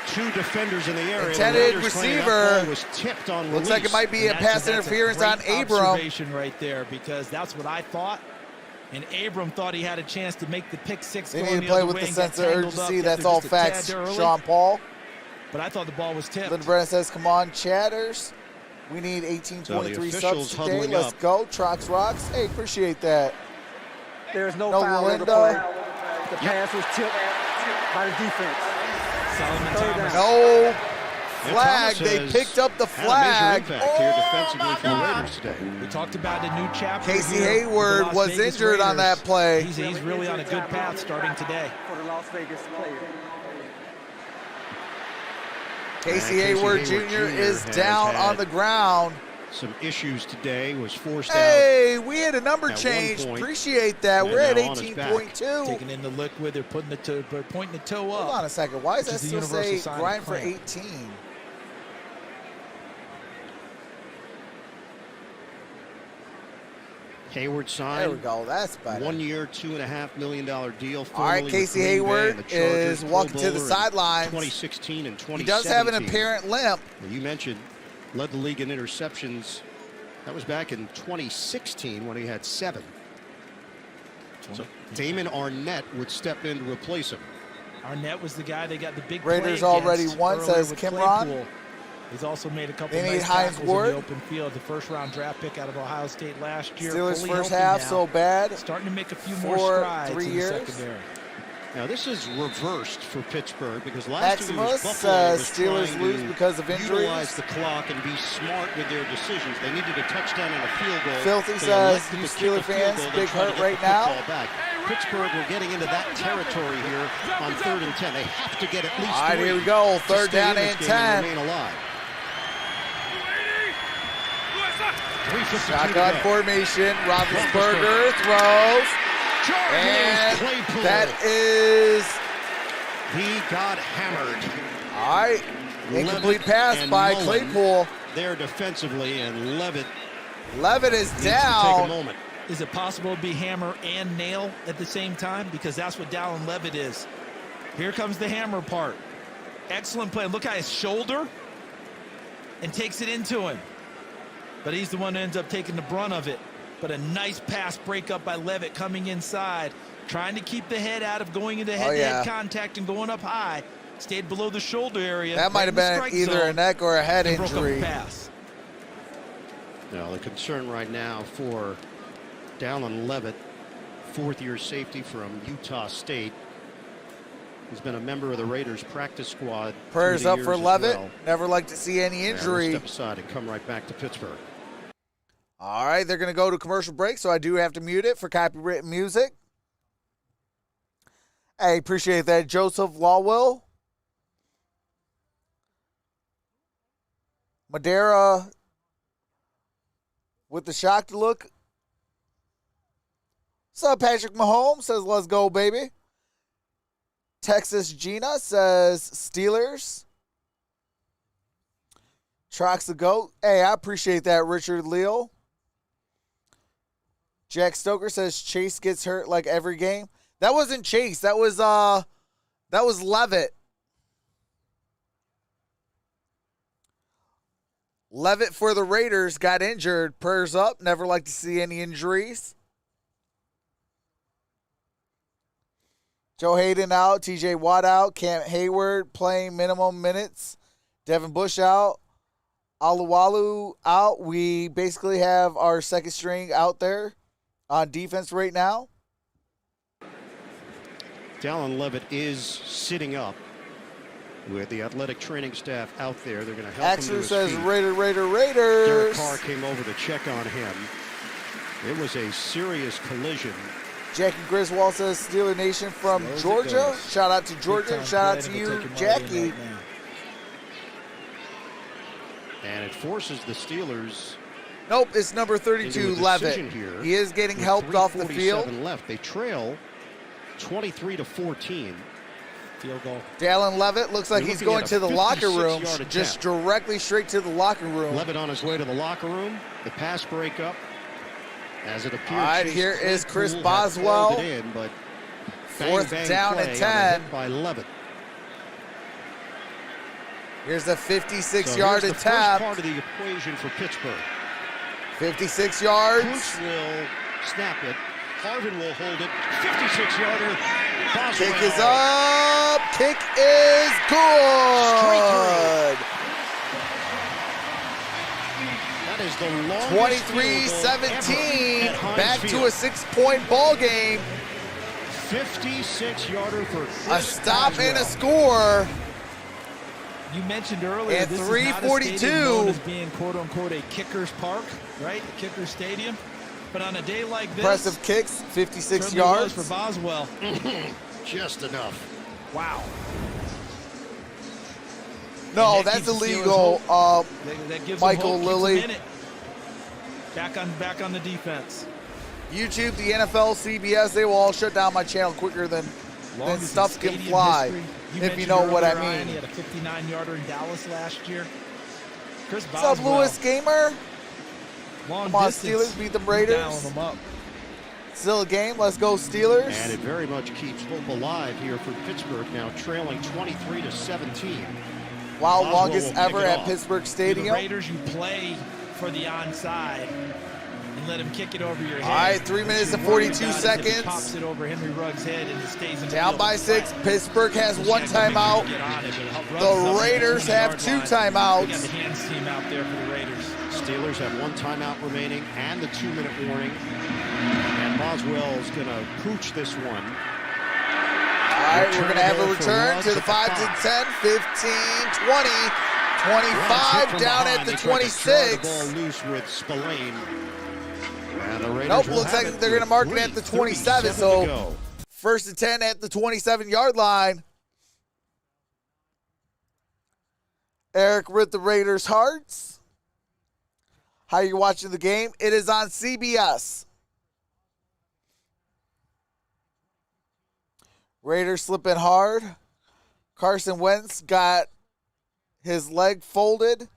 D: 2 defenders in the area.
B: Intended
D: The Raiders claim that
B: receiver.
D: ball was tipped on
B: Looks like it
D: release.
B: might be a
E: And
B: pass
E: that's
B: interference
E: a
B: on
E: great
B: Abram.
E: observation right there, because that's what I thought. And Abram thought he had a chance to make the pick 6
B: They
E: going
B: need
E: the
B: to play
E: other
B: with
E: way
B: the
E: and
B: sense
E: get
B: of
E: tangled up,
B: urgency.
E: get
B: That's
E: there
B: all
E: just a tad
B: facts,
E: early.
B: Sean Paul.
E: But I thought the ball was tipped.
B: Lyndon Brennan says, come on, chatters. We need
D: So
B: 18.3
D: the
B: subs
D: officials
B: today.
D: huddling
B: Let's
D: up.
B: go. Trox rocks. Hey, appreciate that.
F: There is no
B: No
F: foul on the
B: Linda.
F: play. The pass was tipped by the defense.
E: Solomon
F: Third
E: Thomas.
F: down.
B: No
D: And
B: flag.
D: Thomas
B: They
D: has
B: picked up the
D: had a
B: flag.
D: major impact here defensively for the Raiders today.
E: We talked about a new chapter.
B: Casey
E: here with the
B: Hayward
E: Las
B: was
E: Vegas
B: injured on
E: Raiders.
B: that play.
E: He's really on a good path starting today.
F: For the Las Vegas player.
B: Casey
D: Casey
B: Hayward
D: Hayward
B: Jr.
D: Jr.
B: is
D: has
B: down
D: had
B: on the ground.
D: Some issues today, was forced out.
B: Hey, we had a number
D: At one
B: change.
D: point,
B: Appreciate that.
D: and
B: We're at
D: now on his back.
B: 18.2.
E: Taking in the liquid, they're putting the toe, they're pointing the toe up.
B: Hold on a second. Why does
E: Which
B: that
E: is the
B: still say
E: universal sign of
B: grind for
E: cramp.
B: 18?
D: Hayward signed.
B: There we go. That's better.
D: 1 year, $2.5 million deal.
B: All right,
D: formerly with
B: Casey
D: Green Bay
B: Hayward
D: and the Chargers,
B: is
D: Pro
B: walking to the
D: Bowler in
B: sidelines.
D: 2016 and 2017.
B: He does have an apparent limp.
D: And you mentioned led the league in interceptions. That was back in 2016 when he had 7. So Damon Arnett would step in to replace him.
E: Arnett was the guy they got the big
B: Raiders
E: play
B: already
E: against
B: won,
E: earlier
B: says
E: with
B: Kimron.
E: Claypool. He's also made a couple
B: They need
E: nice
B: Hines
E: tackles
B: Ward.
E: in the open field. The first-round draft pick out of Ohio State last year.
B: Steelers
E: fully
B: first
E: healthy
B: half
E: now.
B: so bad.
E: Starting to make a few more
B: For
E: strides
B: 3
E: in
B: years.
E: the secondary.
D: Now this is reversed for Pittsburgh because last year it was
B: Maximus
D: Buffalo
B: says
D: was
B: Steelers
D: trying
B: lose
D: to
B: because of injuries.
D: utilize the clock and be smart with their decisions. They needed a touchdown and a field goal.
B: Filthy
D: They
B: says,
D: elected
B: you
D: to kick
B: Steeler
D: a field
B: fans,
D: goal.
B: big
D: They're trying
B: hurt
D: to
B: right
D: get the
B: now.
D: football back. Pittsburgh were getting into that territory here on 3rd and 10. They have to get at least
B: All right,
D: 3
B: here we go.
D: to
B: Third
D: stay
B: down
D: in this
B: and
D: game
B: 10.
D: remain alive. 3:52 to
B: Shotgun
D: go.
B: formation. Roethlisberger throws. And
D: Claypool.
B: that is,
D: He got hammered.
B: all right, incomplete
D: Levitt
B: pass
D: and
B: by
D: Mullen
B: Claypool.
D: there defensively, and Levitt
B: Levitt is
D: needs to take a
B: down.
D: moment.
E: Is it possible to be hammer and nail at the same time? Because that's what Dallin Levitt is. Here comes the hammer part. Excellent play. Look at his shoulder and takes it into him. But he's the one who ends up taking the brunt of it. But a nice pass breakup by Levitt coming inside, trying to keep the head out of going into head-to-head contact and going up high. Stayed below the shoulder area.
B: That might have
E: right in the
B: been
E: strike
B: either a
E: zone,
B: neck or a head
E: and broke up
B: injury.
E: the pass.
D: Now the concern right now for Dallin Levitt, 4th-year safety from Utah State. He's been a member of the Raiders practice squad.
B: Prayers
D: through the
B: up for
D: years as
B: Levitt.
D: well.
B: Never like to see any
D: Yeah, we'll
B: injury.
D: step aside and come right back to Pittsburgh.
B: All right, they're going to go to commercial break, so I do have to mute it for copywritten music. Hey, appreciate that, Joseph Lawwell. Madeira with the shocked look. What's up, Patrick Mahomes? Says, let's go, baby. Texas Gina says, Steelers. Troxel GOAT. Hey, I appreciate that, Richard Leal. Jack Stoker says, Chase gets hurt like every game. That wasn't Chase. That was Levitt. Levitt for the Raiders got injured. Prayers up. Never like to see any injuries. Joe Hayden out. TJ Watt out. Cam Hayward playing minimum minutes. Devin Bush out. Aluwalu out. We basically have our second string out there on defense right now.
D: Dallin Levitt is sitting up with the athletic training staff out there. They're going to help him to his
B: says
D: feet.
B: Raiders.
D: Derek Carr came over to check on him. It was a serious collision.
B: Jackie Griswold says Steeler Nation from Georgia. Shout out to Georgia. Shout out to you, Jackie.
D: And it forces the Steelers.
B: Nope, it's number 32, Levitt.
D: Here.
B: He is getting helped off the field.
D: Left. They trail 23-14.
E: Field goal.
B: Dallin Levitt looks like he's going to the locker room, just directly straight to the locker room.
D: Levitt on his way to the locker room. The pass breakup. As it appears.
B: All right, here is Chris Boswell.
D: But
B: fourth down and 10
D: by Levitt.
B: Here's the 56-yard attempt.
D: Part of the equation for Pittsburgh.
B: 56 yards.
D: Kuntz will snap it. Harvin will hold it. 56-yarder. Boswell.
B: Kick is up. Kick is good.
D: That is the longest
B: 23-17. Back to a 6-point ball game.
D: 56-yarder for Chris
B: a stop
D: Boswell.
B: and a score.
E: You mentioned earlier,
B: and
E: this
B: 342
E: is not a stadium known as being quote-unquote a kicker's park, right? A kicker's stadium. But on a day like this,
B: impressive kicks, 56
E: certainly
B: yards
E: was for Boswell.
D: Just enough.
E: Wow.
B: No,
E: that
B: that's
E: keeps the Steelers
B: illegal.
E: That gives
B: Michael
E: them hope,
B: Lilly.
E: keeps them in it. Back on the defense.
B: YouTube, the NFL, CBS, they will all shut down my channel quicker than stuff can fly, if you know what I mean.
E: He had a 59-yarder in Dallas last year. Chris
B: What's up, Lewis Gamer?
E: Long
B: Come on,
E: distance,
B: Steelers beat the Raiders.
E: dialing them up.
B: Still a game. Let's go, Steelers.
D: And it very much keeps hope alive here for Pittsburgh, now trailing 23-17.
B: Wow,
D: Boswell
B: longest
D: will
B: ever
D: pick it
B: at
D: off.
B: Pittsburgh
E: The
B: Stadium.
E: Raiders, you play for the onside and let him kick it over your head.
B: All right, 3 minutes and 42 seconds.
E: Pops it over Henry Ruggs' head and it stays in the
B: Down
E: field.
B: by 6. Pittsburgh has one timeout. The Raiders have 2
E: We got
B: timeouts.
E: the hands team out there for the Raiders.
D: Steelers have 1 timeout remaining and the 2-minute warning. And Boswell's going to pooch this one.
B: All right, we're going to have a return to the 5 to 10, 15, 20, 25, down at the 26.
D: The ball loose with Spillane. And the Raiders
B: Nope,
D: will
B: looks
D: have
B: like
D: it
B: they're going to
D: with
B: mark it at the
D: 3:37
B: 27,
D: to
B: so
D: go.
B: 1st and 10 at the 27-yard line. Eric with the Raiders' hearts. How are you watching the game? It is on CBS. Raiders slipping hard. Carson Wentz got his leg folded.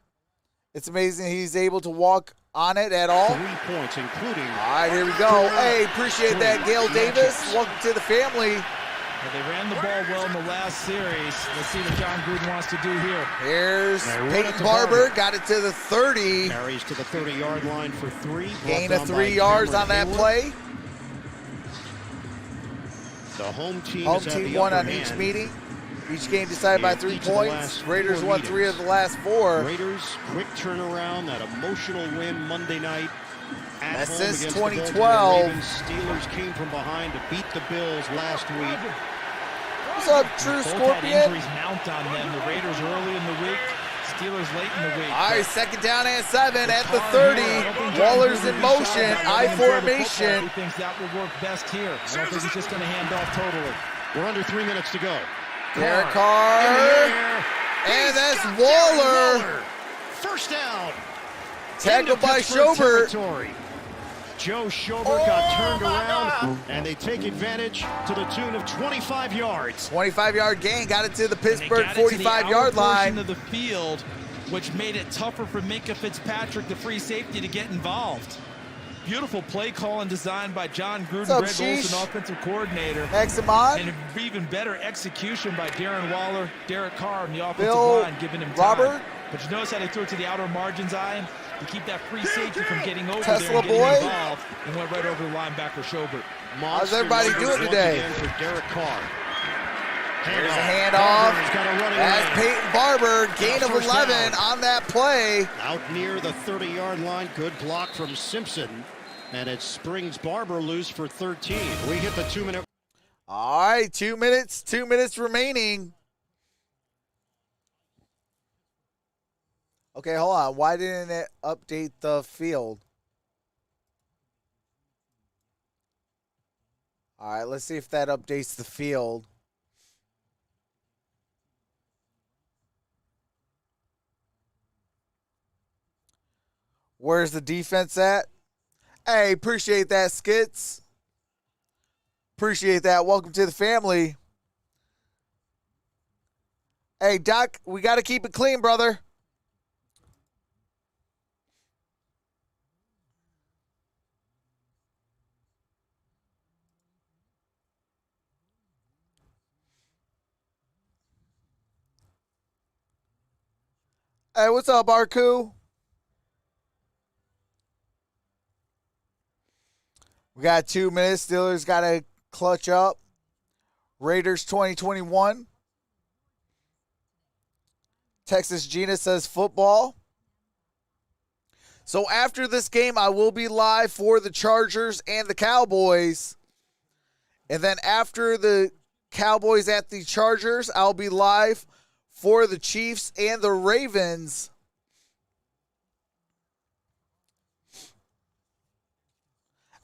B: It's amazing he's able to walk on it at all.
D: 3 points, including.
B: All right, here we go. Hey, appreciate that, Gail Davis. Welcome to the family.
E: Well, they ran the ball well in the last series. Let's see what John Gruden wants to do here.
B: Here's
D: They run it
B: Peyton
D: to
B: Barber. Got it to the 30.
D: Carries to the 30-yard line for 3.
B: Gain of 3 yards on that play.
D: The home team
B: Home
D: has had
B: team
D: the
B: won
D: upper
B: on each
D: hand.
B: meeting. Each game decided by
D: In
B: 3
D: each of the
B: points.
D: last
B: Raiders
D: 4
B: won 3 of the last 4.
D: Raiders, quick turnaround, that emotional win Monday night at
B: That's
D: home
B: since
D: against
B: 2012.
D: the Baltimore Ravens. Steelers came from behind to beat the Bills last week.
B: What's up, True
E: Both had
B: Scorpion?
E: injuries mount on them. The Raiders early in the week, Steelers late in the week.
B: All right, 2nd down and 7 at the 30. Waller's in motion, I formation.
E: He thinks that will work best here. I don't think he's just going to hand off totally.
D: We're under 3 minutes to go.
B: Derrek Carr. And that's Waller.
D: First down.
B: Tackled by
D: Pittsburgh
B: Schobert.
D: territory. Joe Schobert got turned around, and they take advantage to the tune of 25 yards.
B: 25-yard gain, got it to the
E: And they
B: Pittsburgh
E: got it to the
B: 45-yard
E: outer
B: line.
E: portion of the field, which made it tougher for Minkah Fitzpatrick, the free safety, to get involved. Beautiful play call and design by John Gruden,
B: up,
E: Greg
B: Sheesh?
E: Olson, offensive coordinator.
B: Examon.
E: And even better execution by Darren Waller, Derrek Carr, and the offensive
B: Bill
E: line, giving him time.
B: Robert.
E: But you notice how they threw it to the outer margins, Ian, to keep that free safety from getting over
B: Tesla
E: there and getting
B: boy.
E: involved, and went right over the linebacker Schobert.
B: How's everybody
D: Monster
B: doing
D: numbers
B: today?
D: once again for Derek Carr.
B: Here's a handoff.
D: Barber's got a running
B: As
D: lane.
B: Peyton Barber, gain of
D: First
B: 11
D: down.
B: on that play.
D: Out near the 30-yard line. Good block from Simpson. And it springs Barber loose for 13. We hit the 2-minute.
B: All right, 2 minutes, 2 minutes remaining. Okay, hold on. Why didn't it update the field? All right, let's see if that updates the field. Where's the defense at? Hey, appreciate that, Skits. Appreciate that. Welcome to the family. Hey, Doc, we got to keep it clean, brother. Hey, what's up, Arku? We got 2 minutes. Steelers got to clutch up. Raiders 2021. Texas Gina says football. So after this game, I will be live for the Chargers and the Cowboys. And then after the Cowboys at the Chargers, I'll be live for the Chiefs and the Ravens.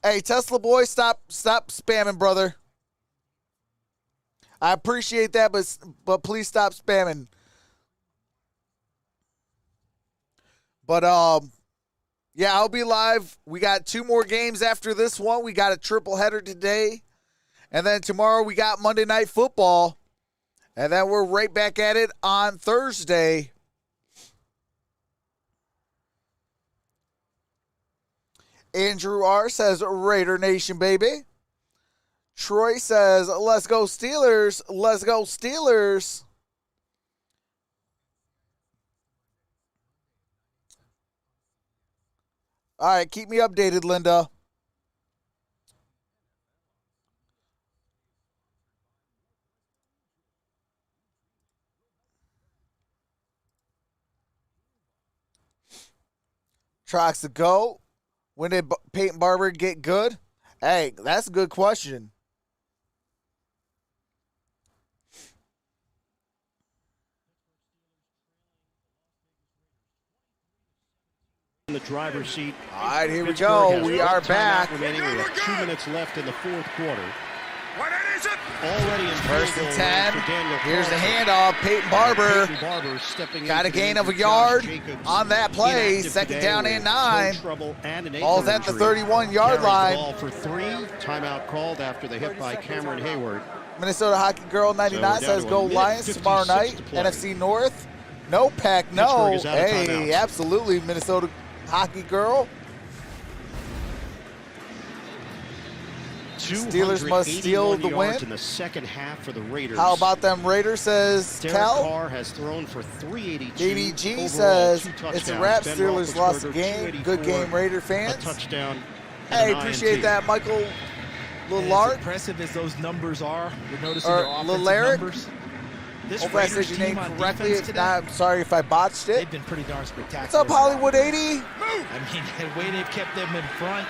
B: Hey, Tesla boy, stop spamming, brother. I appreciate that, but please stop spamming. But yeah, I'll be live. We got 2 more games after this one. We got a triple header today. And then tomorrow we got Monday Night Football. And then we're right back at it on Thursday. Andrew R. says, Raider Nation, baby. Troy says, let's go Steelers. Let's go Steelers. All right, keep me updated, Linda. Troxel go. When did Peyton Barber get good? Hey, that's a good question.
D: In the driver's seat.
B: All right, here we
D: Pittsburgh
B: go.
D: has
B: We
D: one
B: are
D: timeout
B: back.
D: remaining. We have 2 minutes left in the fourth quarter.
C: What is it?
D: Already in
B: First
D: field
B: and
D: goal
B: 10.
D: range for Daniel
B: Here's the
D: Carlson.
B: handoff. Peyton Barber
D: Peyton Barber stepping
B: got a
D: into the
B: gain of a
D: Josh
B: yard
D: Jacobs.
B: on that play.
D: Inactive
B: Second
D: today
B: down
D: with
B: and
D: toe
B: 9.
D: trouble and an
B: Ball's
D: ankle
B: at the
D: injury.
B: 31-yard
D: Carried
B: line.
D: the ball for 3. Timeout called after the hit by Cameron Hayward.
B: Minnesota Hockey Girl 99
D: So we're down
B: says
D: to a
B: go
D: minute
B: Lions
D: 56
B: tomorrow night.
D: to play.
B: NFC North. No, Pack, no.
D: Pittsburgh is out of
B: Hey,
D: timeouts.
B: absolutely, Minnesota Hockey Girl. Steelers must steal the
D: 281
B: win.
D: yards in the second half for the Raiders.
B: How about them Raiders, says
D: Derek
B: Cal.
D: Carr has thrown for 382.
B: DDG
D: Overall,
B: says
D: 2
B: it's
D: touchdowns.
B: a wrap.
D: Ben
B: Steelers lost the
D: Roethlisberger,
B: game. Good
D: 284,
B: game, Raider
D: a
B: fans.
D: touchdown.
B: Hey,
D: and an
B: appreciate
D: INT.
B: that, Michael
E: And as
B: Lillard.
E: impressive as those numbers are, you're noticing
B: Or
E: their offensive
B: Lillard.
E: numbers. This
B: Hopefully I said
E: Raiders
B: your
E: team
B: name
E: on
B: correctly.
E: defense
B: If
E: today,
B: not, I'm sorry if I botched it.
E: they've been pretty darn spectacular.
B: What's up, Hollywood 80?
E: I mean, the way they've kept them in front.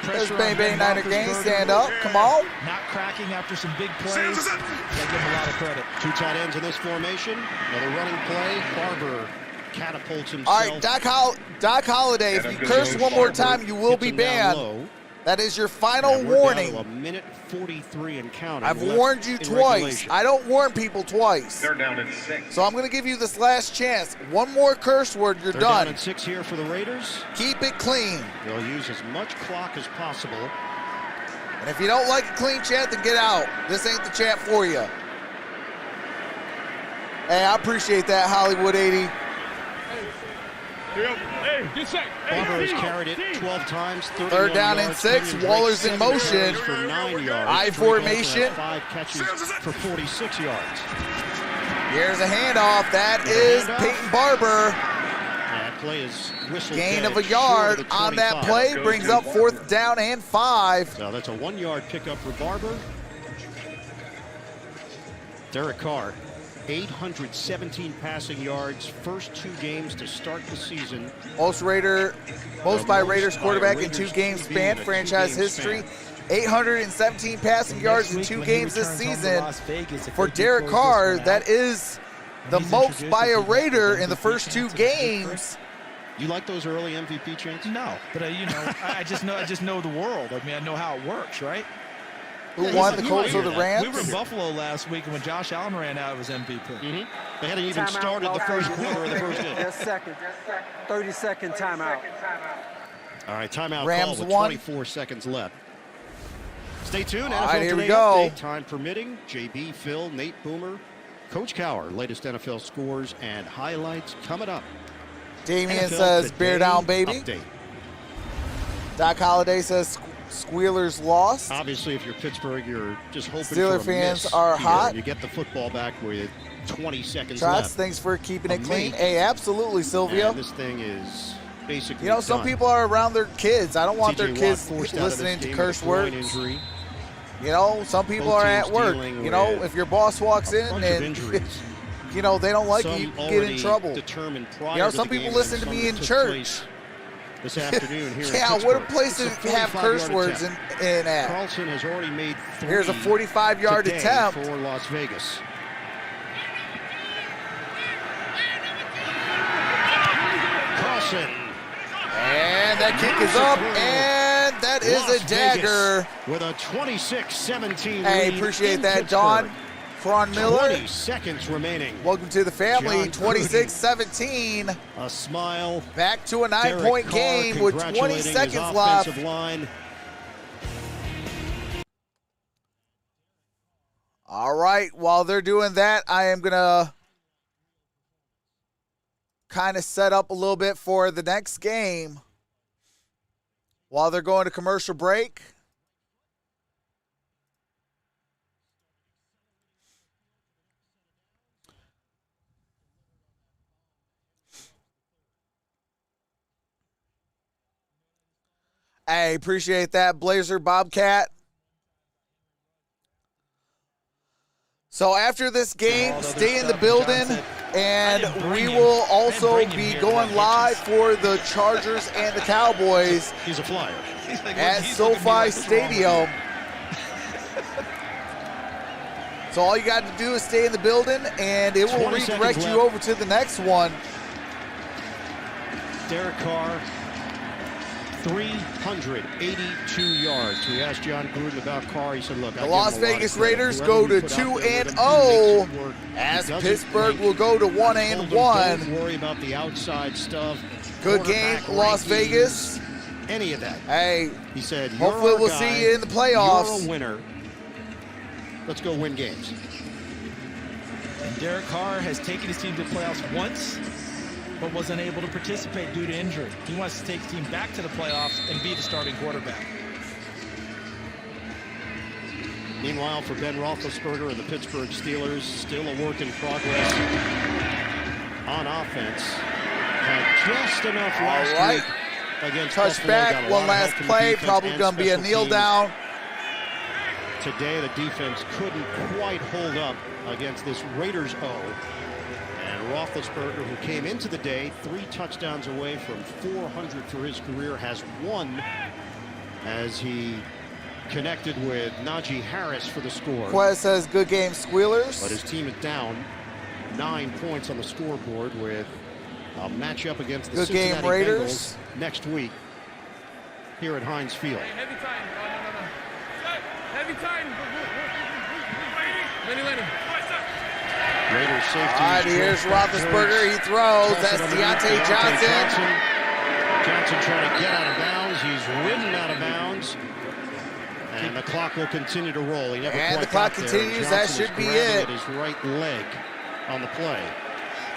B: There's
E: Pressure
B: Bang
E: on
B: Bang
E: Ben
B: Niner Gang.
E: Roethlisberger,
B: Stand up. Come on.
E: Not cracking after some big plays.
C: Sanders is it.
E: I give them a lot of credit.
D: 2 tight ends in this formation. Another running play. Barber catapults himself.
B: All right, Doc Holliday, if you curse one more time, you will be
D: Hits him down
B: banned.
D: low.
B: That is your final
D: And we're
B: warning.
D: down to a minute 43 and counting.
B: I've
D: left
B: warned you
D: in
B: twice.
D: regulation.
B: I don't warn people twice.
C: They're down at 6.
B: So I'm going to give you this last chance. One more curse word, you're
D: They're
B: done.
D: down at 6 here for the Raiders.
B: Keep it clean.
D: They'll use as much clock as possible.
B: And if you don't like a clean chant, then get out. This ain't the chant for you. Hey, I appreciate that, Hollywood 80.
C: Hey, get set.
D: Barber has carried it 12 times. 31
B: Third down and
D: yards.
B: 6.
D: Kenyon
B: Waller's
D: Drake,
B: in
D: 7
B: motion.
D: carries for 9 yards.
B: I
D: Drake also
B: formation.
D: had 5 catches for 46 yards.
B: Here's a handoff. That is Peyton Barber.
D: That play is whistled
B: Gain
D: dead
B: of a
D: short
B: yard
D: of the
B: on that
D: 25.
B: play. Brings up 4th down and 5.
D: So that's a 1-yard pickup for Barber. Derek Carr, 817 passing yards, first 2 games to start the season.
B: Most by Raiders quarterback in 2 games span, franchise history. 817 passing yards in 2 games this season. For Derek Carr, that is the most by a Raider in the first 2 games.
D: You like those early MVP chants?
E: No, but I just know the world. I mean, I know how it works, right?
B: Who won, the Colts or the
E: We were in
B: Rams?
E: Buffalo last week, and when Josh Allen ran out, it was MVP.
D: Mm-hmm. They hadn't even
F: Timeout
D: started the first quarter of the first game.
F: Just second. 30-second timeout.
D: All right, timeout
B: Rams
D: call with
B: won.
D: 24 seconds left. Stay tuned.
B: All
D: NFL
B: right, here we
D: Today
B: go.
D: update, time permitting. JB, Phil, Nate Boomer, Coach Cowher, latest NFL scores and highlights coming up.
B: Damian
D: NFL
B: says, bear
D: Today
B: down, baby.
D: Update.
B: Doc Holliday says, Squealers lost.
D: Obviously, if you're Pittsburgh, you're just hoping
B: Steeler
D: for a
B: fans
D: miss
B: are
D: here.
B: hot.
D: You get the football back with 20 seconds
B: Trots,
D: left.
B: thanks for keeping it
D: A
B: clean.
D: make.
B: Hey, absolutely, Sylvia.
D: And this thing is basically
B: You know, some
D: done.
B: people are around their kids. I don't want
D: TJ
B: their kids
D: Watt forced out of
B: listening
D: this
B: to
D: game
B: curse
D: with a groin
B: words.
D: Injury.
B: You know, some people
D: Both
B: are
D: teams
B: at work.
D: dealing
B: You know,
D: with
B: if your boss walks in
D: bunch of
B: and,
D: injuries.
B: you know, they don't like
D: Some
B: you, you get
D: already
B: in trouble.
D: determined prior
B: You know,
D: to
B: some
D: the
B: people
D: game,
B: listen
D: and
B: to
D: some
B: me
D: that
B: in
D: took
B: church.
D: place this afternoon here
B: Yeah,
D: in
B: what a
D: Pittsburgh.
B: place to
D: It's a
B: have
D: 45-yard
B: curse words in
D: attempt.
B: at.
D: Carlson has already made 3
B: Here's a 45-yard
D: today
B: attempt.
D: for Las Vegas. Carlson.
B: And that kick is up, and that is
D: Las
B: a dagger.
D: Vegas with a 26-17
B: Hey,
D: lead
B: appreciate
D: in
B: that, John.
D: Pittsburgh.
B: Cron Miller,
D: 20 seconds remaining.
B: welcome to the family.
D: John
B: 26-17.
D: A smile.
B: Back to a
D: Derek
B: 9-point
D: Carr
B: game with 20
D: congratulating his
B: seconds
D: offensive
B: left.
D: line.
B: All right, while they're doing that, I am going to kind of set up a little bit for the next game. While they're going to commercial break. I appreciate that, Blazer Bobcat. So after this game, stay in the building, and we will also be going live for the Chargers and the Cowboys
D: He's a flyer.
B: at SoFi Stadium. So all you got to do is stay in the building, and it will
D: 20 seconds
B: redirect you
D: left.
B: over to the next one.
D: Derek Carr, 382 yards. We asked John Gruden about Carr. He said, look,
B: The Las Vegas Raiders go to 2-0, as Pittsburgh will go to 1-1.
D: Don't worry about the outside stuff.
B: Good game,
D: quarterback
B: Las
D: rankings,
B: Vegas.
D: Any of that.
B: Hey,
D: He said,
B: hopefully
D: "You're our
B: we'll
D: guy.
B: see you in the playoffs."
D: You're a winner. Let's go win games.
E: And Derek Carr has taken his team to the playoffs once, but was unable to participate due to injury. He wants to take his team back to the playoffs and be the starting quarterback.
D: Meanwhile, for Ben Roethlisberger and the Pittsburgh Steelers, still a work in progress on offense. Had just enough last
B: right.
D: week against
B: touch
D: Buffalo. Got
B: back,
D: a
B: one
D: lot of
B: last
D: help from the
B: play,
D: defense
B: probably
D: and
B: going to be a
D: special
B: kneel
D: teams.
B: down.
D: Today, the defense couldn't quite hold up against this Raiders O. And Roethlisberger, who came into the day 3 touchdowns away from 400 for his career, has won as he connected with Najee Harris for the score.
B: Quez says, good game, Squealers.
D: But his team is down 9 points on the scoreboard with a matchup against the
B: Good game,
D: Cincinnati
B: Raiders.
D: Bengals next week. here at Heinz Field.
I: Heavy time. No. Heavy time. Lenny.
D: Raiders safety.
B: All right, here's Roethlisberger. He throws. That's Deontay Johnson.
D: Johnson trying to get out of bounds. He's ridden out of bounds. And the clock will continue to roll. He never
B: And
D: quite
B: the clock
D: got there.
B: continues. That
D: Johnson
B: should be
D: is grabbing
B: it.
D: at his right leg on the play.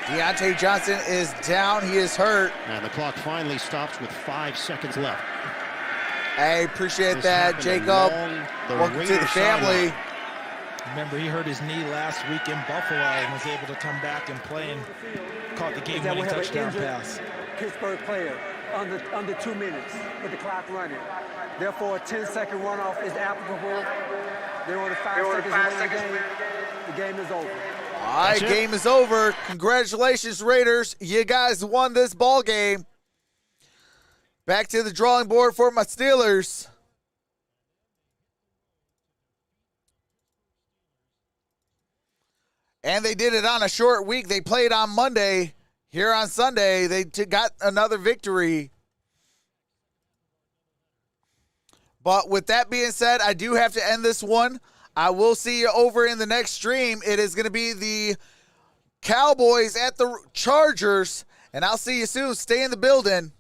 B: Deontay Johnson is down. He is hurt.
D: And the clock finally stops with 5 seconds left.
B: I appreciate
D: This
B: that,
D: happened
B: Jacob.
D: along the
B: Welcome to the
D: Raiders
B: family.
D: sideline.
E: Remember, he hurt his knee last week in Buffalo and was able to come back and play and caught the
F: Is that we
E: game-winning
F: have an
E: touchdown
F: injured
E: pass.
F: Pittsburgh player under 2 minutes with the clock running. Therefore, a 10-second runoff is applicable. They're on the 5 seconds to win the game. The game is over.
B: All right, game is over. Congratulations, Raiders. You guys won this ball game. Back to the drawing board for my Steelers. And they did it on a short week. They played on Monday. Here on Sunday, they got another victory. But with that being said, I do have to end this one. I will see you over in the next stream. It is going to be the Cowboys at the Chargers. And I'll see you soon. Stay in the building.